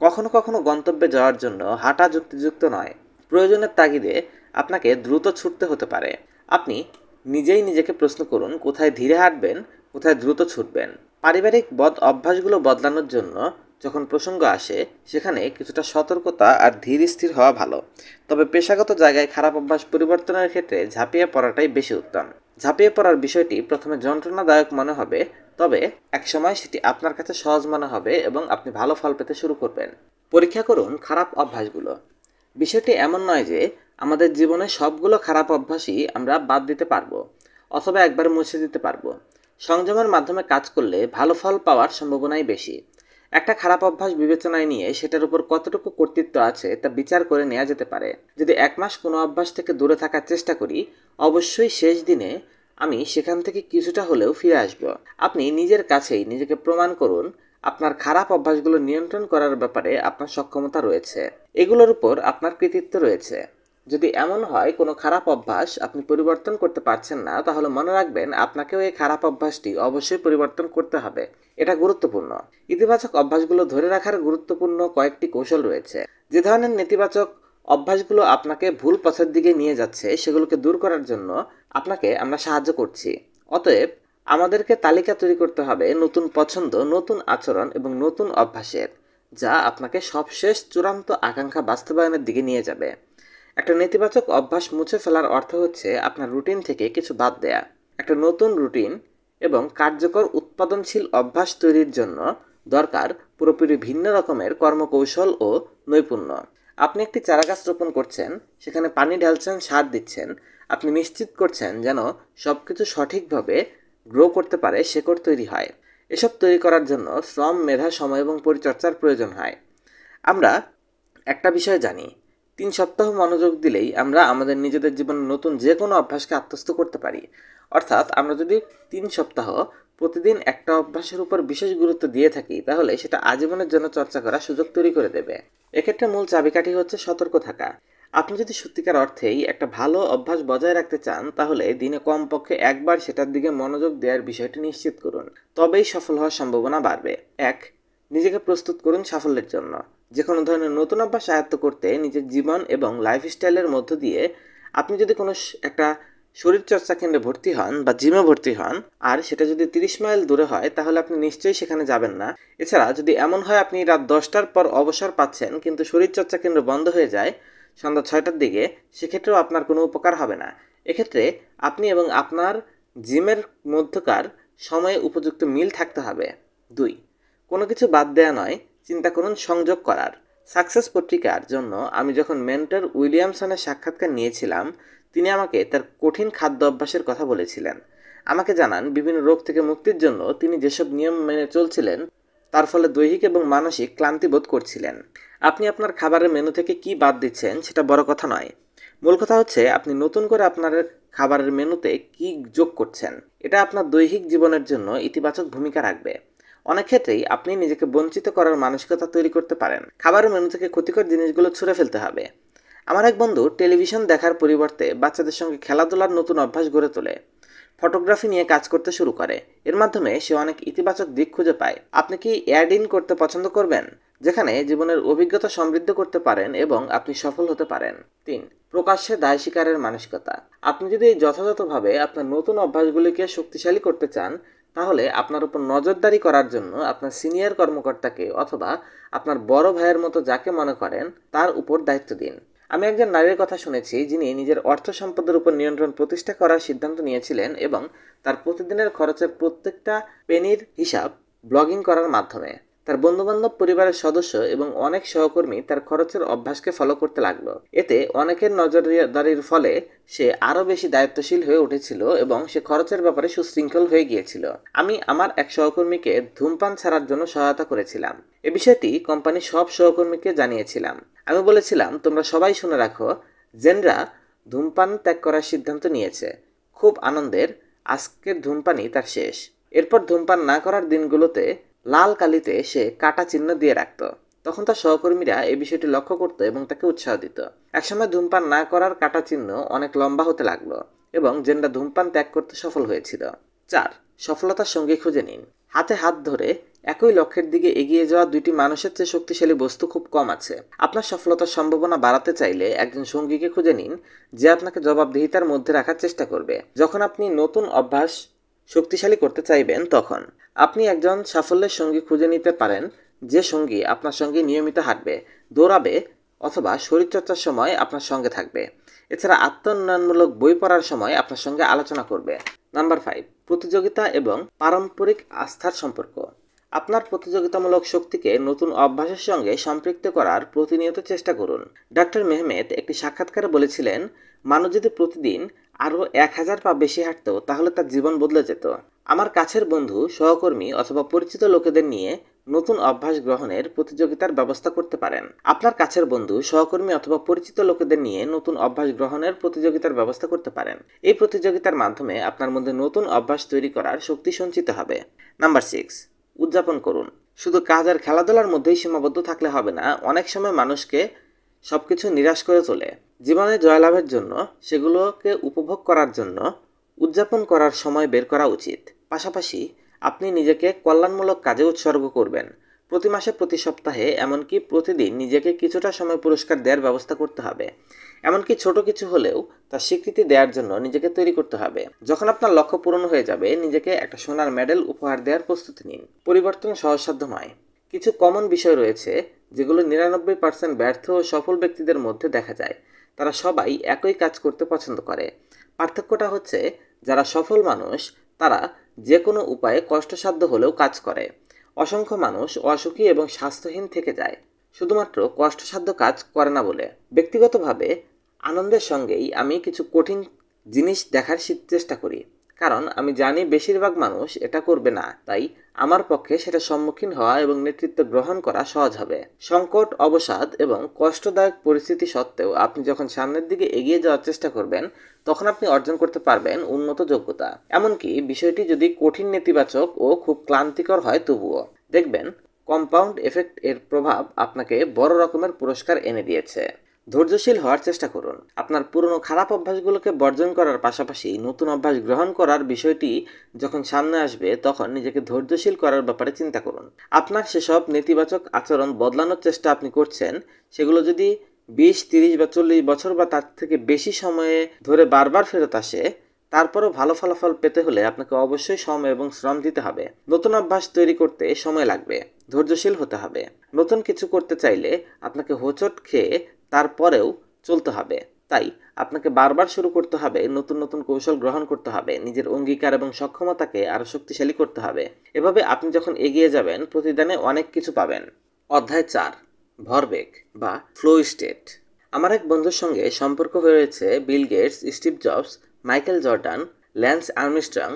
কখনো কখনো গন্তব্যে যাওয়ার জন্য হাঁটা যুক্তিযুক্ত নয়, প্রয়োজনের তাগিদে আপনাকে দ্রুত ছুটতে হতে পারে। আপনি নিজেই নিজেকে প্রশ্ন করুন, কোথায় ধীরে হাঁটবেন, কোথায় দ্রুত ছুটবেন। পারিবারিক বদ অভ্যাসগুলো বদলানোর জন্য যখন প্রসঙ্গ আসে, সেখানে কিছুটা সতর্কতা আর ধীর স্থির হওয়া ভালো। তবে পেশাগত জায়গায় খারাপ অভ্যাস পরিবর্তনের ক্ষেত্রে ঝাঁপিয়ে পড়াটাই বেশি উত্তম। ঝাঁপিয়ে পড়ার বিষয়টি প্রথমে যন্ত্রণাদায়ক মনে হবে, তবে একসময় সেটি আপনার কাছে সহজ মনে হবে এবং আপনি ভালো ফল পেতে শুরু করবেন। পরীক্ষা করুন খারাপ অভ্যাসগুলো। বিষয়টি এমন নয় যে আমাদের জীবনে সবগুলো খারাপ অভ্যাসই আমরা বাদ দিতে পারবো অথবা একবার মুছে দিতে পারবো। সংযমের মাধ্যমে কাজ করলে ভালো ফল পাওয়ার সম্ভাবনাই বেশি। একটা খারাপ অভ্যাস বিবেচনায় নিয়ে সেটার উপর কতটুকু কর্তৃত্ব আছে তা বিচার করে নেওয়া যেতে পারে। যদি 1 মাস কোনো অভ্যাস থেকে দূরে থাকার চেষ্টা করি, অবশ্যই শেষ দিনে আমি সেখান থেকে কিছুটা হলেও ফিরে আসব। আপনি নিজের কাছেই নিজেকে প্রমাণ করুন আপনার খারাপ অভ্যাসগুলো নিয়ন্ত্রণ করার ব্যাপারে আপনার সক্ষমতা রয়েছে, এগুলোর উপর আপনার কৃতিত্ব রয়েছে। যদি এমন হয় কোনো খারাপ অভ্যাস আপনি পরিবর্তন করতে পারছেন না, তাহলে মনে রাখবেন আপনাকেও এই খারাপ অভ্যাসটি অবশ্যই পরিবর্তন করতে হবে। এটা গুরুত্বপূর্ণ। ইতিবাচক অভ্যাসগুলো ধরে রাখার গুরুত্বপূর্ণ কয়েকটি কৌশল রয়েছে। যে ধরনের নেতিবাচক অভ্যাসগুলো আপনাকে ভুল পথের দিকে নিয়ে যাচ্ছে, সেগুলোকে দূর করার জন্য আপনাকে আমরা সাহায্য করছি। অতএব আমাদেরকে তালিকা তৈরি করতে হবে নতুন পছন্দ, নতুন আচরণ এবং নতুন অভ্যাসের, যা আপনাকে সবশেষ চূড়ান্ত আকাঙ্ক্ষা বাস্তবায়নের দিকে নিয়ে যাবে। একটা নেতিবাচক অভ্যাস মুছে ফেলার অর্থ হচ্ছে আপনার রুটিন থেকে কিছু বাদ দেয়া। একটা নতুন রুটিন এবং কার্যকর উৎপাদনশীল অভ্যাস তৈরির জন্য দরকার পুরোপুরি ভিন্ন রকমের কর্মকৌশল ও নৈপুণ্য। আপনি একটি চারাগাছ রোপণ করছেন, সেখানে পানি ঢালছেন, সার দিচ্ছেন, আপনি নিশ্চিত করছেন যেন সব কিছু সঠিকভাবে গ্রো করতে পারে, শেকড় তৈরি হয়। এসব তৈরি করার জন্য শ্রম, মেধা, সময় এবং পরিচর্যার প্রয়োজন হয়। আমরা একটা বিষয় জানি, 3 সপ্তাহ মনোযোগ দিলেই আমরা আমাদের নিজেদের জীবনে নতুন যে কোনো অভ্যাসকে আত্মস্থ করতে পারি। অর্থাৎ আমরা যদি 3 সপ্তাহ প্রতিদিন একটা অভ্যাসের উপর বিশেষ গুরুত্ব দিয়ে থাকি, তাহলে সেটা আজীবনের জন্য চর্চা করার সুযোগ তৈরি করে দেবে। এক্ষেত্রে মূল চাবিকাঠি হচ্ছে সতর্ক থাকা। আপনি যদি সত্যিকার অর্থেই একটা ভালো অভ্যাস বজায় রাখতে চান, তাহলে দিনে কমপক্ষে একবার সেটার দিকে মনোযোগ দেওয়ার বিষয়টি নিশ্চিত করুন, তবেই সফল হওয়ার সম্ভাবনা বাড়বে। 1, নিজেকে প্রস্তুত করুন সাফল্যের জন্য। যে কোনো ধরনের নতুন অভ্যাস আয়ত্ত করতে নিজের জীবন এবং লাইফস্টাইলের মধ্য দিয়ে আপনি যদি কোনো একটা শরীরচর্চা কেন্দ্রে ভর্তি হন বা জিমে ভর্তি হন, আর সেটা যদি 30 মাইল দূরে হয়, তাহলে আপনি নিশ্চয়ই সেখানে যাবেন না। এছাড়া যদি এমন হয় আপনি রাত 10টার পর অবসর পাচ্ছেন কিন্তু শরীরচর্চা কেন্দ্র বন্ধ হয়ে যায় সন্ধ্যা 6টার দিকে, সেক্ষেত্রেও আপনার কোনো উপকার হবে না। এক্ষেত্রে আপনি এবং আপনার জিমের মধ্যকার সময়ে উপযুক্ত মিল থাকতে হবে। 2, কোনো কিছু বাদ দেয়া নয়, চিন্তা করুন সংযোগ করার। সাকসেস পত্রিকার জন্য আমি যখন মেন্টর উইলিয়ামসনের সাক্ষাৎকার নিয়েছিলাম, তিনি আমাকে তার কঠিন খাদ্য অভ্যাসের কথা বলেছিলেন। আমাকে জানান বিভিন্ন রোগ থেকে মুক্তির জন্য তিনি যেসব নিয়ম মেনে চলছিলেন তার ফলে দৈহিক এবং মানসিক ক্লান্তি বোধ করছিলেন। আপনি আপনার খাবারের মেনু থেকে কি বাদ দিচ্ছেন সেটা বড় কথা নয়, মূল কথা হচ্ছে আপনি নতুন করে আপনার খাবারের মেনুতে কি যোগ করছেন। এটা আপনার দৈহিক জীবনের জন্য ইতিবাচক ভূমিকা রাখবে। অনেক ক্ষেত্রেই আপনি নিজেকে বঞ্চিত করার মানসিকতা তৈরি করতে পারেন। খাবারের মেনু থেকে ক্ষতিকর জিনিসগুলো ছুঁড়ে ফেলতে হবে। আমার এক বন্ধু টেলিভিশন দেখার পরিবর্তে বাচ্চাদের সঙ্গে খেলাধুলার নতুন অভ্যাস গড়ে তোলে। ফটোগ্রাফি নিয়ে কাজ করতে শুরু করে। এর মাধ্যমে সে অনেক ইতিবাচক দিক খুঁজে পায়। আপনি কি অ্যাড ইন করতে পছন্দ করবেন, যেখানে জীবনের অভিজ্ঞতা সমৃদ্ধ করতে পারেন এবং আপনি সফল হতে পারেন? 3. প্রকাশ্যে দায় স্বীকারের মানসিকতা। আপনি যদি যথাযথভাবে আপনার নতুন অভ্যাসগুলিকে শক্তিশালী করতে চান, তাহলে আপনার উপর নজরদারি করার জন্য আপনার সিনিয়র কর্মকর্তাকে অথবা আপনার বড় ভাইয়ের মতো যাকে মনে করেন তার উপর দায়িত্ব দিন। আমি একজন নারীর কথা শুনেছি যিনি নিজের অর্থ সম্পদের উপর নিয়ন্ত্রণ প্রতিষ্ঠা করার সিদ্ধান্ত নিয়েছিলেন এবং তার প্রতিদিনের খরচের প্রত্যেকটা পেনির হিসাব ব্লগিং করার মাধ্যমে। তার বন্ধুবান্ধব, পরিবারের সদস্য এবং অনেক সহকর্মী তার খরচের অভ্যাসকে ফলো করতে লাগলো। এতে অনেকের নজরদারির ফলে সে আরও বেশি দায়িত্বশীল হয়ে উঠেছিল এবং সে খরচের ব্যাপারে সুশৃঙ্খল হয়ে গিয়েছিল। আমি আমার এক সহকর্মীকে ধূমপান ছাড়ার জন্য সহায়তা করেছিলাম। এ বিষয়টি কোম্পানির সব সহকর্মীকে জানিয়েছিলাম। আমি বলেছিলাম, তোমরা সবাই শুনে রাখো, জেনরা ধূমপান ত্যাগ করার সিদ্ধান্ত নিয়েছে। খুব আনন্দের, আজকের ধূমপানই তার শেষ। এরপর ধূমপান না করার দিনগুলোতে লাল কালিতে সে কাটা চিহ্ন দিয়ে রাখত। তখন তার সহকর্মীরা এই বিষয়টি লক্ষ্য করত এবং তাকে উৎসাহ দিত। একসময় ধূমপান না করার কাটা চিহ্ন অনেক লম্বা হতে লাগলো এবং জেনরা ধূমপান ত্যাগ করতে সফল হয়েছিল। 4. সফলতার সঙ্গী খুঁজে নিন। হাতে হাত ধরে একই লক্ষ্যের দিকে এগিয়ে যাওয়া দুইটি মানুষের চেয়ে শক্তিশালী বস্তু খুব কম আছে। আপনার সফলতার সম্ভাবনা বাড়াতে চাইলে একজন সঙ্গীকে খুঁজে নিন যে আপনাকে জবাবদিহিতার মধ্যে রাখার চেষ্টা করবে। যখন আপনি নতুন অভ্যাস শক্তিশালী করতে চাইবেন, তখন আপনি একজন সাফল্যের সঙ্গী খুঁজে নিতে পারেন যে সঙ্গী আপনার সঙ্গে নিয়মিত হাঁটবে, দৌড়াবে অথবা শরীরচর্চার সময় আপনার সঙ্গে থাকবে। এছাড়া আত্মোন্নয়নমূলক বই পড়ার সময় আপনার সঙ্গে আলোচনা করবে। নাম্বার 5. প্রতিযোগিতা এবং পারম্পরিক আস্থার সম্পর্ক। আপনার প্রতিযোগিতামূলক শক্তিকে নতুন অভ্যাসের সঙ্গে সম্পৃক্ত করার প্রতিনিয়ত চেষ্টা করুন। ডক্টর মেহমেদ একটি সাক্ষাৎকারে বলেছিলেন, মানুষ যদি প্রতিদিন আরও 1000 পা বেশি হাঁটত তাহলে তার জীবন বদলে যেত। আমার কাছের বন্ধু, সহকর্মী অথবা পরিচিত লোকেদের নিয়ে নতুন অভ্যাস গ্রহণের প্রতিযোগিতার ব্যবস্থা করতে পারেন। আপনার কাছের বন্ধু, সহকর্মী অথবা পরিচিত লোকেদের নিয়ে নতুন অভ্যাস গ্রহণের প্রতিযোগিতার ব্যবস্থা করতে পারেন। এই প্রতিযোগিতার মাধ্যমে আপনার মধ্যে নতুন অভ্যাস তৈরি করার শক্তি সঞ্চিত হবে। নাম্বার 6. উদযাপন করুন। শুধু কাজ আর খেলাধুলার মধ্যেই সীমাবদ্ধ থাকলে হবে না। অনেক সময় মানুষকে সবকিছু নিরাশ করে তোলে। জীবনে জয়লাভের জন্য, সেগুলোকে উপভোগ করার জন্য উদযাপন করার সময় বের করা উচিত। পাশাপাশি আপনি নিজেকে কল্যাণমূলক কাজে উৎসর্গ করবেন। প্রতি মাসে, প্রতি সপ্তাহে, এমনকি প্রতিদিন নিজেকে কিছুটা সময় পুরস্কার দেওয়ার ব্যবস্থা করতে হবে। এমনকি ছোট কিছু হলেও তার স্বীকৃতি দেওয়ার জন্য নিজেকে তৈরি করতে হবে। যখন আপনার লক্ষ্য পূরণ হয়ে যাবে, নিজেকে একটা সোনার মেডেল উপহার দেওয়ার প্রস্তুতি নিন। পরিবর্তন সহজসাধ্য নয়। কিছু কমন বিষয় রয়েছে যেগুলো 99% ব্যর্থ ও সফল ব্যক্তিদের মধ্যে দেখা যায়। তারা সবাই একই কাজ করতে পছন্দ করে। পার্থক্যটা হচ্ছে, যারা সফল মানুষ তারা যে কোনো উপায়ে কষ্টসাধ্য হলেও কাজ করে। অসংখ্য মানুষ অসুখী এবং স্বাস্থ্যহীন থেকে যায় শুধুমাত্র কষ্টসাধ্য কাজ করে না বলে। ব্যক্তিগতভাবে আনন্দের সঙ্গেই আমি কিছু কঠিন জিনিস দেখার চেষ্টা করি, কারণ আমি জানি বেশিরভাগ মানুষ এটা করবে না। তাই আমার পক্ষে সেটা সম্মুখীন হওয়া এবং নেতৃত্ব গ্রহণ করা সহজ হবে। সংকট, অবসাদ এবং কষ্টদায়ক পরিস্থিতি সত্ত্বেও আপনি যখন সামনের দিকে এগিয়ে যাওয়ার চেষ্টা করবেন, তখন আপনি অর্জন করতে পারবেন উন্নত যোগ্যতা। এমনকি বিষয়টি যদি কঠিন, নেতিবাচক ও খুব ক্লান্তিকর হয়, তবুও দেখবেন কম্পাউন্ড এফেক্ট এর প্রভাব আপনাকে বড় রকমের পুরস্কার এনে দিয়েছে। ধৈর্যশীল হওয়ার চেষ্টা করুন। আপনার পুরনো খারাপ অভ্যাসগুলোকে বর্জন করার পাশাপাশি নতুন অভ্যাস গ্রহণ করার বিষয়টি যখন সামনে আসবে, তখন নিজেকে ধৈর্যশীল করার ব্যাপারে চিন্তা করুন। আপনার সেসব নেতিবাচক আচরণ বদলানোর চেষ্টা আপনি করছেন, সেগুলো যদি 20, 30 বা 40 বছর বা তার থেকে বেশি সময়ে ধরে বারবার ফেরত আসে, তারপরও ভালো ফলাফল পেতে হলে আপনাকে অবশ্যই সময় এবং শ্রম দিতে হবে। নতুন অভ্যাস তৈরি করতে সময় লাগবে, ধৈর্যশীল হতে হবে। নতুন কিছু করতে চাইলে আপনাকে হোঁচট খেয়ে তারপরেও চলতে হবে। তাই আপনাকে বারবার শুরু করতে হবে, নতুন নতুন কৌশল গ্রহণ করতে হবে, নিজের অঙ্গীকার এবং সক্ষমতাকে আরও শক্তিশালী করতে হবে। এভাবে আপনি যখন এগিয়ে যাবেন, প্রতিদানে অনেক কিছু পাবেন। অধ্যায় 4. ভরবেগ বা ফ্লো স্টেট। আমার এক বন্ধুর সঙ্গে সম্পর্ক হয়েছে Bill Gates, Steve Jobs, Michael Jordan, Lance Armstrong.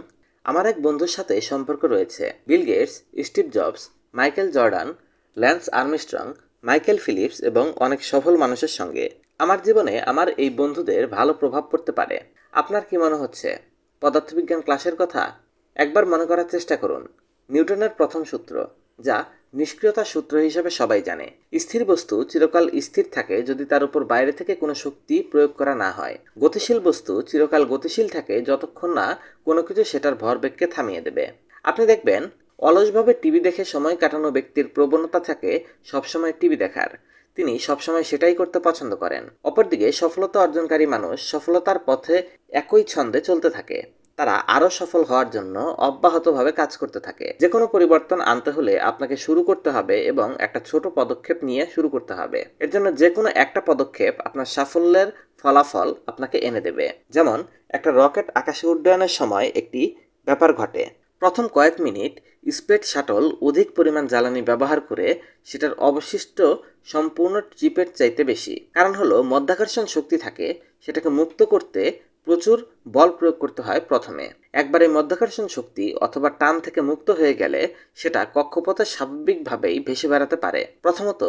আমার এক বন্ধুর সাথে সম্পর্ক রয়েছে Bill Gates, Steve Jobs, Michael Jordan, Lance Armstrong, Michael Phelps এবং অনেক সফল মানুষের সঙ্গে। আমার জীবনে আমার এই বন্ধুদের ভালো প্রভাব পড়তে পারে। আপনার কি মনে হচ্ছে পদার্থবিজ্ঞান ক্লাসের কথা? একবার মনে করার চেষ্টা করুন নিউটনের প্রথম সূত্র, যা নিষ্ক্রিয়তার সূত্র হিসেবে সবাই জানে। স্থির বস্তু চিরকাল স্থির থাকে যদি তার উপর বাইরে থেকে কোনো শক্তি প্রয়োগ করা না হয়। গতিশীল বস্তু চিরকাল গতিশীল থাকে যতক্ষণ না কোনো কিছু সেটার ভরবেগকে থামিয়ে দেবে। আপনি দেখবেন অলসভাবে টিভি দেখে সময় কাটানো ব্যক্তির প্রবণতা থাকে সবসময় টিভি দেখার। তিনি সবসময় সেটাই করতে পছন্দ করেন। অপরদিকে সফলতা অর্জনকারী মানুষ সফলতার পথে একই ছন্দে চলতে থাকে। তারা আরও সফল হওয়ার জন্য অব্যাহতভাবে কাজ করতে থাকে। যে কোনো পরিবর্তন আনতে হলে আপনাকে শুরু করতে হবে এবং একটা ছোট পদক্ষেপ নিয়ে শুরু করতে হবে। এর জন্য যে কোনো একটা পদক্ষেপ আপনার সাফল্যের ফলাফল আপনাকে এনে দেবে। যেমন একটা রকেট আকাশে উড্ডয়নের সময় একটি ব্যাপার ঘটে। প্রথম কয়েক মিনিট স্পেস শাটল অধিক পরিমাণ জ্বালানি ব্যবহার করে সেটার অবশিষ্ট সম্পূর্ণ ট্রিপের চাইতে বেশি। কারণ হলো মধ্যাকর্ষণ শক্তি থাকে, সেটাকে মুক্ত করতে প্রচুর বল প্রয়োগ করতে হয় প্রথমে। একবার এই মধ্যাকর্ষণ শক্তি অথবা টান থেকে মুক্ত হয়ে গেলে সেটা কক্ষপথে স্বাভাবিকভাবেই ভেসে বেড়াতে পারে। প্রথমত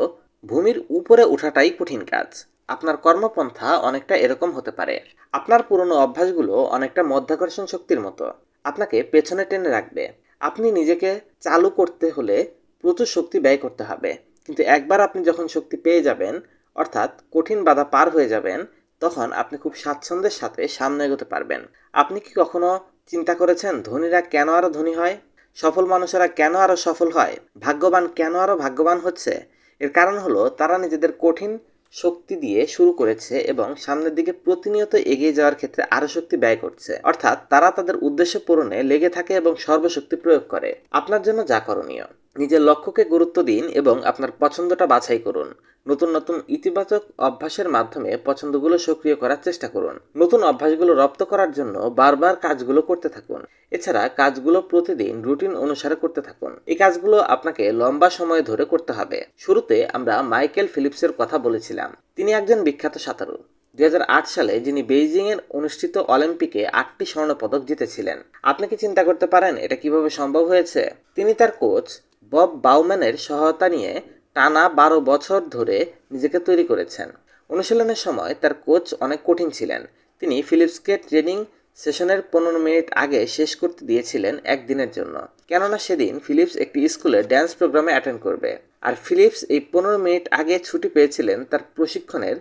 ভূমির উপরে ওঠাটাই কঠিন কাজ। আপনার কর্মপন্থা অনেকটা এরকম হতে পারে। আপনার পুরনো অভ্যাসগুলো অনেকটা মধ্যাকর্ষণ শক্তির মতো, আপনাকে পেছনে টেনে রাখবে। আপনি নিজেকে চালু করতে হলে প্রচুর শক্তি ব্যয় করতে হবে, কিন্তু একবার আপনি যখন শক্তি পেয়ে যাবেন, অর্থাৎ কঠিন বাধা পার হয়ে যাবেন, তখন আপনি খুব স্বাচ্ছন্দ্যের সাথে সামনে এগোতে পারবেন। আপনি কি কখনো চিন্তা করেছেন ধনীরা কেন আরো ধনী হয়? সফল মানুষেরা কেন আরো সফল হয়? ভাগ্যবান কেন আরো ভাগ্যবান হচ্ছে? এর কারণ হলো তারা নিজেদের কঠিন শক্তি দিয়ে শুরু করেছে এবং সামনের দিকে প্রতিনিয়ত এগিয়ে যাওয়ার ক্ষেত্রে আরো শক্তি ব্যয় করছে। অর্থাৎ তারা তাদের উদ্দেশ্য পূরণে লেগে থাকে এবং সর্বশক্তি প্রয়োগ করে। আপনার জন্য যা করণীয়, নিজের লক্ষ্যকে গুরুত্ব দিন এবং আপনার পছন্দটা বাছাই করুন। নতুন নতুন ইতিবাচক অভ্যাসের মাধ্যমে পছন্দগুলো সক্রিয় করার চেষ্টা করুন। নতুন অভ্যাসগুলো রপ্ত করার জন্য বারবার কাজগুলো করতে থাকুন। এছাড়া কাজগুলো প্রতিদিন রুটিন অনুসারে করতে থাকুন। এই কাজগুলো আপনাকে লম্বা সময় ধরে করতে হবে। শুরুতে আমরা মাইকেল ফিলিপসের কথা বলেছিলাম। তিনি একজন বিখ্যাত সাঁতারু। 2008 সালে যিনি বেইজিংয়ের অনুষ্ঠিত অলিম্পিকে 8টি স্বর্ণপদক জিতেছিলেন। আপনি কি চিন্তা করতে পারেন এটা কিভাবে সম্ভব হয়েছে? তিনি তার কোচ বব বাউম্যানের সহায়তা নিয়ে টানা 12 বছর ধরে নিজেকে তৈরি করেছেন। অনুশীলনের সময় তার কোচ অনেক কঠিন ছিলেন। তিনি ফিলিপসকে ট্রেনিং সেশনের 15 মিনিট আগে শেষ করতে দিয়েছিলেন একদিনের জন্য, কেননা সেদিন ফিলিপস একটি স্কুলে ড্যান্স প্রোগ্রামে অ্যাটেন্ড করবে। আর ফিলিপস এই 15 মিনিট আগে ছুটি পেয়েছিলেন তার প্রশিক্ষণের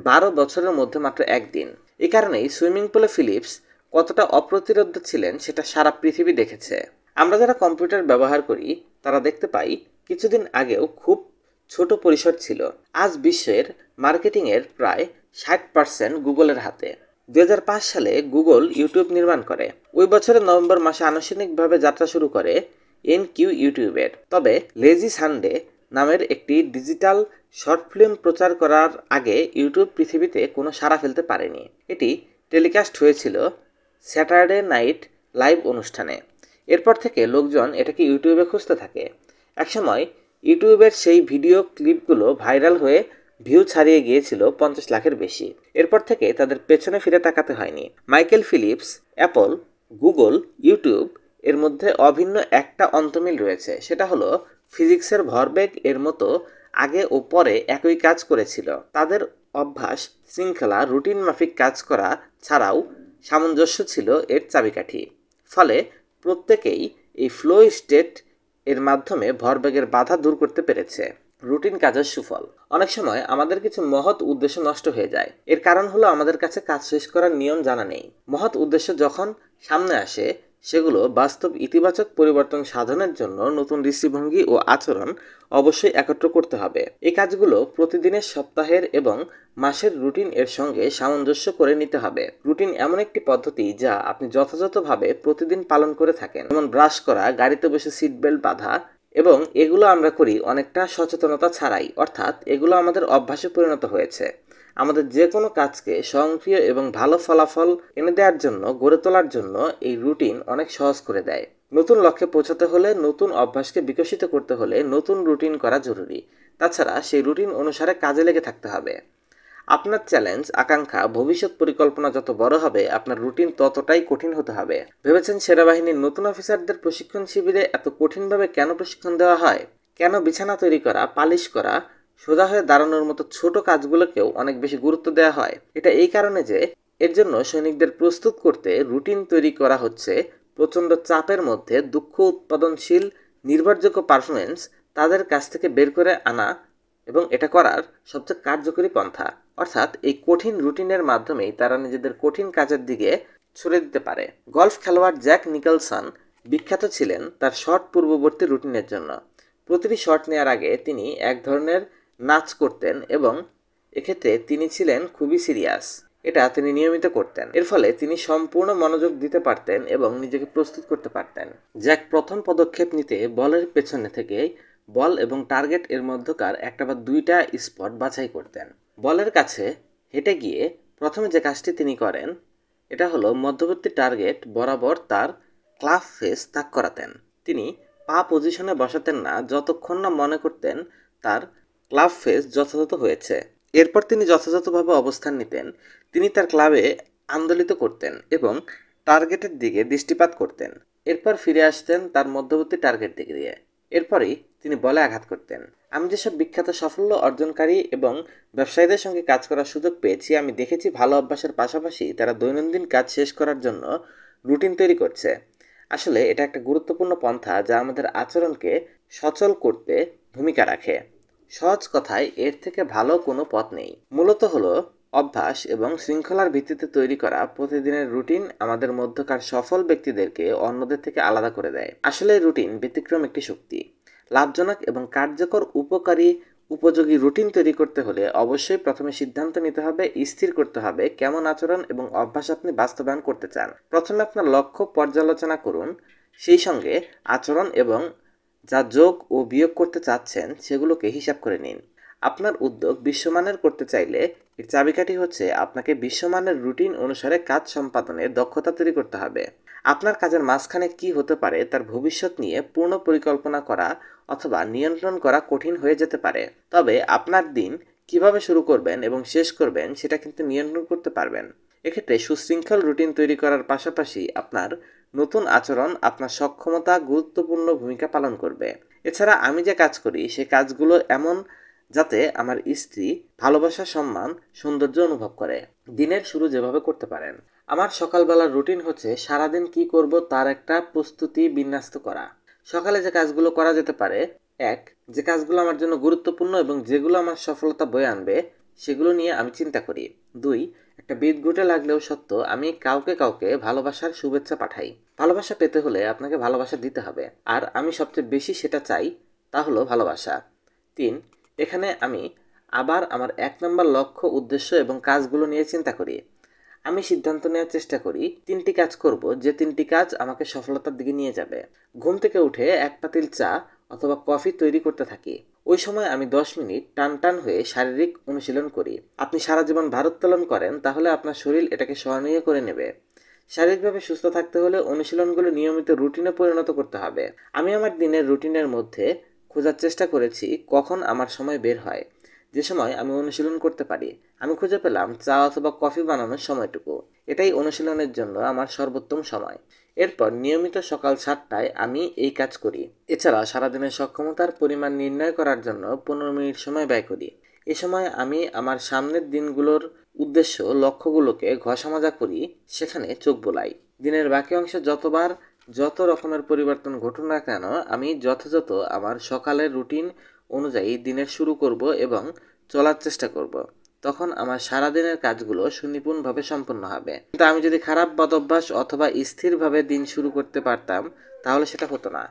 12 বছরের মধ্যে মাত্র একদিন। এই কারণেই সুইমিং পুলে ফিলিপস কতটা অপ্রতিরোধ্য ছিলেন সেটা সারা পৃথিবী দেখেছে। আমরা যারা কম্পিউটার ব্যবহার করি তারা দেখতে পাই কিছুদিন আগেও খুব ছোট পরিসর ছিল। আজ বিশ্বের মার্কেটিংয়ের প্রায় 60% গুগলের হাতে। 2005 সালে গুগল ইউটিউব নির্মাণ করে। ওই বছরের নভেম্বর মাসে আনুষ্ঠানিকভাবে যাত্রা শুরু করে এনকিউ ইউটিউবের। তবে লেজি সানডে নামের একটি ডিজিটাল শর্ট ফিল্ম প্রচার করার আগে ইউটিউব পৃথিবীতে কোনো সাড়া ফেলতে পারেনি। এটি টেলিকাস্ট হয়েছিল স্যাটারডে নাইট লাইভ অনুষ্ঠানে। এরপর থেকে লোকজন এটাকে ইউটিউবে খুঁজতে থাকে। একসময় ইউটিউবের সেই ভিডিও ক্লিপগুলো ভাইরাল হয়ে ভিউ ছাড়িয়ে গিয়েছিল 50 লাখের বেশি। এরপর থেকে তাদের পেছনে ফিরে তাকাতে হয়নি। Michael Phelps, Apple, Google, YouTube এর মধ্যে অভিন্ন একটা অন্তমিল রয়েছে, সেটা হলো ফিজিক্সের ভরবেগ এর মতো আগে ও পরে একই কাজ করেছিল। তাদের অভ্যাস, শৃঙ্খলা, রুটিন মাফিক কাজ করা ছাড়াও সামঞ্জস্য ছিল এর চাবিকাঠি। ফলে প্রত্যেকেই এই ফ্লো স্টেট এর মাধ্যমে ভরবেগের বাধা দূর করতে পেরেছে। রুটিন কাজের সুফল। অনেক সময় আমাদের কিছু মহৎ উদ্দেশ্য নষ্ট হয়ে যায়। এর কারণ হলো আমাদের কাছে কাজ শেষ করার নিয়ম জানা নেই। মহৎ উদ্দেশ্য যখন সামনে আসে সেগুলো বাস্তব ইতিবাচক পরিবর্তন সাধনের জন্য নতুন দৃষ্টিভঙ্গি ও আচরণ অবশ্যই একত্র করতে হবে। এই কাজগুলো প্রতিদিনের, সপ্তাহের এবং মাসের রুটিন এর সঙ্গে সামঞ্জস্য করে নিতে হবে। রুটিন এমন একটি পদ্ধতি যা আপনি যথাযথভাবে প্রতিদিন পালন করে থাকেন, যেমন ব্রাশ করা, গাড়িতে বসে সিট বেল্ট বাঁধা, এবং এগুলো আমরা করি অনেকটা সচেতনতা ছাড়াই, অর্থাৎ এগুলো আমাদের অভ্যাসে পরিণত হয়েছে। আমাদের যে কোনো কাজকে স্বয়ংক্রিয় এবং ভালো ফলাফল এনে দেওয়ার জন্য, গড়ে তোলার জন্য এই রুটিন অনেক সহজ করে দেয়। নতুন লক্ষ্যে পৌঁছাতে হলে, নতুন অভ্যাসকে বিকশিত করতে হলে নতুন রুটিন করা জরুরি। তাছাড়া সেই রুটিন অনুসারে কাজে লেগে থাকতে হবে। আপনার চ্যালেঞ্জ, আকাঙ্ক্ষা, ভবিষ্যৎ পরিকল্পনা যত বড় হবে, আপনার রুটিন ততটাই কঠিন হতে হবে। ভেবেছেন সেনাবাহিনীর নতুন অফিসারদের প্রশিক্ষণ শিবিরে এত কঠিনভাবে কেন প্রশিক্ষণ দেওয়া হয়? কেন বিছানা তৈরি করা, পালিশ করা, সোজা হয়ে দাঁড়ানোর মতো ছোট কাজগুলোকেও অনেক বেশি গুরুত্ব দেওয়া হয়? এটা এই কারণে যে এর জন্য সৈনিকদের প্রস্তুত করতে রুটিন তৈরি করা হচ্ছে প্রচণ্ড চাপের মধ্যে দুঃখ উৎপাদনশীল নির্ভরযোগ্য পারফরমেন্স তাদের কাছ থেকে বের করে আনা, এবং এটা করার সবচেয়ে কার্যকরী পন্থা। অর্থাৎ এই কঠিন রুটিনের মাধ্যমেই তারা নিজেদের কঠিন কাজের দিকে ছুড়ে দিতে পারে। গলফ খেলোয়াড় জ্যাক নিকলসন বিখ্যাত ছিলেন তার শট পূর্ববর্তী রুটিনের জন্য। প্রতিটি শট নেওয়ার আগে তিনি এক ধরনের নাচ করতেন এবং এক্ষেত্রে তিনি ছিলেন খুবই সিরিয়াস। এটা তিনি নিয়মিত করতেন। এর ফলে তিনি সম্পূর্ণ মনোযোগ দিতে পারতেন এবং নিজেকে প্রস্তুত করতে পারতেন। জ্যাক প্রথম পদক্ষেপ নিতে বলের পেছনে থেকে বল এবং টার্গেট এর মধ্যকার একটা বা দুইটা স্পট বাছাই করতেন। বলের কাছে হেঁটে গিয়ে প্রথমে যে কাজটি তিনি করেন এটা হলো মধ্যবর্তী টার্গেট বরাবর তার ক্লাব ফেস তাক করাতেন। তিনি পা পজিশনে বসাতেন না যতক্ষণ না মনে করতেন তার ক্লাব ফেস যথাযথ হয়েছে। এরপর তিনি যথাযথভাবে অবস্থান নিতেন। তিনি তার ক্লাবে আন্দোলিত করতেন এবং টার্গেটের দিকে দৃষ্টিপাত করতেন। এরপর ফিরে আসতেন তার মধ্যবর্তী টার্গেট দিকে দিয়ে। এরপরই তিনি বলে আঘাত করতেন। আমি যেসব বিখ্যাত সাফল্য অর্জনকারী এবং ব্যবসায়ীদের সঙ্গে কাজ করার সুযোগ পেয়েছি, আমি দেখেছি ভালো অভ্যাসের পাশাপাশি তারা দৈনন্দিন কাজ শেষ করার জন্য রুটিন তৈরি করছে। আসলে এটা একটা গুরুত্বপূর্ণ পন্থা যা আমাদের আচরণকে সচল করতে ভূমিকা রাখে। সহজ কথায় এর থেকে ভালো কোনো পথ নেই। মূলত হলো অভ্যাস এবং শৃঙ্খলার ভিত্তিতে তৈরি করা প্রতিদিনের রুটিন আমাদের মধ্যকার সফল ব্যক্তিদেরকে অন্যদের থেকে আলাদা করে দেয়। আসলে রুটিন ব্যতিক্রম একটি শক্তি। লাভজনক এবং কার্যকর উপকারী উপযোগী রুটিন তৈরি করতে হলে অবশ্যই প্রথমে সিদ্ধান্ত নিতে হবে, স্থির করতে হবে কেমন আচরণ এবং অভ্যাস আপনি বাস্তবায়ন করতে চান। প্রথমে আপনার লক্ষ্য পর্যালোচনা করুন, সেই সঙ্গে আচরণ এবং যা যোগ ও বিয়োগ করতে চাচ্ছেন সেগুলোকে হিসাব করে নিন। আপনার উদ্যোগ বিশ্বমানের করতে চাইলে এর চাবিকাঠি হচ্ছে আপনাকে বিশ্বমানের রুটিন অনুসারে কাজ সম্পাদনের দক্ষতা তৈরি করতে হবে। আপনার কাজের মাঝখানে কি হতে পারে তার ভবিষ্যৎ নিয়ে পূর্ণ পরিকল্পনা করা অথবা নিয়ন্ত্রণ করা কঠিন হয়ে যেতে পারে। তবে আপনার দিন কিভাবে শুরু করবেন এবং শেষ করবেন সেটা কিন্তু নিয়ন্ত্রণ করতে পারবেন। এক্ষেত্রে সুশৃঙ্খল রুটিন তৈরি করার পাশাপাশি আপনার নতুন আচরণ আপনার সক্ষমতা গুরুত্বপূর্ণ ভূমিকা পালন করবে। এছাড়া আমি যে কাজ করি সে কাজগুলো এমন যাতে আমার স্ত্রী ভালোবাসা, সম্মান, সৌন্দর্য অনুভব করে। দিনের শুরু যেভাবে করতে পারেন। আমার সকালবেলার রুটিন হচ্ছে সারাদিন কি করব তার একটা প্রস্তুতি বিন্যস্ত করা। সকালে যে কাজগুলো করা যেতে পারে: 1. যে কাজগুলো আমার জন্য গুরুত্বপূর্ণ এবং যেগুলো আমার সফলতা বয়ে আনবে সেগুলো নিয়ে আমি চিন্তা করি। 2. একটা বিদঘুটে লাগলেও সত্য, আমি কাউকে ভালোবাসার শুভেচ্ছা পাঠাই। ভালোবাসা পেতে হলে আপনাকে ভালোবাসা দিতে হবে, আর আমি সবচেয়ে বেশি সেটা চাই, তা হলো ভালোবাসা। 3. এখানে আমি আবার আমার 1 নম্বর লক্ষ্য, উদ্দেশ্য এবং কাজগুলো নিয়ে চিন্তা করি। আমি সিদ্ধান্ত নেওয়ার চেষ্টা করি 3টি কাজ করব, যে 3টি কাজ আমাকে সফলতার দিকে নিয়ে যাবে। ঘুম থেকে উঠে 1 পাতিল চা অথবা কফি তৈরি করতে থাকি। ওই সময় আমি 10 মিনিট টান হয়ে শারীরিক অনুশীলন করি। আপনি সারা জীবন ভারোত্তোলন করেন তাহলে আপনার শরীর এটাকে সহনীয় করে নেবে। শারীরিকভাবে সুস্থ থাকতে হলে অনুশীলনগুলো নিয়মিত রুটিনে পরিণত করতে হবে। আমি আমার দিনের রুটিনের মধ্যে খোঁজার চেষ্টা করেছি কখন আমার সময় বের হয়, যে সময় আমি অনুশীলন করতে পারি। আমি খুঁজে পেলাম চা অথবা কফি বানানোর সময়টুকু। এটাই অনুশীলনের জন্য আমার সর্বোত্তম সময়। এরপর নিয়মিত সকাল 7টায় আমি এই কাজ করি। এছাড়া সারাদিনের সক্ষমতার পরিমাণ নির্ণয় করার জন্য 15 মিনিট সময় ব্যয় করি। এ সময় আমি আমার সামনের দিনগুলোর উদ্দেশ্য, লক্ষ্যগুলোকে ঘষামাজা করি, সেখানে চোখ বোলাই। দিনের বাকি অংশে যত রকমের পরিবর্তন ঘটুক না কেন, আমি যথাযথ আমার সকালের রুটিন অনুযায়ী দিনের শুরু করব এবং চলার চেষ্টা করব। তখন আমার সারাদিনের কাজগুলো সুনিপুণভাবে সম্পন্ন হবে। কিন্তু আমি যদি খারাপ বদভ্যাস অথবা স্থিরভাবে দিন শুরু করতে পারতাম তাহলে সেটা হতো না।